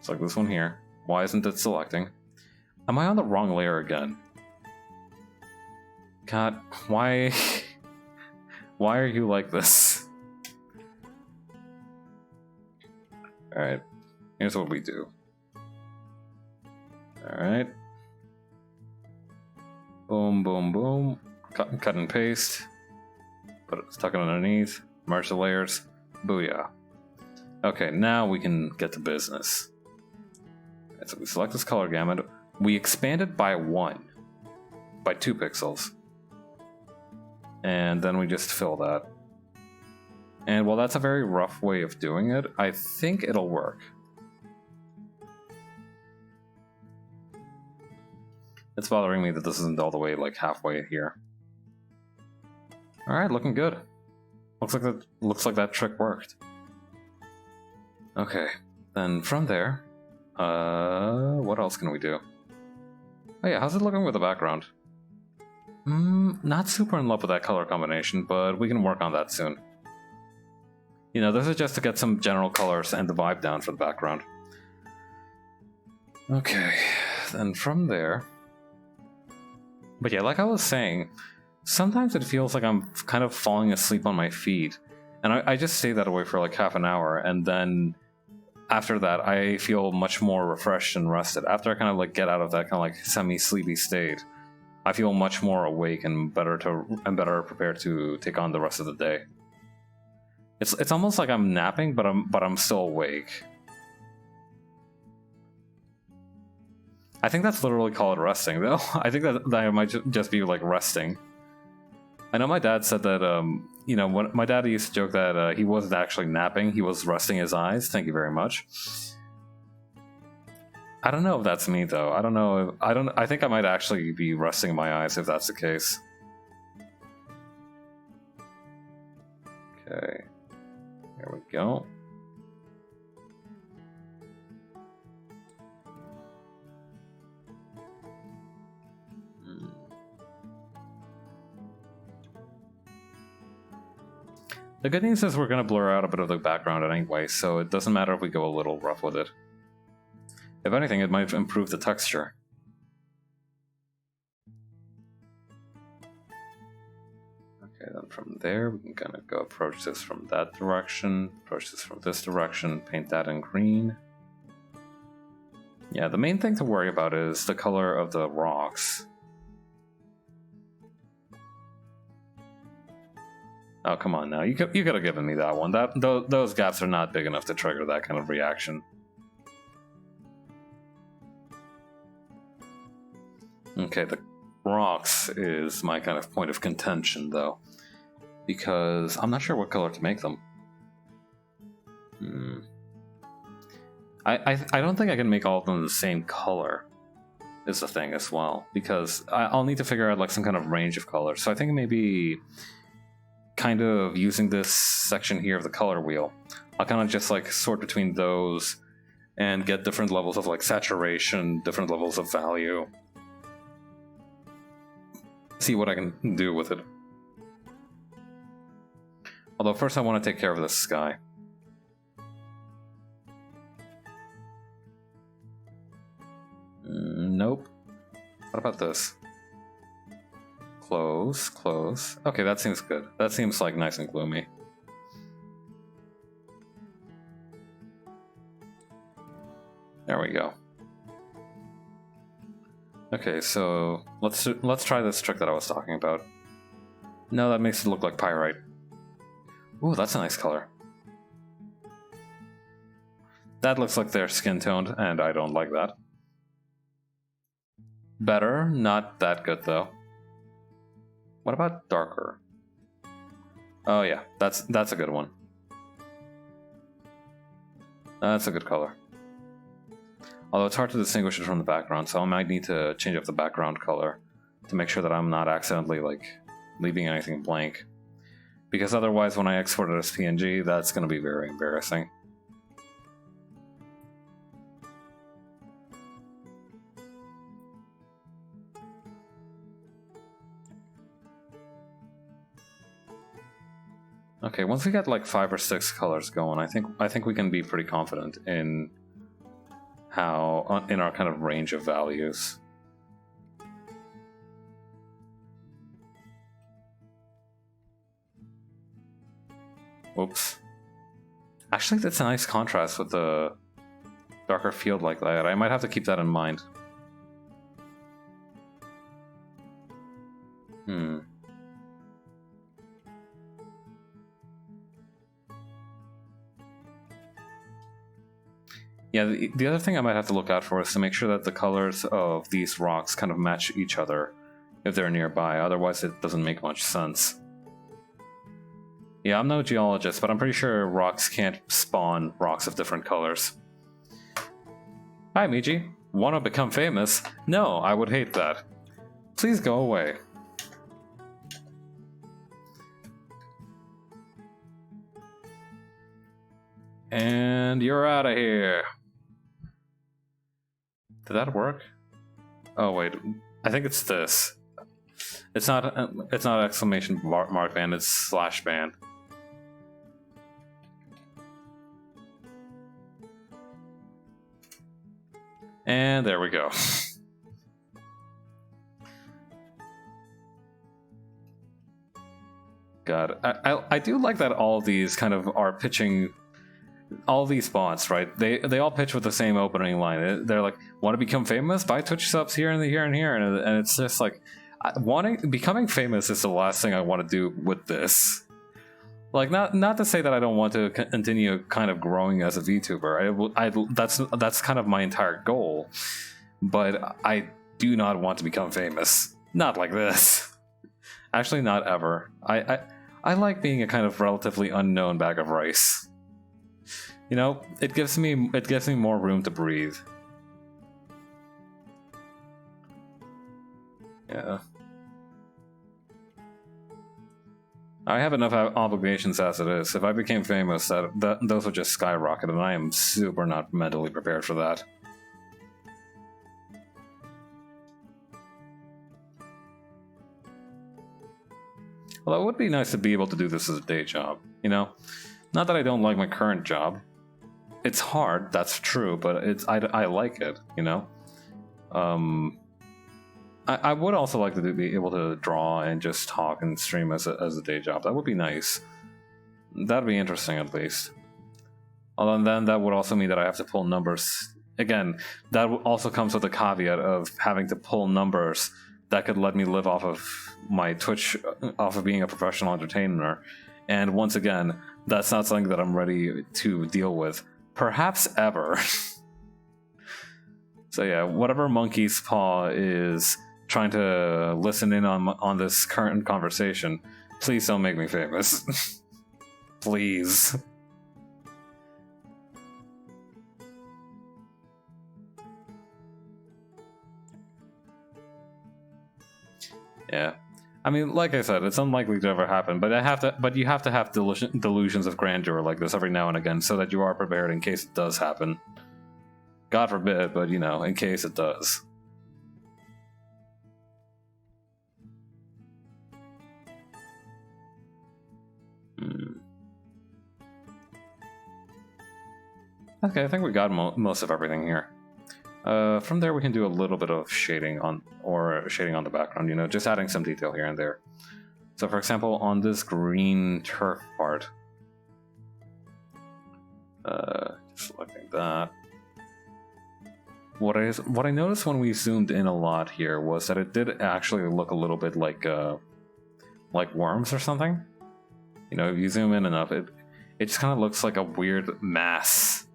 Select this one here. Why isn't it selecting? Am I on the wrong layer again? God, why... Why are you like this? Alright, here's what we do. Alright. Boom, boom, boom. Cut and paste. Put it, tuck it underneath. Merge the layers. Booyah. Okay, now we can get to business. Right, so we select this color gamut. We expand it by 1. By 2 pixels. And then we just fill that. And while that's a very rough way of doing it, I think it'll work. It's bothering me that this isn't all the way like halfway here. Alright, looking good. Looks like that trick worked. Okay, then from there, what else can we do? Oh yeah, how's it looking with the background? Not super in love with that color combination, but we can work on that soon. You know, this is just to get some general colors and the vibe down for the background. Okay, then from there... But yeah, like I was saying, sometimes it feels like I'm kind of falling asleep on my feet. And I just stay that way for like half an hour, and then after that I feel much more refreshed and rested. After I kind of like get out of that kind of like semi-sleepy state, I feel much more awake and better prepared to take on the rest of the day. It's almost like I'm napping, but I'm still awake. I think that's literally called resting, though. I think that I might just be like resting. I know my dad said that, you know, when my dad used to joke that he wasn't actually napping, he was resting his eyes. Thank you very much. I don't know if that's me, though. I don't know. I think I might actually be resting my eyes if that's the case. Okay. There we go. The good news is we're going to blur out a bit of the background anyway, so it doesn't matter if we go a little rough with it. If anything, it might improve the texture. Okay, then from there, we can kind of go approach this from that direction, approach this from this direction, paint that in green. Yeah, the main thing to worry about is the color of the rocks. Oh, come on now. You could have given me that one. Those gaps are not big enough to trigger that kind of reaction. Okay, the rocks is my kind of point of contention, though. Because I'm not sure what color to make them. I don't think I can make all of them the same color, is the thing as well, because I'll need to figure out like some kind of range of colors. So I think maybe kind of using this section here of the color wheel, I'll kind of just like sort between those and get different levels of like saturation, different levels of value. See what I can do with it. Although first I want to take care of this sky. Nope. What about this? Close, close. Okay, that seems good. That seems like nice and gloomy. There we go. Okay, so let's try this trick that I was talking about. No, that makes it look like pyrite. Ooh, that's a nice color. That looks like they're skin toned, and I don't like that. Better, not that good though. What about darker? Oh yeah, that's a good one. That's a good color. Although it's hard to distinguish it from the background, so I might need to change up the background color to make sure that I'm not accidentally like leaving anything blank. Because otherwise when I export it as PNG, that's going to be very embarrassing. Okay, once we get like 5 or 6 colors going, I think we can be pretty confident in how in our kind of range of values. Whoops. Actually, that's a nice contrast with the darker field like that. I might have to keep that in mind. Yeah, the other thing I might have to look out for is to make sure that the colors of these rocks kind of match each other if they're nearby, otherwise it doesn't make much sense. Yeah, I'm no geologist, but I'm pretty sure rocks can't spawn rocks of different colors. Hi, Miji. Wanna become famous? No, I would hate that. Please go away. And you're out of here. Did that work? Oh wait, I think it's this. It's not exclamation mark ban, it's slash ban. And there we go. God, I do like that all of these kind of are pitching. All these spots, right? They all pitch with the same opening line. They're like, "Want to become famous? Buy Twitch subs here and here and here," and it's just like, becoming famous is the last thing I want to do with this. Like, not to say that I don't want to continue kind of growing as a VTuber. That's kind of my entire goal, but I do not want to become famous. Not like this. Actually, not ever. I like being a kind of relatively unknown bag of rice. You know, it gives me more room to breathe. Yeah. I have enough obligations as it is. If I became famous, those would just skyrocket, and I am super not mentally prepared for that. Well, it would be nice to be able to do this as a day job, you know? Not that I don't like my current job. It's hard, that's true, but I like it, you know? I would also like to be able to draw and just talk and stream as a day job. That would be nice. That'd be interesting, at least. Although then that would also mean that I have to pull numbers. Again, that also comes with the caveat of having to pull numbers that could let me live off of my Twitch, off of being a professional entertainer. And once again, that's not something that I'm ready to deal with. Perhaps ever. So yeah, whatever monkey's paw is trying to listen in on this current conversation, please don't make me famous. Please. Yeah. I mean, like I said, it's unlikely to ever happen, but you have to have delusions of grandeur like this every now and again, so that you are prepared in case it does happen. God forbid, but you know, in case it does. Okay, I think we got most of everything here. From there, we can do a little bit of shading on the background. You know, just adding some detail here and there. So, for example, on this green turf part, just looking at that. What I noticed when we zoomed in a lot here was that it did actually look a little bit like worms or something. You know, if you zoom in enough, it just kind of looks like a weird mass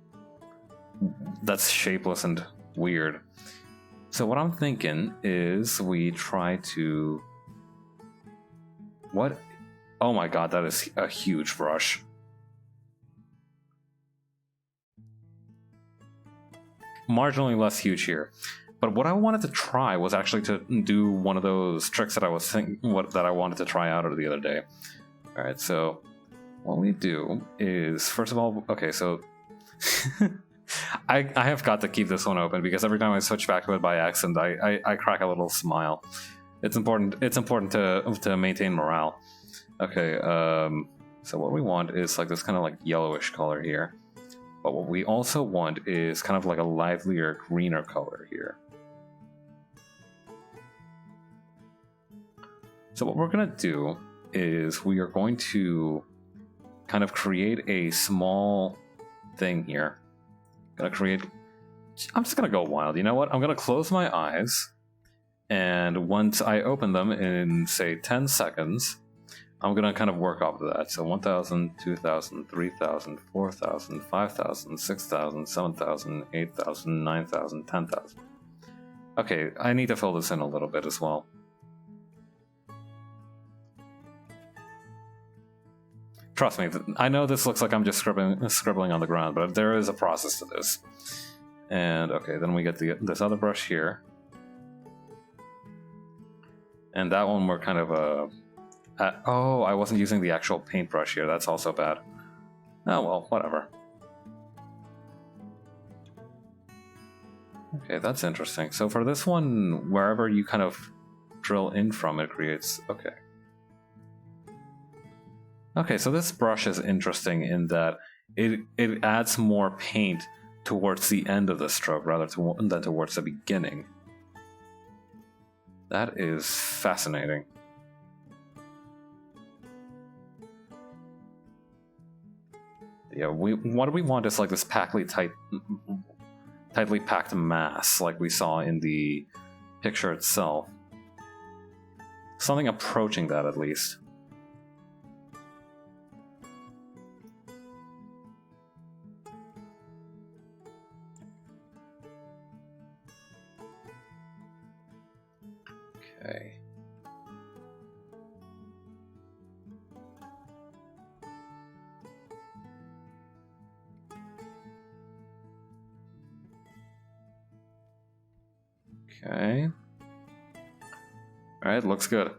that's shapeless and weird. So what I'm thinking is we try to... What? Oh my god, that is a huge brush. Marginally less huge here. But what I wanted to try was actually to do one of those tricks that I wanted to try out the other day. Alright, so what we do is, first of all, okay, so I have got to keep this one open because every time I switch back to it by accident, I crack a little smile. It's important to maintain morale. Okay, so what we want is like this kind of like yellowish color here. But what we also want is kind of like a livelier, greener color here. So what we're going to do is we are going to kind of create a small thing here. I'm just going to go wild. You know what? I'm going to close my eyes. And once I open them in, say, 10 seconds, I'm going to kind of work off of that. So 1,000, 2,000, 3,000, 4,000, 5,000, 6,000, 7,000, 8,000, 9,000, 10,000. Okay, I need to fill this in a little bit as well. Trust me, I know this looks like I'm just scribbling on the ground, but there is a process to this. And okay, then we get this other brush here. And that one we're kind of oh, I wasn't using the actual paintbrush here. That's also bad. Oh well, whatever. Okay, that's interesting. So for this one, wherever you kind of drill in from, it creates... Okay. Okay, so this brush is interesting in that it adds more paint towards the end of the stroke rather than towards the beginning. That is fascinating. Yeah, what we want is like this tightly packed mass like we saw in the picture itself. Something approaching that at least. Okay. Okay. Alright, looks good.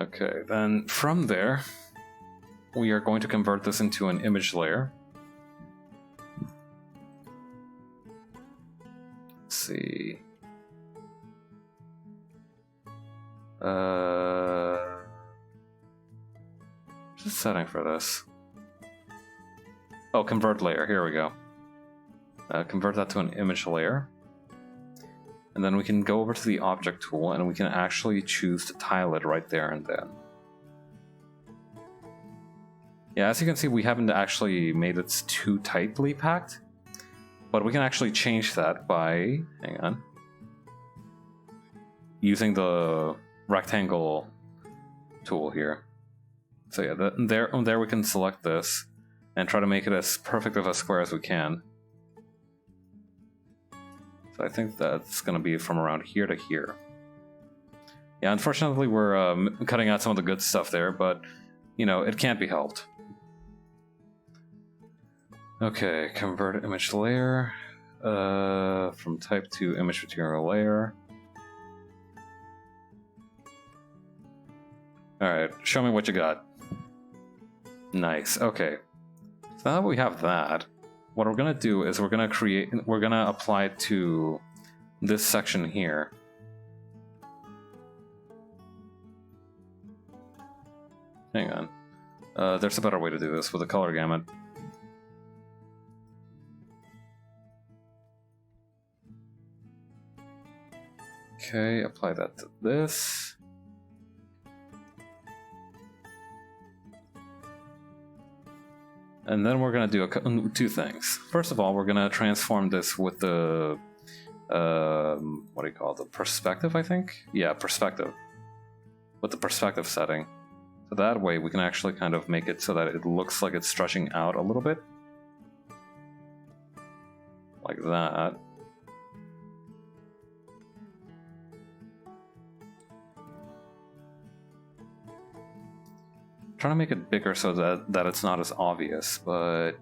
Okay, then from there, we are going to convert this into an image layer. Let's see. What's the setting for this? Oh, convert layer. Here we go. Convert that to an image layer. And then we can go over to the object tool and we can actually choose to tile it right there and then. Yeah, as you can see, we haven't actually made it too tightly packed, but we can actually change that by, hang on, using the rectangle tool here. So yeah, there we can select this and try to make it as perfect of a square as we can. So I think that's going to be from around here to here. Yeah, unfortunately we're cutting out some of the good stuff there, but you know, it can't be helped. Okay, convert image layer from type to image material layer. Alright, show me what you got. Nice, okay. So now that we have that, what we're gonna do is we're gonna apply it to this section here. Hang on. There's a better way to do this with a color gamut. Okay, apply that to this. And then we're going to do two things. First of all, we're going to transform this with the, what do you call it? The perspective, I think? Yeah, perspective. With the perspective setting. So that way we can actually kind of make it so that it looks like it's stretching out a little bit. Like that. Trying to make it bigger so that it's not as obvious, but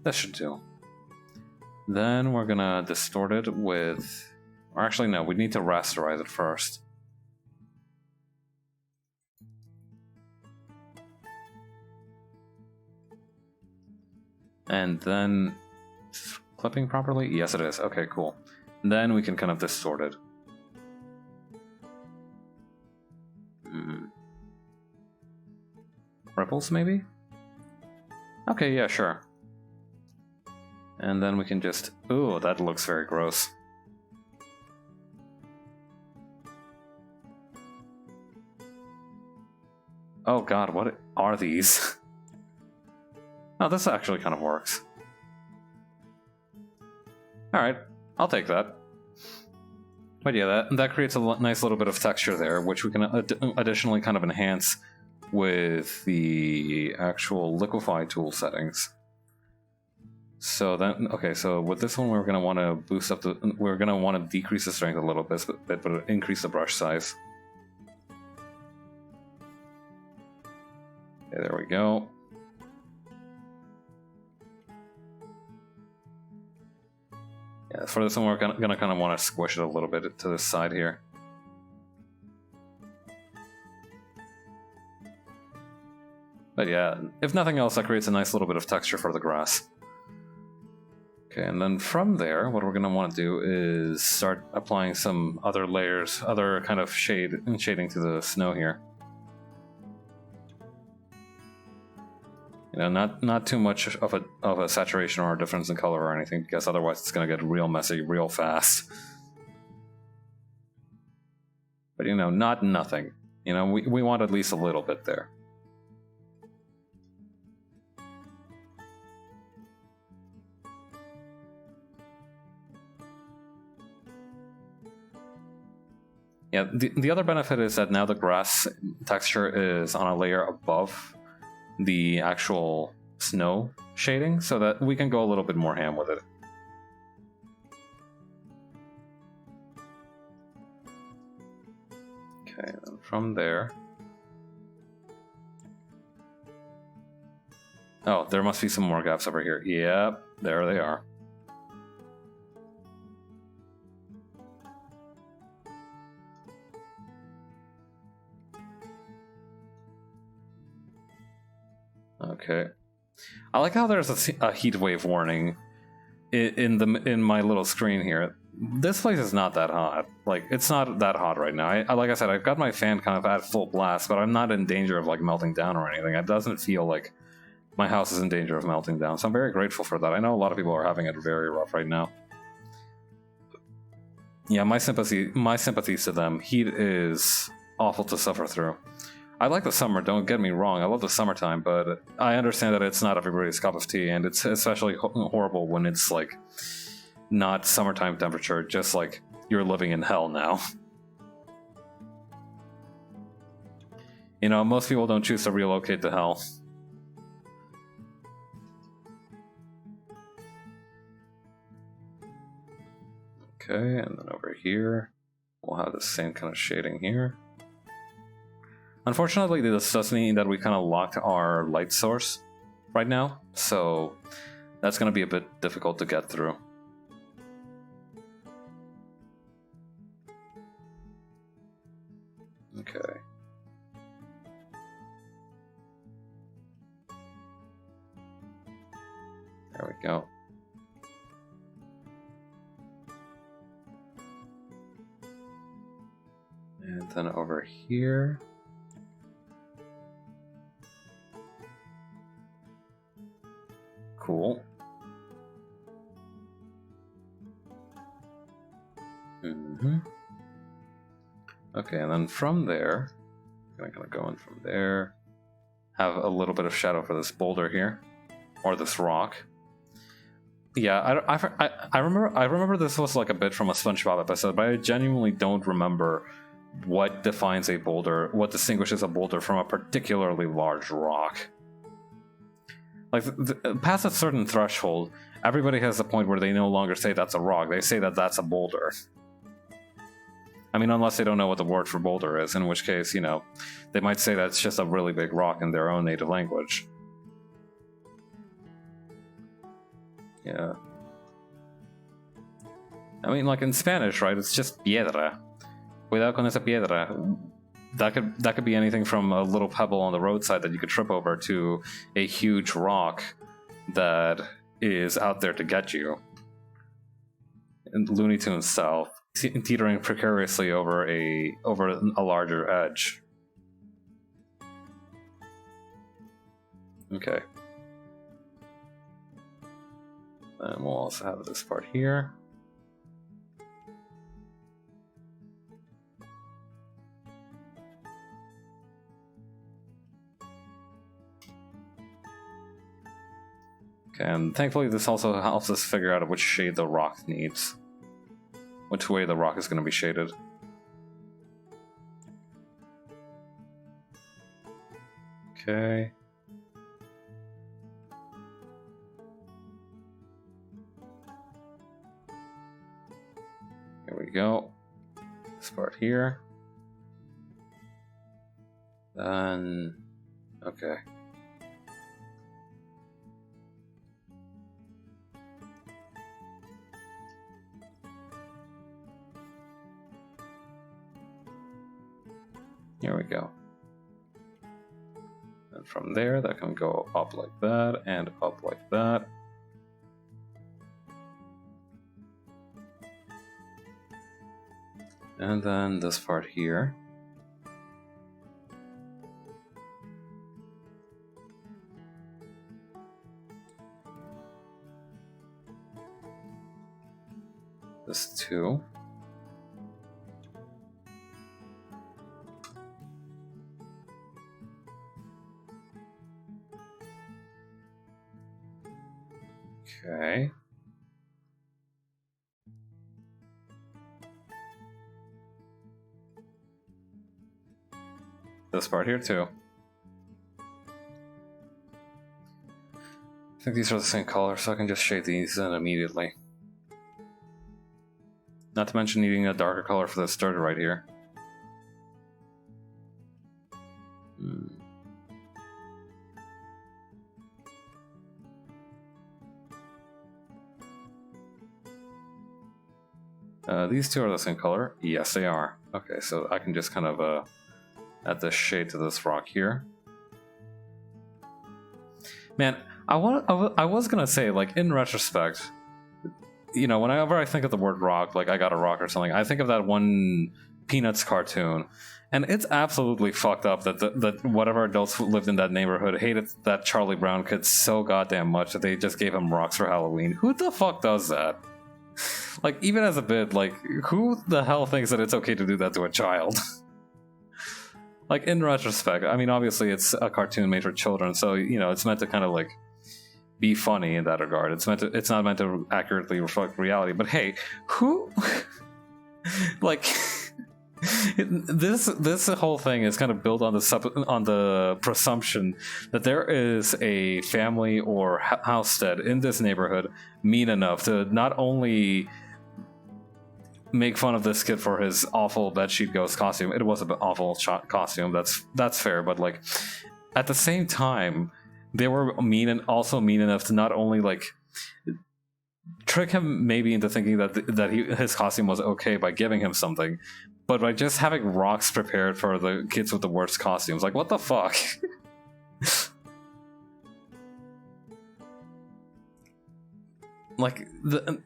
that should do. Then we're gonna distort it with, or actually no, we need to rasterize it first. And then, clipping properly? Yes, it is. Okay, cool. Then we can kind of distort it. Ripples, maybe? Okay, yeah, sure. And then we can just... Ooh, that looks very gross. Oh god, what are these? Oh, this actually kind of works. Alright, I'll take that. But yeah, that creates a nice little bit of texture there, which we can additionally kind of enhance with the actual liquify tool settings. So then, okay, so with this one, we're going to want to boost up we're going to want to decrease the strength a little bit, but increase the brush size. Okay, there we go. Yeah, for this one, we're going to kind of want to squish it a little bit to the side here. But yeah, if nothing else, that creates a nice little bit of texture for the grass. Okay, and then from there, what we're going to want to do is start applying some other layers, other kind of shading to the snow here. You know, not too much of a saturation or a difference in color or anything, because otherwise it's going to get real messy real fast. But you know, not nothing. You know, we want at least a little bit there. Yeah, the other benefit is that now the grass texture is on a layer above the actual snow shading, so that we can go a little bit more ham with it. Okay, and from there... Oh, there must be some more gaps over here. Yep, there they are. Okay, I like how there's a heat wave warning in my little screen here. This place is not that hot. Like, it's not that hot right now. Like I said, I've got my fan kind of at full blast, but I'm not in danger of like melting down or anything. It doesn't feel like my house is in danger of melting down, so I'm very grateful for that. I know a lot of people are having it very rough right now. Yeah, my sympathies to them. Heat is awful to suffer through. I like the summer, don't get me wrong, I love the summertime, but I understand that it's not everybody's cup of tea, and it's especially horrible when it's, like, not summertime temperature, just like you're living in hell now. You know, most people don't choose to relocate to hell. Okay, and then over here, we'll have the same kind of shading here. Unfortunately, this does mean that we kind of locked our light source right now, so that's going to be a bit difficult to get through. Okay. There we go. And then over here. Cool. Okay, and then from there, I'm gonna go in from there. Have a little bit of shadow for this boulder here, or this rock. Yeah, I remember this was like a bit from a SpongeBob episode, but I genuinely don't remember what defines a boulder, what distinguishes a boulder from a particularly large rock. Like, past a certain threshold, everybody has a point where they no longer say that's a rock, they say that that's a boulder. I mean, unless they don't know what the word for boulder is, in which case, you know, they might say that's just a really big rock in their own native language. Yeah. I mean, like in Spanish, right, it's just piedra. Cuidado con esa piedra. That could be anything from a little pebble on the roadside that you could trip over to a huge rock that is out there to get you. In Looney Tunes style, teetering precariously over a larger edge. Okay. And we'll also have this part here. Okay, and thankfully this also helps us figure out which shade the rock needs. Which way the rock is going to be shaded. Okay. Here we go. This part here. Then, okay. Here we go. And from there, that can go up like that, and up like that. And then this part here. This too. Okay. This part here too. I think these are the same color, so I can just shade these in immediately. Not to mention needing a darker color for this third right here. These two are the same color? Yes, they are. Okay, so I can just kind of add this shade to this rock here. Man, I was gonna say, like, in retrospect, you know, whenever I think of the word rock, like I got a rock or something, I think of that one Peanuts cartoon. And it's absolutely fucked up that whatever adults who lived in that neighborhood hated that Charlie Brown kid so goddamn much that they just gave him rocks for Halloween. Who the fuck does that? Like, even as a bit, like, who the hell thinks that it's okay to do that to a child? Like, in retrospect, I mean, obviously it's a cartoon made for children, so, you know, it's meant to kind of, like, be funny in that regard. It's not meant to accurately reflect reality, but hey, who... like... This whole thing is kind of built on the presumption that there is a family or housestead in this neighborhood mean enough to not only make fun of this kid for his awful bedsheet ghost costume. It was an awful costume. That's fair, but like at the same time, they were mean enough to not only like trick him maybe into thinking that his costume was okay by giving him something, but by just having rocks prepared for the kids with the worst costumes. Like, what the fuck? Like,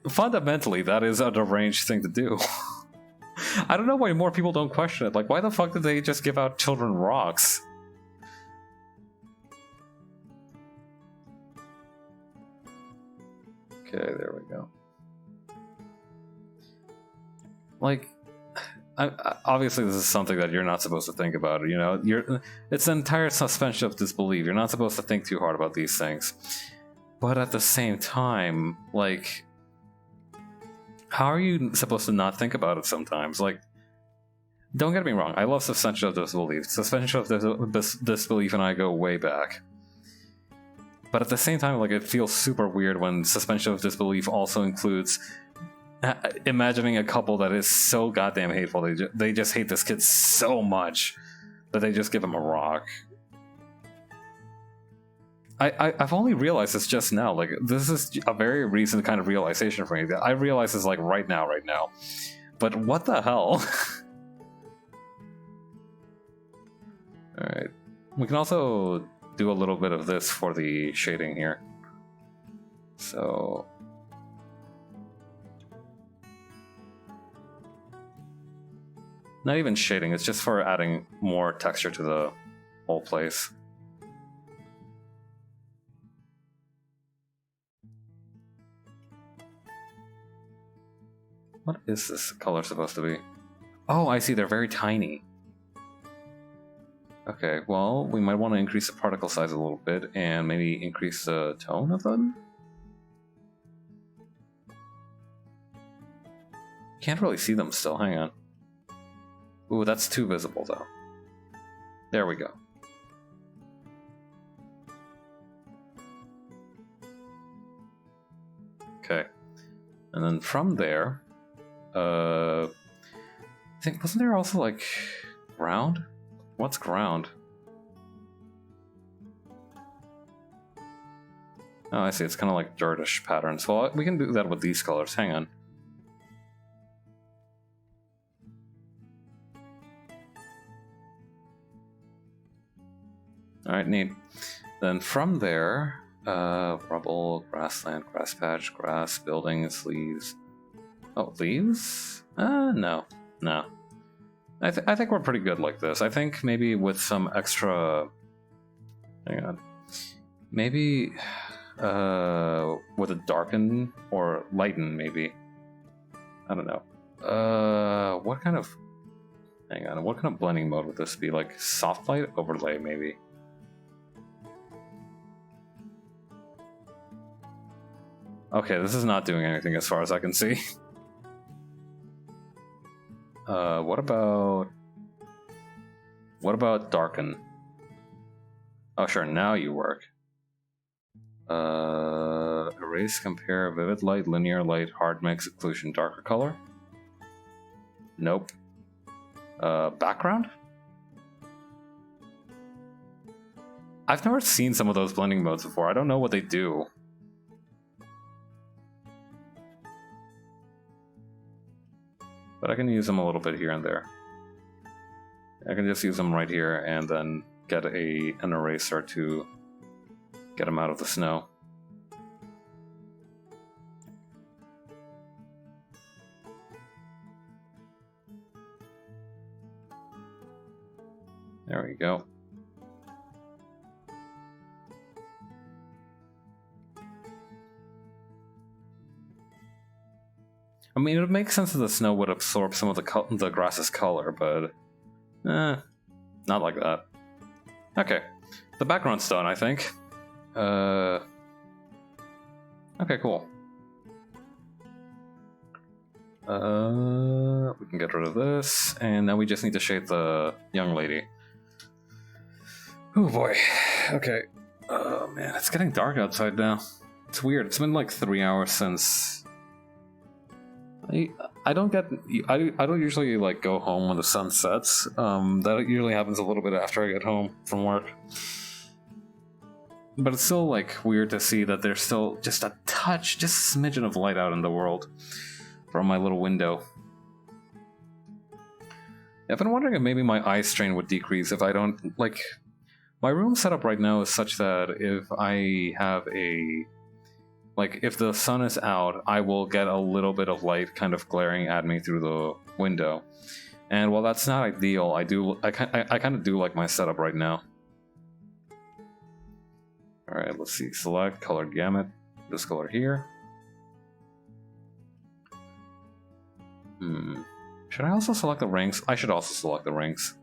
fundamentally, that is a deranged thing to do. I don't know why more people don't question it. Like, why the fuck did they just give out children rocks? Okay, there we go. Like, obviously this is something that you're not supposed to think about, you know? It's an entire suspension of disbelief. You're not supposed to think too hard about these things. But at the same time, like, how are you supposed to not think about it sometimes? Like, don't get me wrong, I love suspension of disbelief. Suspension of disbelief and I go way back. But at the same time, like, it feels super weird when suspension of disbelief also includes imagining a couple that is so goddamn hateful. They just hate this kid so much that they just give him a rock. I've only realized this just now. Like, this is a very recent kind of realization for me. I realize this like right now. But what the hell? Alright. We can also do a little bit of this for the shading here. So... not even shading, it's just for adding more texture to the whole place. What is this color supposed to be? Oh, I see, they're very tiny. Okay, well, we might want to increase the particle size a little bit and maybe increase the tone of them? Can't really see them still, hang on. Ooh, that's too visible though. There we go. Okay. And then from there, I think, wasn't there also like ground? What's ground? Oh, I see, it's kind of like dirtish patterns. Well, we can do that with these colors, hang on. Alright, neat. Then from there, rubble, grassland, grass patch, grass, buildings, leaves. Oh, leaves? No. I think we're pretty good like this. I think maybe with some extra... hang on. Maybe with a darken or lighten, maybe. I don't know. What kind of... hang on, what kind of blending mode would this be? Like soft light overlay, maybe? Okay, this is not doing anything as far as I can see. What about darken? Oh, sure, now you work. Erase, compare, vivid light, linear light, hard mix, occlusion, darker color? Nope. Background? I've never seen some of those blending modes before. I don't know what they do. But I can use them a little bit here and there. I can just use them right here and then get an eraser to get them out of the snow. There we go. I mean, it would make sense that the snow would absorb some of the grass's color, but... not like that. Okay. The background's done, I think. Okay, cool. We can get rid of this, and now we just need to shade the young lady. Oh boy. Okay. Oh man, it's getting dark outside now. It's weird. It's been like 3 hours since... I don't usually like go home when the sun sets. That usually happens a little bit after I get home from work. But it's still like weird to see that there's still just a touch, just a smidgen of light out in the world from my little window. I've been wondering if maybe my eye strain would decrease if I don't, like, my room setup right now is such that if I have like, if the sun is out, I will get a little bit of light kind of glaring at me through the window. And while that's not ideal, I kind of do like my setup right now. Alright, let's see, select color gamut, this color here. Should I also select the rings? I should also select the rings.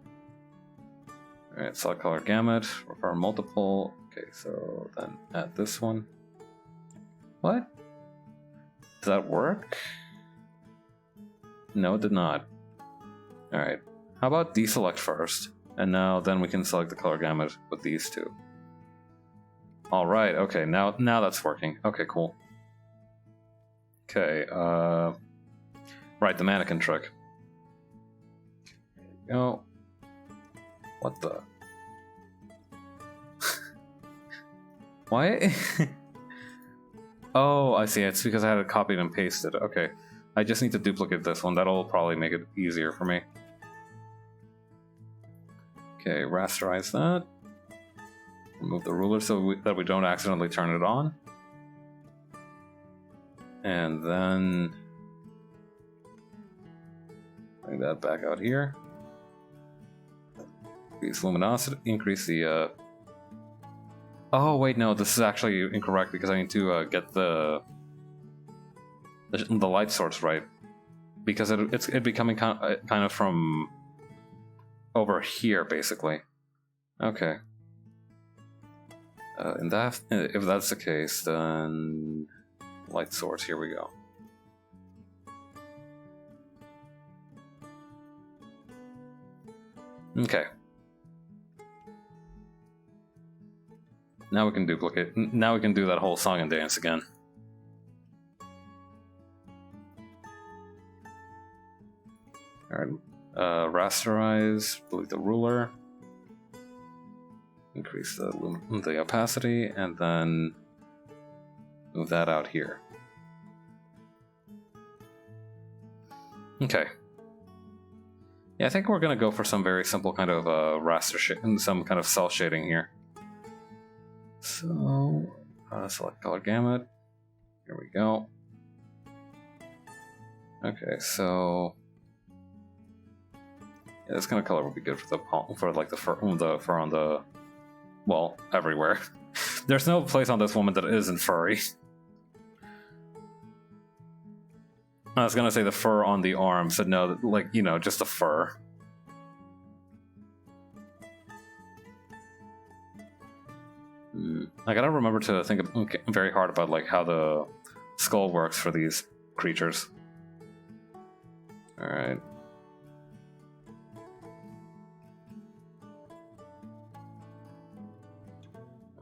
Alright, select color gamut, refer multiple. Okay, so then add this one. What? Does that work? No, it did not. Alright, how about deselect first? And now then we can select the color gamut with these two. Alright, okay, now that's working. Okay, cool. Okay, right, the mannequin trick. Go. What the? Why? Oh, I see. It's because I had it copied and pasted. Okay. I just need to duplicate this one. That'll probably make it easier for me. Okay, rasterize that. Remove the ruler so that we don't accidentally turn it on. And then bring that back out here. Increase luminosity, increase the oh wait, no, this is actually incorrect because I need to get the light source right, because it's becoming kind of from over here basically. Okay. If that's the case, then light source. Here we go. Okay. Now we can duplicate. Now we can do that whole song and dance again. Alright. Rasterize. Delete the ruler. Increase the opacity, and then move that out here. Okay. Yeah, I think we're gonna go for some very simple kind of raster shading, some kind of cell shading here. So, select color gamut. Here we go. Okay, so yeah, this kind of color would be good for the fur on the, well, everywhere. There's no place on this woman that isn't furry. I was gonna say the fur on the arm, so no, like, you know, just the fur. I gotta remember to think very hard about like how the skull works for these creatures. Alright.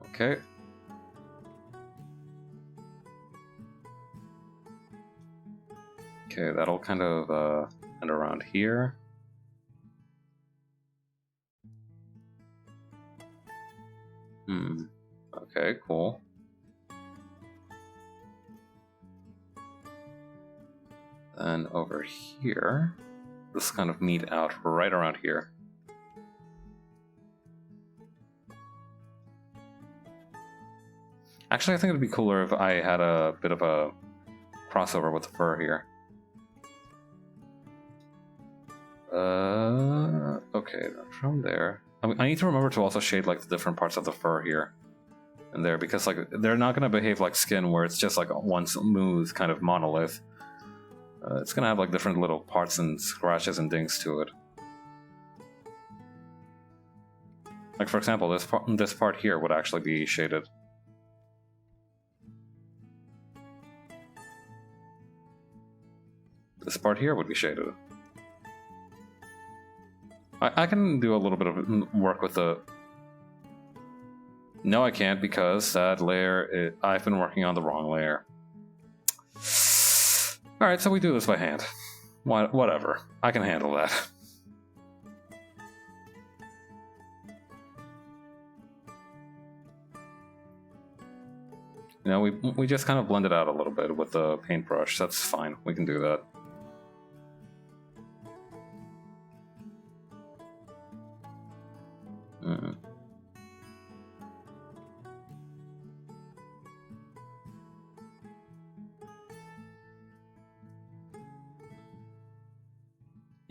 Okay. Okay, that'll kind of end around here. Okay, cool. Then over here, this kind of meet out right around here. Actually, I think it'd be cooler if I had a bit of a crossover with the fur here. Okay, from there. I need to remember to also shade like the different parts of the fur here and there, because like they're not going to behave like skin where it's just like one smooth kind of monolith. It's going to have like different little parts and scratches and dings to it. Like for example, this part here would actually be shaded. This part here would be shaded. I can do a little bit of work with the... No, I can't, because that layer, I've been working on the wrong layer. Alright, so we do this by hand. Whatever. I can handle that. You know, we just kind of blend it out a little bit with the paintbrush. That's fine. We can do that.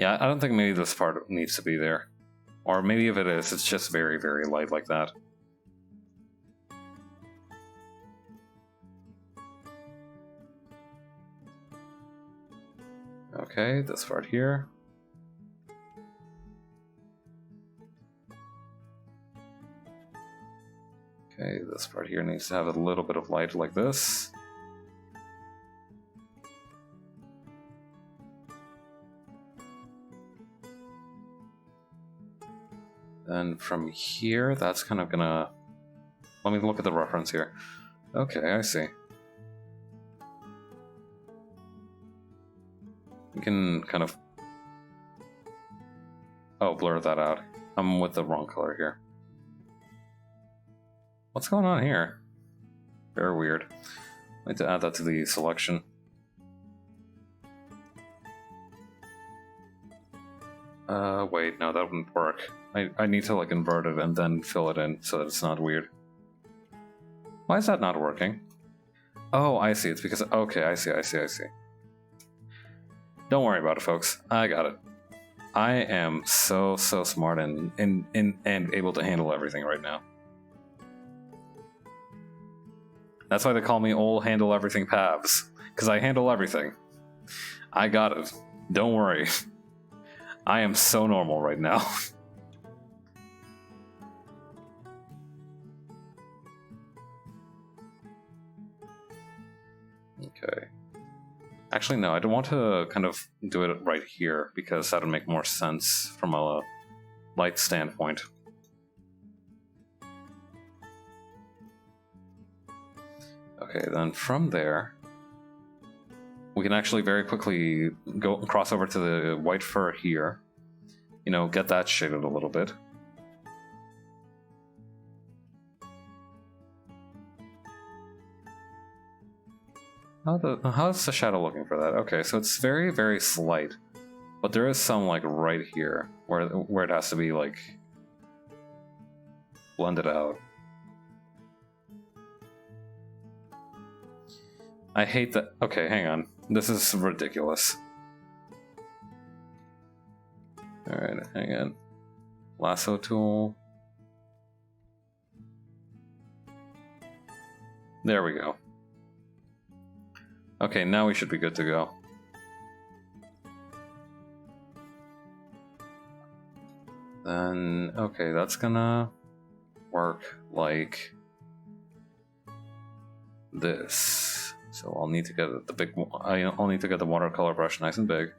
Yeah, I don't think maybe this part needs to be there. Or maybe if it is, it's just very, very light like that. Okay, this part here. Okay, this part here needs to have a little bit of light like this. Then from here, that's kind of gonna... Let me look at the reference here. Okay, I see. You can kind of... Oh, blur that out. I'm with the wrong color here. What's going on here? Very weird. I need to add that to the selection. Wait, no, that wouldn't work. I need to, like, invert it and then fill it in so that it's not weird. Why is that not working? Oh, I see. It's because... Okay, I see. Don't worry about it, folks. I got it. I am so smart and able to handle everything right now. That's why they call me Old Handle Everything Pavs, because I handle everything. I got it. Don't worry. I am so normal right now. Okay. Actually, no, I don't want to kind of do it right here, because that would make more sense from a light standpoint. Okay, then from there, we can actually very quickly go cross over to the white fur here. You know, get that shaded a little bit. How's the shadow looking for that? Okay, so it's very, very slight. But there is some, like, right here, where it has to be, like, blended out. I hate that. Okay, hang on. This is ridiculous. Alright, hang on. Lasso tool. There we go. Okay, now we should be good to go. Then, okay, that's gonna work like this. So I'll need to get the big. I'll need to get the watercolor brush nice and big.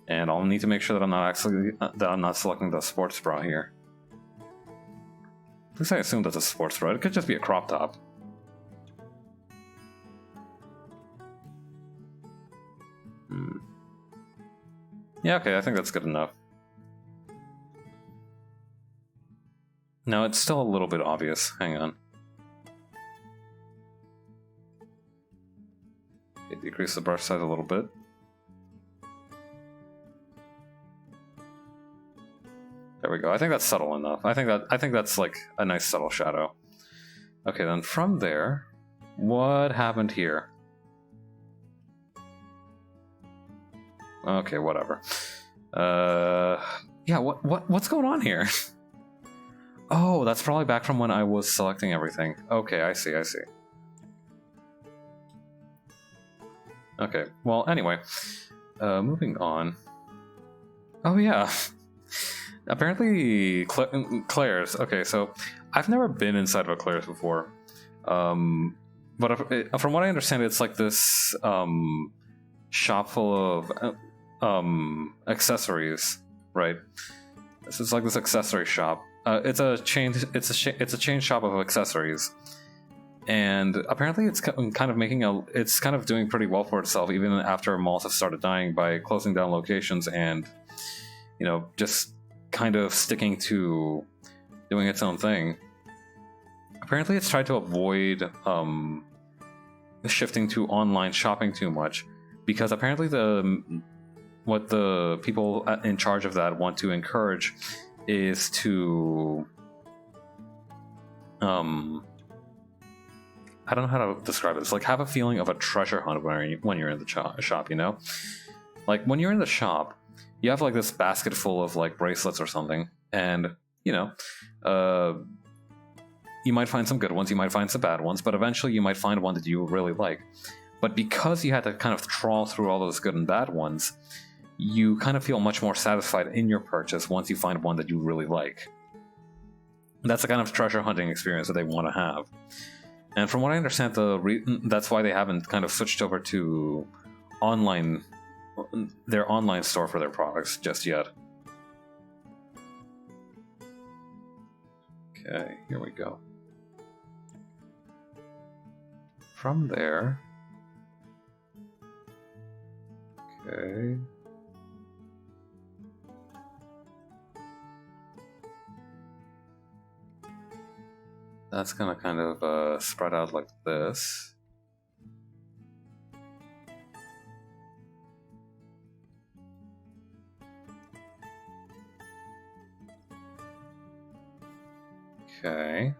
And I'll need to make sure that I'm not selecting the sports bra here. At least I assume that's a sports bra. It could just be a crop top. Yeah, okay, I think that's good enough. No, it's still a little bit obvious. Hang on. Okay, decrease the brush size a little bit. There we go. I think that's subtle enough. I think that's like a nice subtle shadow. Okay, then from there, what happened here? Okay, whatever. Yeah, what's going on here? Oh, that's probably back from when I was selecting everything. Okay, I see. Okay, well, anyway. Moving on. Oh, yeah. Apparently, Claire's. Okay, so I've never been inside of a Claire's before. But from what I understand, it's like this shop full of accessories, right? This is like this accessory shop. It's a chain shop of accessories, and apparently it's kind of doing pretty well for itself, even after malls have started dying by closing down locations and, you know, just kind of sticking to doing its own thing. Apparently, it's tried to avoid shifting to online shopping too much, because apparently what the people in charge of that want to encourage is to I don't know how to describe it. It's like have a feeling of a treasure hunt when you're in the shop, you know? Like when you're in the shop, you have like this basket full of like bracelets or something, and you know, you might find some good ones, you might find some bad ones, but eventually you might find one that you really like. But because you had to kind of trawl through all those good and bad ones, you kind of feel much more satisfied in your purchase once you find one that you really like. That's the kind of treasure hunting experience that they want to have. And from what I understand, that's why they haven't kind of switched over to their online store for their products just yet. Okay, here we go. From there... Okay... That's gonna kind of spread out like this. Okay.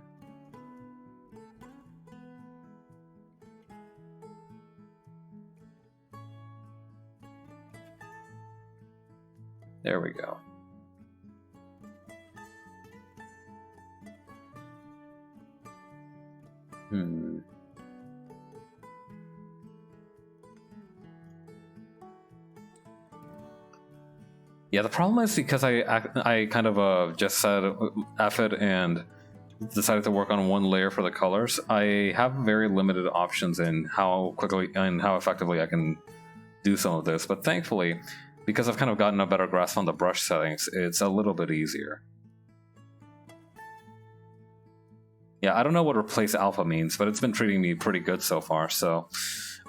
There we go. Yeah, the problem is because I kind of just said F it and decided to work on one layer for the colors. I have very limited options in how quickly and how effectively I can do some of this, but thankfully, because I've kind of gotten a better grasp on the brush settings, it's a little bit easier. Yeah, I don't know what replace alpha means, but it's been treating me pretty good so far, so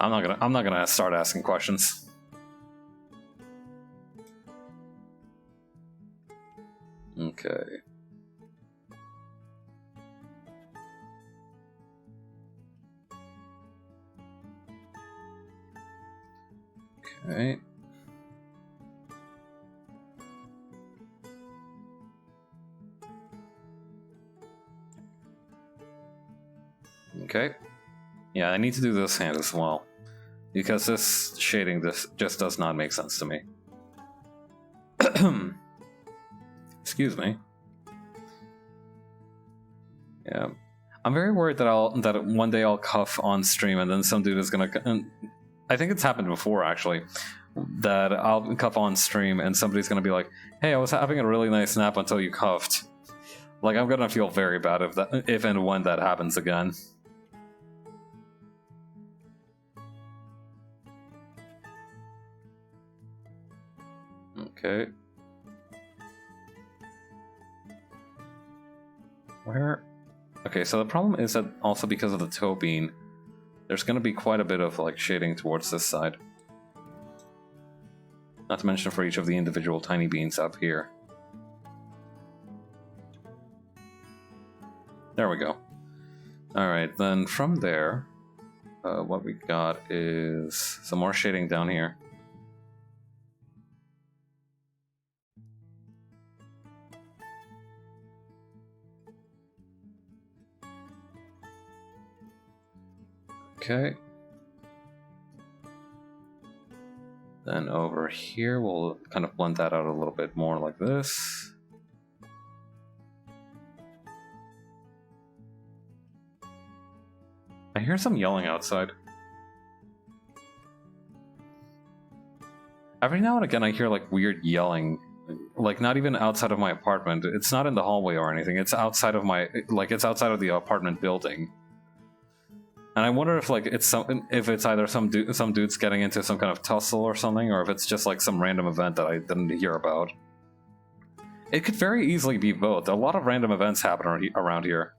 I'm not gonna start asking questions. Okay. Okay. Okay. Yeah, I need to do this hand as well, because this shading just does not make sense to me. Excuse me. Yeah, I'm very worried that one day I'll cuff on stream and then some dude is gonna. I think it's happened before actually, that I'll cuff on stream and somebody's gonna be like, "Hey, I was having a really nice nap until you cuffed." Like I'm gonna feel very bad if and when that happens again. Okay. Where? Okay, so the problem is that also because of the toe bean, there's going to be quite a bit of like shading towards this side. Not to mention for each of the individual tiny beans up here. There we go. Alright, then from there, what we got is some more shading down here. Okay. Then over here, we'll kind of blend that out a little bit more like this. I hear some yelling outside. Every now and again I hear like weird yelling, like not even outside of my apartment. It's not in the hallway or anything. It's outside of it's outside of the apartment building. And I wonder if like it's either some dudes getting into some kind of tussle or something, or if it's just like some random event that I didn't hear about. It could very easily be both. A lot of random events happen around here.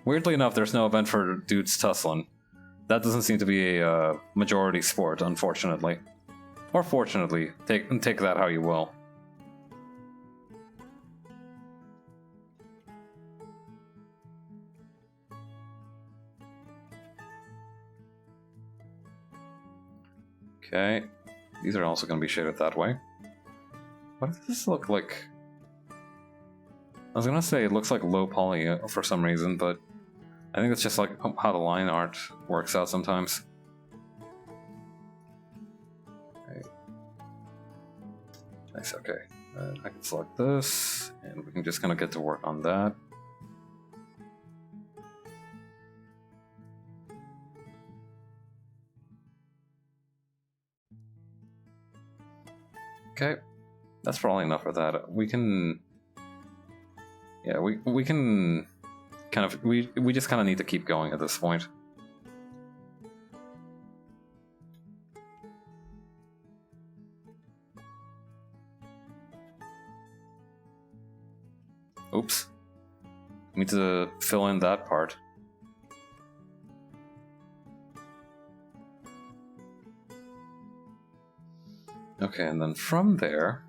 Weirdly enough, there's no event for dudes tussling. That doesn't seem to be a majority sport, unfortunately. Or fortunately, take that how you will. Okay, these are also going to be shaded that way. What does this look like? I was going to say it looks like low poly for some reason, but I think it's just like how the line art works out sometimes. Okay. Nice, okay. I can select this, and we can just kind of get to work on that. Okay, that's probably enough for that. We can... Yeah, we can kind of... We just kind of need to keep going at this point. Oops. We need to fill in that part. Okay, and then from there...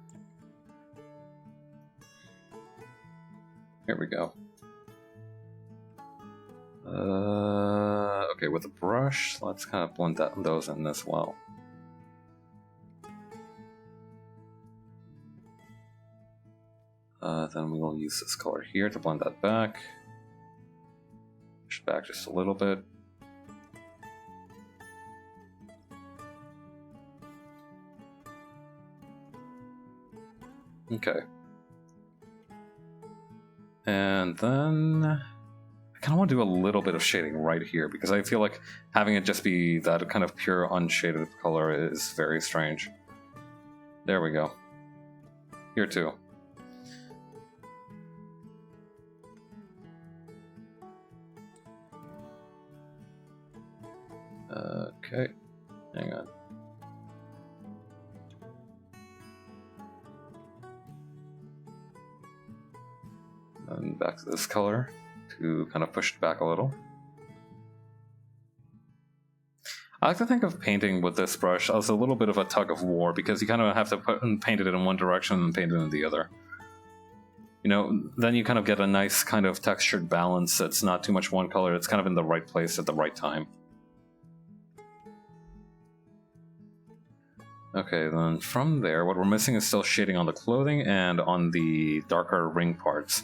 Here we go. Okay, with the brush, let's kind of blend those in as well. Then we will use this color here to blend that back. Push back just a little bit. Okay. And then I kind of want to do a little bit of shading right here because I feel like having it just be that kind of pure unshaded color is very strange. There we go. Here too. Okay, hang on. And back to this color to kind of push it back a little. I like to think of painting with this brush as a little bit of a tug of war because you kind of have to paint it in one direction and paint it in the other. You know, then you kind of get a nice kind of textured balance. It's not too much one color, it's kind of in the right place at the right time. Okay, then from there, what we're missing is still shading on the clothing and on the darker ring parts.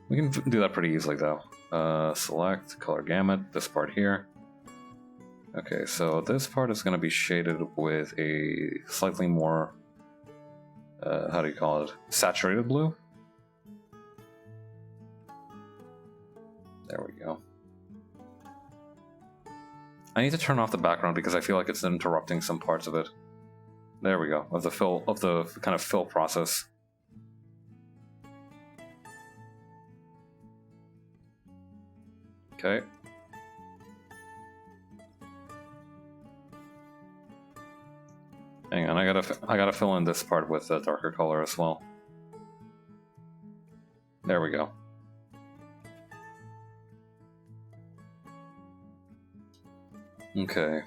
We can do that pretty easily though. Select, color gamut, this part here. Okay, so this part is going to be shaded with a slightly more, how do you call it, saturated blue. There we go. I need to turn off the background because I feel like it's interrupting some parts of it. There we go, of the kind of fill process. Okay. Hang on, I gotta fill in this part with a darker color as well. There we go. Okay.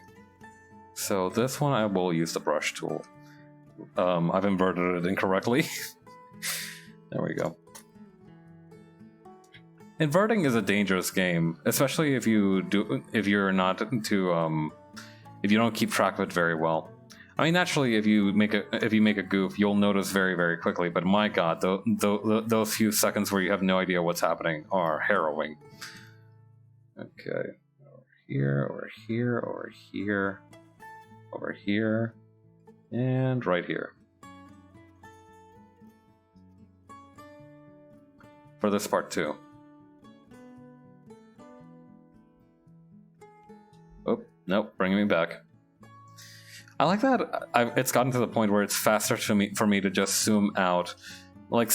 So this one I will use the brush tool. I've inverted it incorrectly. There we go. Inverting is a dangerous game, especially if you don't keep track of it very well. I mean, naturally, if you make a goof, you'll notice very, very quickly. But my God, those few seconds where you have no idea what's happening are harrowing. Okay, over here, over here, over here, over here, and right here. For this part too. Oh, nope, bringing me back. I like that it's gotten to the point where it's faster for me to just zoom out. Like,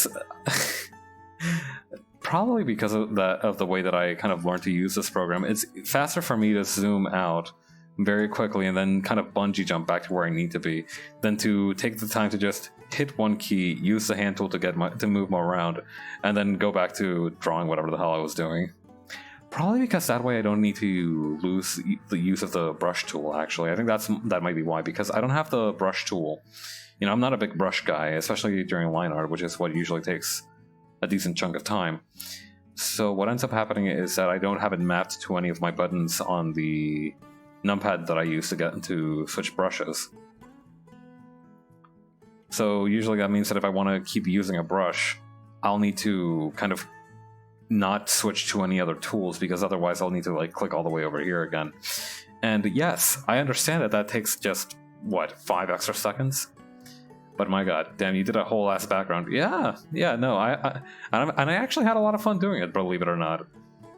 probably because of the way that I kind of learned to use this program. It's faster for me to zoom out very quickly and then kind of bungee jump back to where I need to be than to take the time to just hit one key, use the hand tool to move more around, and then go back to drawing whatever the hell I was doing. Probably because that way I don't need to lose the use of the brush tool, actually. I think that might be why, because I don't have the brush tool. You know, I'm not a big brush guy, especially during line art, which is what usually takes a decent chunk of time. So what ends up happening is that I don't have it mapped to any of my buttons on the numpad that I use to get into switch brushes. So usually that means that if I want to keep using a brush, I'll need to kind of not switch to any other tools, because otherwise I'll need to like click all the way over here again. And yes, I understand that that takes just, what, 5 extra seconds? But my god, damn, you did a whole ass background. Yeah, no, and I actually had a lot of fun doing it, believe it or not.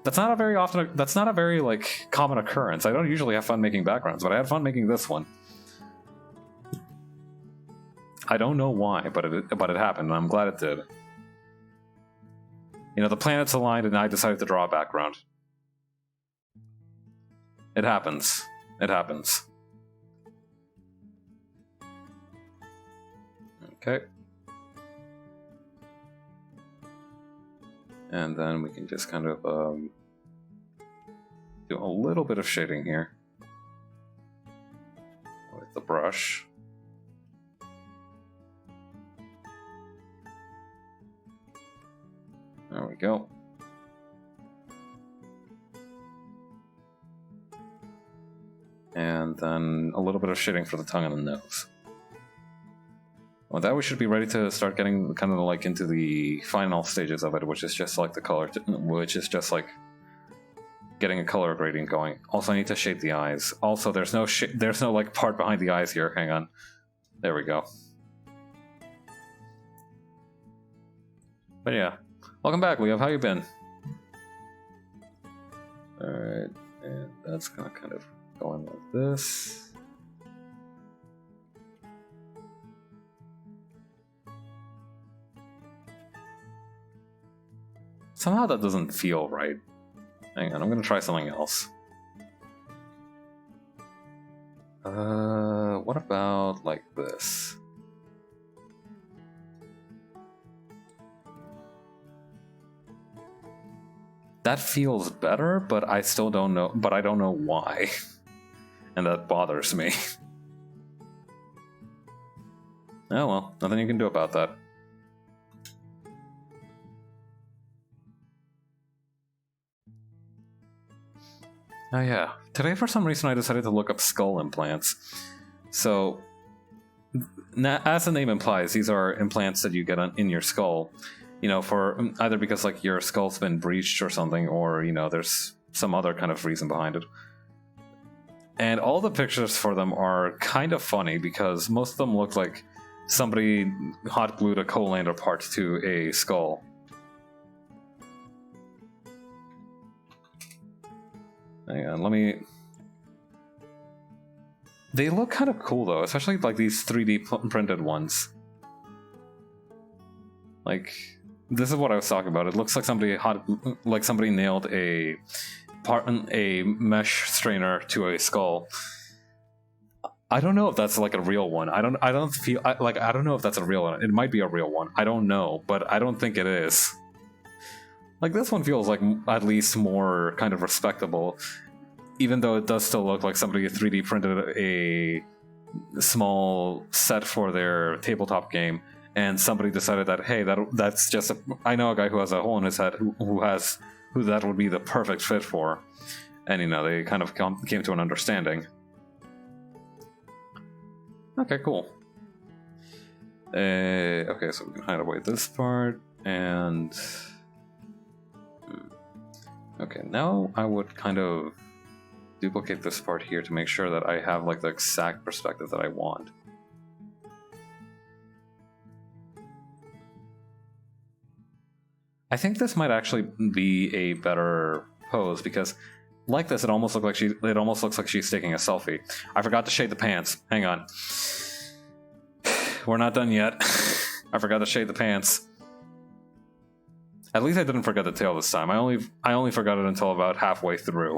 That's not a very like common occurrence. I don't usually have fun making backgrounds, but I had fun making this one. I don't know why, but it happened, and I'm glad it did. You know, the planets aligned, and I decided to draw a background. It happens. It happens. Okay. And then we can just kind of do a little bit of shading here with the brush. There we go. And then a little bit of shading for the tongue and the nose. Well, that we should be ready to start getting kind of like into the final stages of it, which is just like the color, which is just like getting a color gradient going. Also, I need to shape the eyes. Also, there's no like part behind the eyes here. Hang on. There we go. But yeah, welcome back, Leo. How you been? All right, and that's gonna kind of go in like this. Somehow that doesn't feel right. Hang on, I'm gonna try something else. What about like this? That feels better, but I still don't know, but I don't know why. And that bothers me. Oh well, nothing you can do about that. Oh yeah, today for some reason I decided to look up skull implants. So, as the name implies, these are implants that you get in your skull. You know, for either because like your skull's been breached or something, or you know, there's some other kind of reason behind it. And all the pictures for them are kind of funny because most of them look like somebody hot glued a colander part to a skull. Hang on, let me... They look kind of cool though, especially like these 3D printed ones. Like, this is what I was talking about. It looks like somebody nailed a mesh strainer to a skull. I don't know if that's like a real one. I don't know if that's a real one. It might be a real one. I don't know, but I don't think it is. Like, this one feels like at least more kind of respectable, even though it does still look like somebody 3D printed a small set for their tabletop game, and somebody decided that, hey, that's just I know a guy who has a hole in his head who that would be the perfect fit for, and you know, they kind of came to an understanding. Okay, cool. Okay, so we can hide away this part, and okay, now I would kind of duplicate this part here to make sure that I have like the exact perspective that I want. I think this might actually be a better pose because, like this, it almost looks like she's taking a selfie. I forgot to shade the pants. Hang on, we're not done yet. I forgot to shade the pants. At least I didn't forget the tail this time. I only forgot it until about halfway through.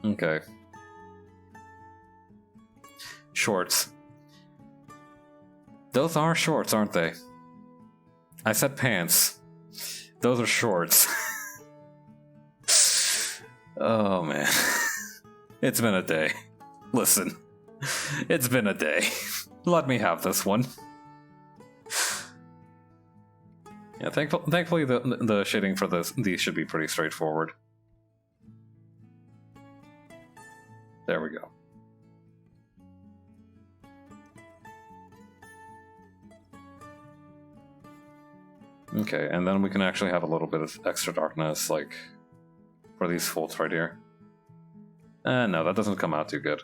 Okay. Shorts. Those are shorts, aren't they? I said pants. Those are shorts. Oh man. It's been a day. Listen. It's been a day. Let me have this one. Yeah, thankfully the shading for these should be pretty straightforward. There we go. Okay, and then we can actually have a little bit of extra darkness, like, for these folds right here. No, that doesn't come out too good.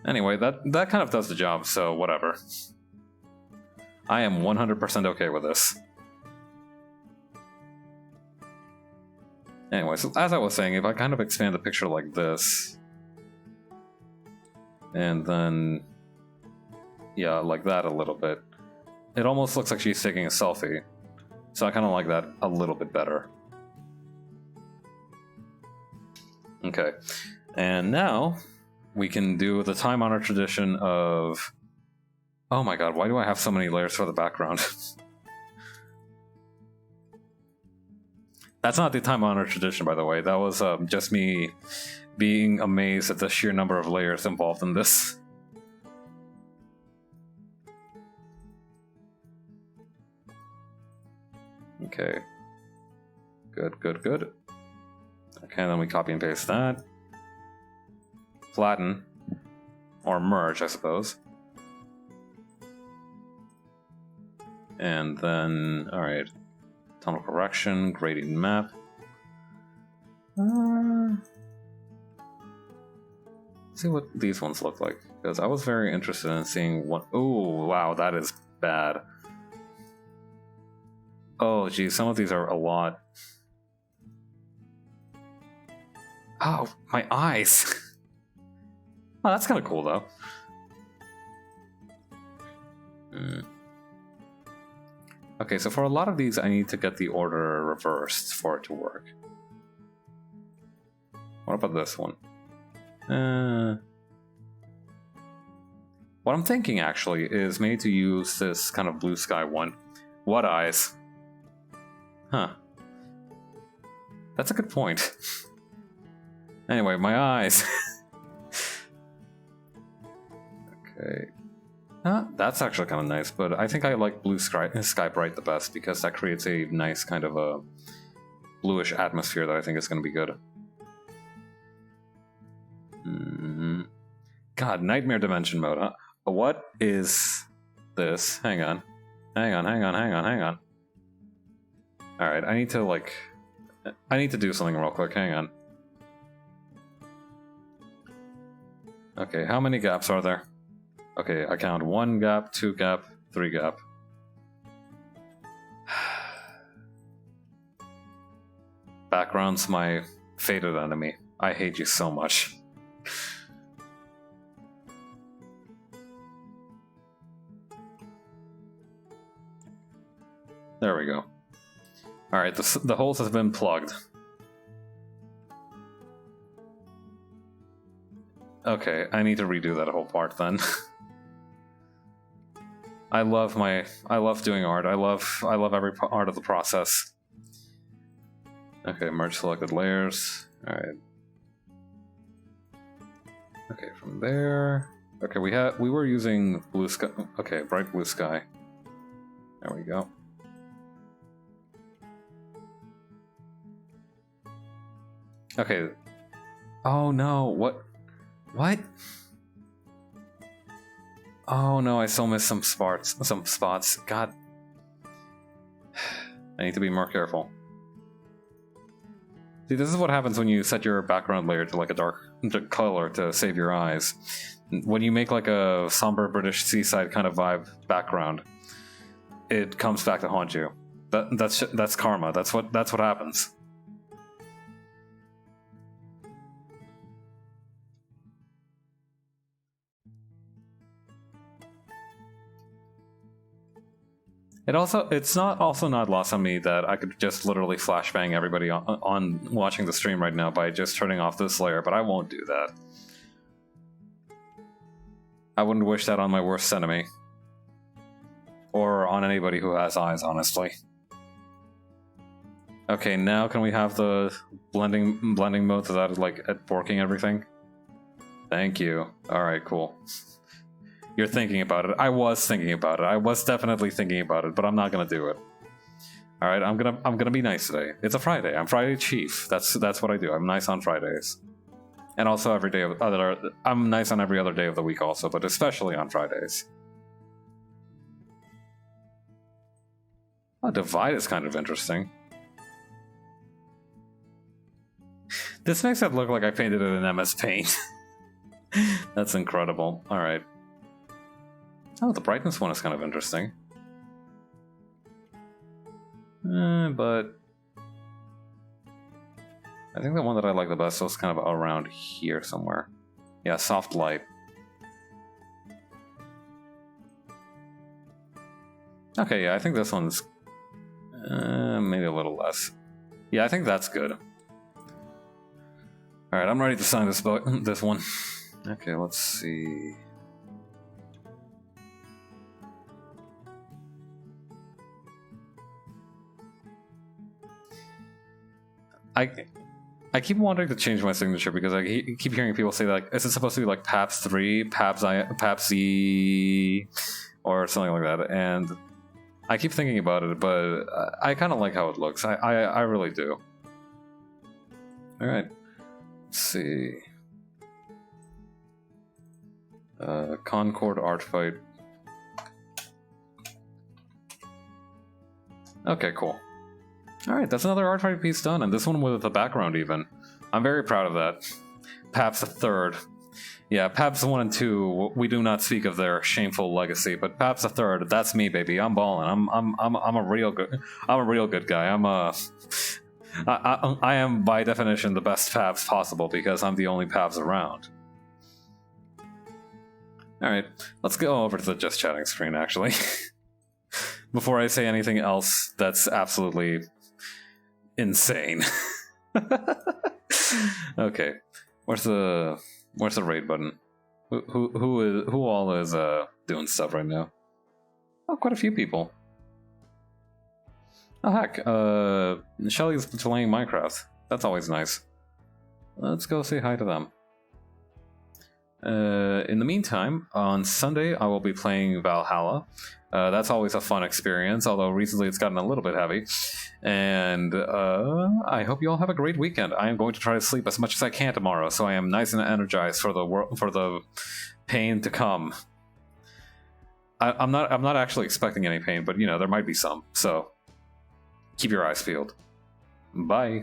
Anyway, that kind of does the job, so whatever. I am 100% okay with this. Anyway, so as I was saying, if I kind of expand the picture like this, and then, yeah, like that a little bit, it almost looks like she's taking a selfie. So I kind of like that a little bit better. Okay, and now we can do the time-honored tradition of... Oh my god, why do I have so many layers for the background? That's not the time-honored tradition, by the way. That was just me being amazed at the sheer number of layers involved in this. Okay. Good, good, good. Okay, then we copy and paste that. Flatten. Or merge, I suppose. And then, alright. Tunnel correction, gradient map. Let's see what these ones look like. Because I was very interested in seeing what... Oh, wow, that is bad. Oh, geez, some of these are a lot. Oh, my eyes! Oh, that's kind of cool, though. Okay, so for a lot of these, I need to get the order reversed for it to work. What about this one? What I'm thinking, actually, is maybe to use this kind of blue sky one. What eyes? Huh. That's a good point. Anyway, my eyes. Okay. That's actually kind of nice, but I think I like blue sky bright the best because that creates a nice kind of a bluish atmosphere that I think is going to be good. God, Nightmare Dimension mode, huh? What is this? Hang on. Hang on. Alright, I need to do something real quick, hang on. Okay, how many gaps are there? Okay, I count 1 gap, 2 gap, 3 gap. Background's my fated enemy. I hate you so much. There we go. Alright, the holes have been plugged. Okay, I need to redo that whole part then. I love doing art. I love every part of the process. Okay, merge selected layers. Alright. Okay, from there. Okay, we were using blue sky. Okay, bright blue sky. There we go. Okay. Oh no, what? Oh no, I still missed some spots. God. I need to be more careful. See, this is what happens when you set your background layer to like a dark color to save your eyes. When you make like a somber British seaside kind of vibe background, it comes back to haunt you. That's karma. That's what happens. It's not lost on me that I could just literally flashbang everybody on watching the stream right now by just turning off this layer, but I won't do that. I wouldn't wish that on my worst enemy. Or on anybody who has eyes, honestly. Okay, now can we have the blending mode so that like at working everything? Thank you. Alright, cool. You're thinking about it. I was thinking about it. I was definitely thinking about it, but I'm not gonna do it. All right, I'm gonna be nice today. It's a Friday. I'm Friday Chief. That's what I do. I'm nice on Fridays, and also every day I'm nice on every other day of the week also, but especially on Fridays. Oh, Divide is kind of interesting. This makes it look like I painted it in MS Paint. That's incredible. Alright. Oh, the brightness one is kind of interesting. But I think the one that I like the best was kind of around here somewhere. Yeah, soft light. Okay, yeah, I think this one's maybe a little less. Yeah, I think that's good. Alright, I'm ready to sign this book, this one. Okay, let's see. I keep wanting to change my signature because I keep hearing people say like, is it supposed to be like Paps 3, Paps E, or something like that, and I keep thinking about it, but I kind of like how it looks. I really do. Alright. Let's see. Concord art fight. Okay, cool. Alright, that's another art fight piece done, and this one with the background even. I'm very proud of that. Paps the Third. Yeah, Paps 1 and 2, we do not speak of their shameful legacy, but Paps the Third, that's me, baby. I'm ballin'. I'm a real good guy. I am by definition the best Paps possible because I'm the only Paps around. Alright, let's go over to the just chatting screen actually. Before I say anything else that's absolutely insane. Okay. Where's the raid button? Who all is doing stuff right now? Oh, quite a few people. Oh heck, Shelly's playing Minecraft. That's always nice. Let's go say hi to them. In the meantime, on Sunday I will be playing Valhalla. That's always a fun experience, although recently it's gotten a little bit heavy. And I hope you all have a great weekend. I am going to try to sleep as much as I can tomorrow, so I am nice and energized for the pain to come. I'm not actually expecting any pain, but you know there might be some. So keep your eyes peeled. Bye.